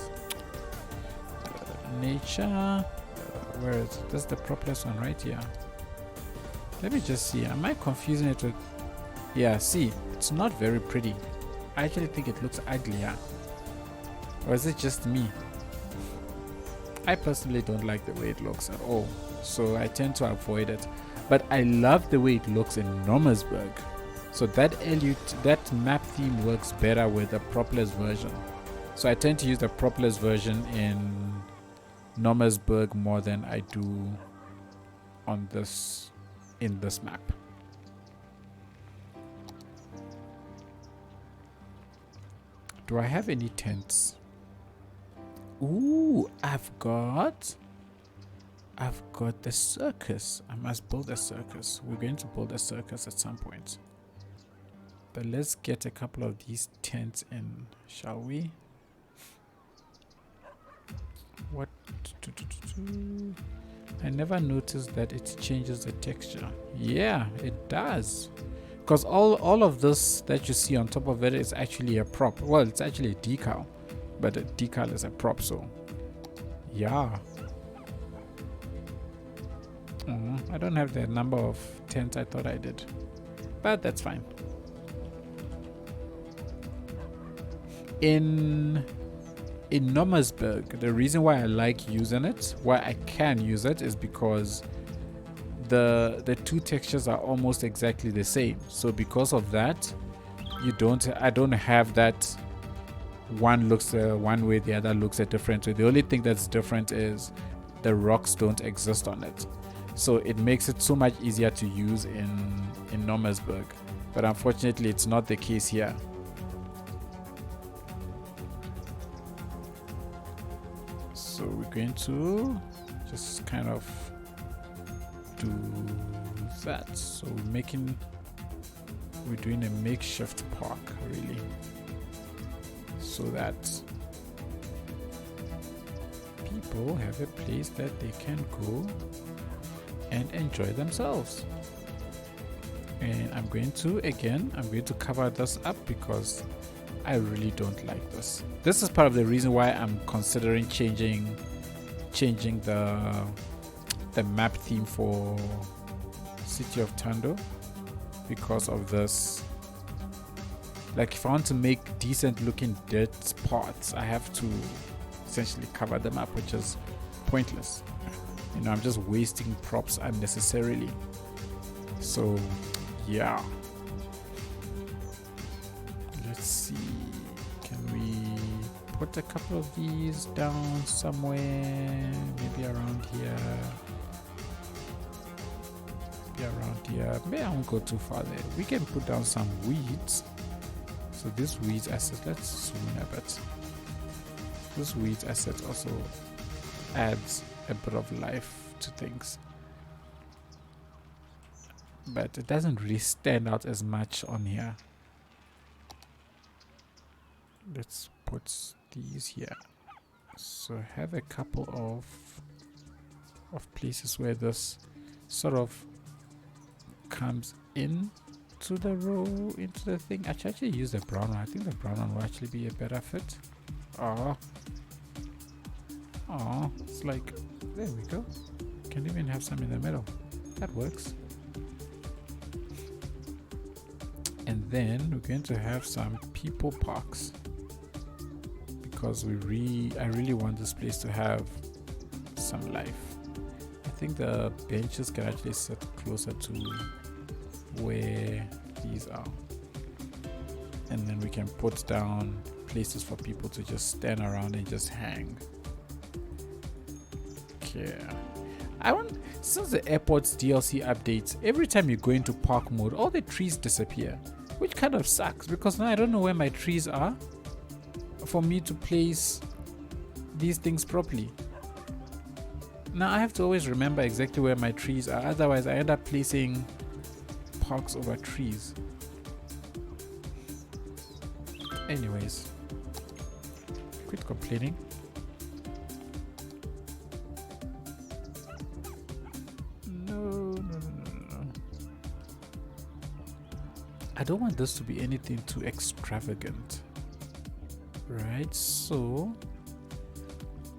S1: nature? Where is it? That's the propless one right here. Let me just see. Am I confusing it with... Yeah, see, it's not very pretty. I actually think it looks uglier. Or is it just me? I personally don't like the way it looks at all, so I tend to avoid it. But I love the way it looks in Nommersburg. So that that map theme works better with the propless version. So I tend to use the propless version in Nomersburg more than I do on this in this map. Do I have any tents? Ooh, I've got the circus. I must build a circus. We're going to build a circus at some point. But let's get a couple of these tents in, shall we? What? I never noticed that it changes the texture. Yeah, it does. Because all of this that you see on top of it is actually a prop. Well, it's actually a decal. But a decal is a prop, so yeah. I don't have the number of tents I thought I did. But that's fine. In Nomersburg, the reason why I like using it, why I can use it, is because the two textures are almost exactly the same. So because of that, I don't have that one looks one way, the other looks a different way. The only thing that's different is the rocks don't exist on it. So it makes it so much easier to use in Nomersburg. But unfortunately, it's not the case here. So we're going to just kind of do that. So we're doing a makeshift park, really, so that people have a place that they can go and enjoy themselves. And I'm going to cover this up because I really don't like this. This is part of the reason why I'm considering changing the map theme for City of Thando, because of this. Like, if I want to make decent looking dirt parts, I have to essentially cover them up, which is pointless. You know, I'm just wasting props unnecessarily. So yeah, let's see, can we put a couple of these down somewhere, maybe around here, maybe I won't go too far there. We can put down some weeds. So this weeds asset, let's zoom in a bit. This weeds asset also adds a bit of life to things, but it doesn't really stand out as much on here. Let's put these here. So have a couple of places where this sort of comes in to the row, into the thing. I should actually use the brown one. I think the brown one will actually be a better fit. Oh, it's like, there we go. Can even have some in the middle. That works. And then we're going to have some people parks, because I really want this place to have some life. I think the benches can actually sit closer to where these are, and then we can put down places for people to just stand around and just hang. Okay, since the airport's DLC updates, every time you go into park mode, all the trees disappear, which kind of sucks, because now I don't know where my trees are for me to place these things properly. Now I have to always remember exactly where my trees are, otherwise I end up placing parks over trees. Anyways, quit complaining. No. I don't want this to be anything too extravagant, right? So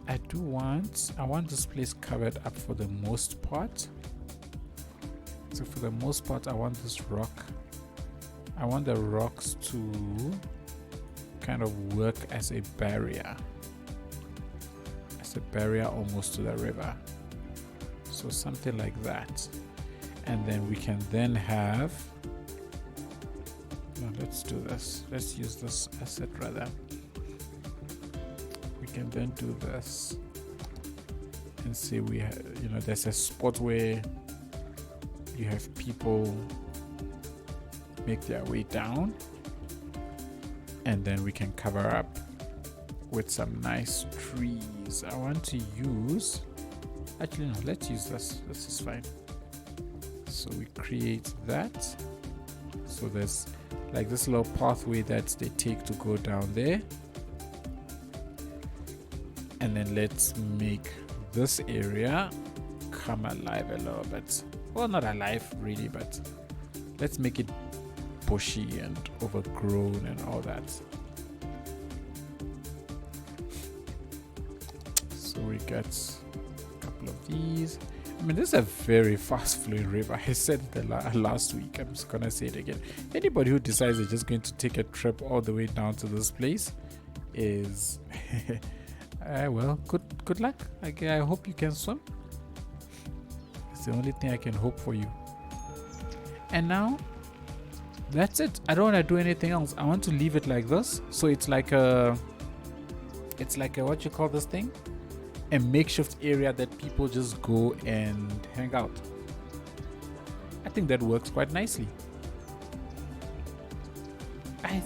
S1: I want this place covered up for the most part. So for the most part, I want the rocks to kind of work as a barrier almost to the river. So something like that. And then we can then have No, let's do this. Let's use this asset rather. We can then do this and see we have, you know, there's a spot where you have people make their way down, and then we can cover up with some nice trees. I want to use, actually no, let's use this. This is fine. So we create that. So there's like this little pathway that they take to go down there. And then let's make this area come alive a little bit. Well, not alive really, but let's make it bushy and overgrown and all that. So we got a couple of these. I mean, this is a very fast flowing river. I said it last week. I'm just gonna say it again. Anybody who decides they're just going to take a trip all the way down to this place is well, good luck. I hope you can swim. It's the only thing I can hope for you. And now that's it. I don't want to do anything else. I want to leave it like this. So it's like a what you call this thing? A makeshift area that people just go and hang out. I think that works quite nicely. I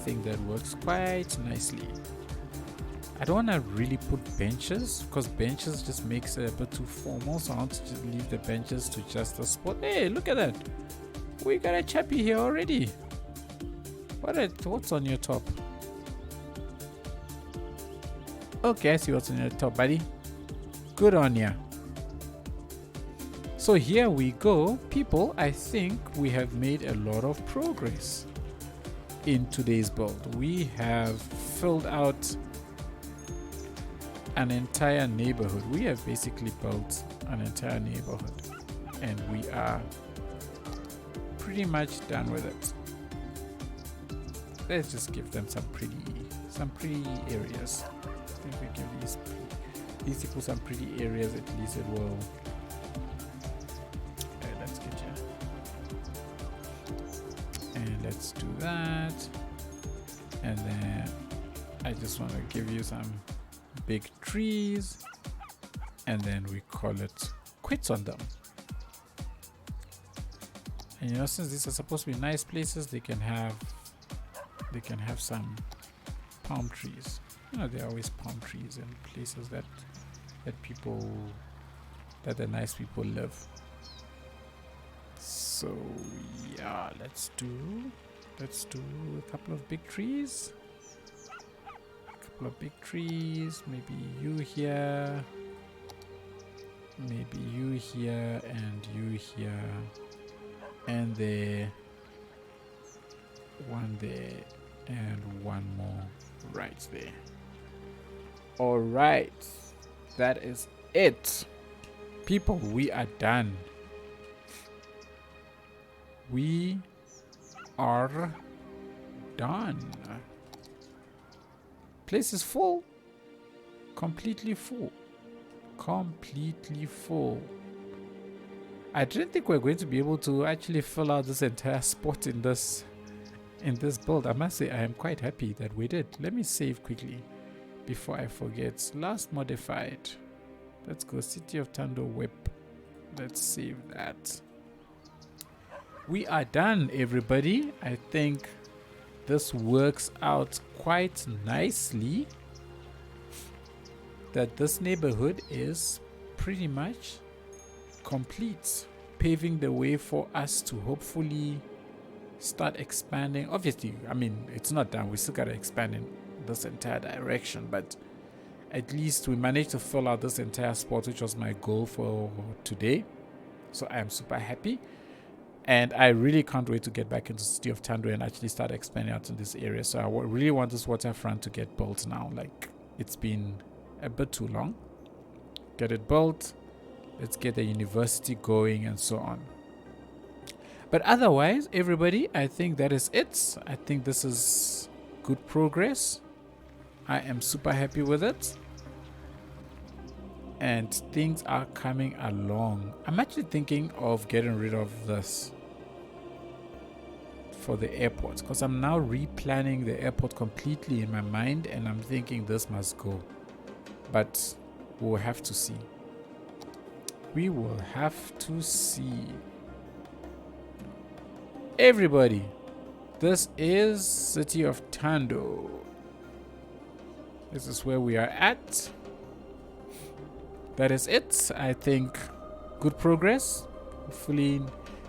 S1: don't want to really put benches because benches just makes it a bit too formal. So I want to just leave the benches to just a spot. Hey, look at that. We got a chappy here already. What's on your top? Okay, I see what's on your top, buddy. Good on ya. So here we go, people. I think we have made a lot of progress in today's build. We have filled out an entire neighborhood. We have basically built an entire neighborhood, and we are pretty much done with it. Let's just give them some pretty areas. I think we give these people some pretty areas, at least it will. Okay, let's get you. And let's do that. And then I just want to give you some big trees, and then we call it quits on them. And you know, since these are supposed to be nice places, they can have some palm trees. You know, there are always palm trees in places that the nice people live. So yeah, let's do a couple of big trees. Maybe you here, maybe you here, and you here, and there, one there, and one more right there. All right, that is it, people. We are done. We are done. Place is full. Completely full. I didn't think we were going to be able to actually fill out this entire spot in this build. I must say I am quite happy that we did. Let me save quickly before I forget. Last modified. Let's go City of Thando web. Let's save that. We are done, everybody. I think this works out quite nicely, that this neighborhood is pretty much complete, paving the way for us to hopefully start expanding. Obviously, I mean, it's not done. We still got to expand in this entire direction, but at least we managed to fill out this entire spot, which was my goal for today. So I am super happy. And I really can't wait to get back into the City of Thando and actually start expanding out in this area. So I really want this waterfront to get built now. Like, it's been a bit too long. Get it built. Let's get the university going and so on. But otherwise, everybody, I think that is it. I think this is good progress. I am super happy with it. And things are coming along. I'm actually thinking of getting rid of this for the airport, because I'm now replanning the airport completely in my mind, and I'm thinking this must go. But we'll have to see. We will have to see. Everybody, this is City of Thando. This is where we are at. That is it. I think good progress. Hopefully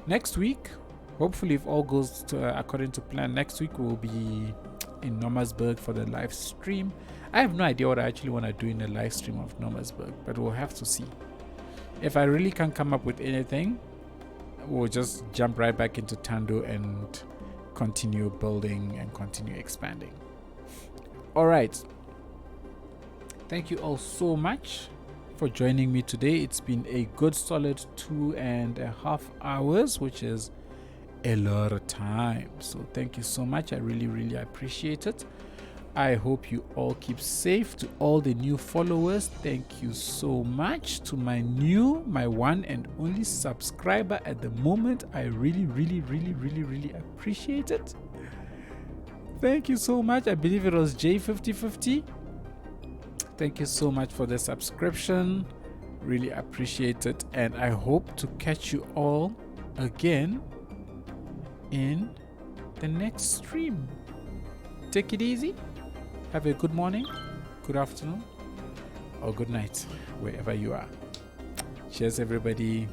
S1: next week, hopefully if all goes according to plan, next week we'll be in Nomasburg for the live stream. I have no idea what I actually want to do in the live stream of Nomasburg, but we'll have to see. If I really can't come up with anything, we'll just jump right back into Thando and continue building and continue expanding. All right. Thank you all so much for joining me today. It's been a good solid 2.5 hours, which is a lot of time. So thank you so much. I really appreciate it. I hope you all keep safe. To all the new followers, thank you so much. To my one and only subscriber at the moment, I really appreciate it. Thank you so much. I believe it was J5050. Thank you so much for the subscription. Really appreciate it. And I hope to catch you all again in the next stream. Take it easy. Have a good morning, good afternoon, or good night, wherever you are. Cheers, everybody.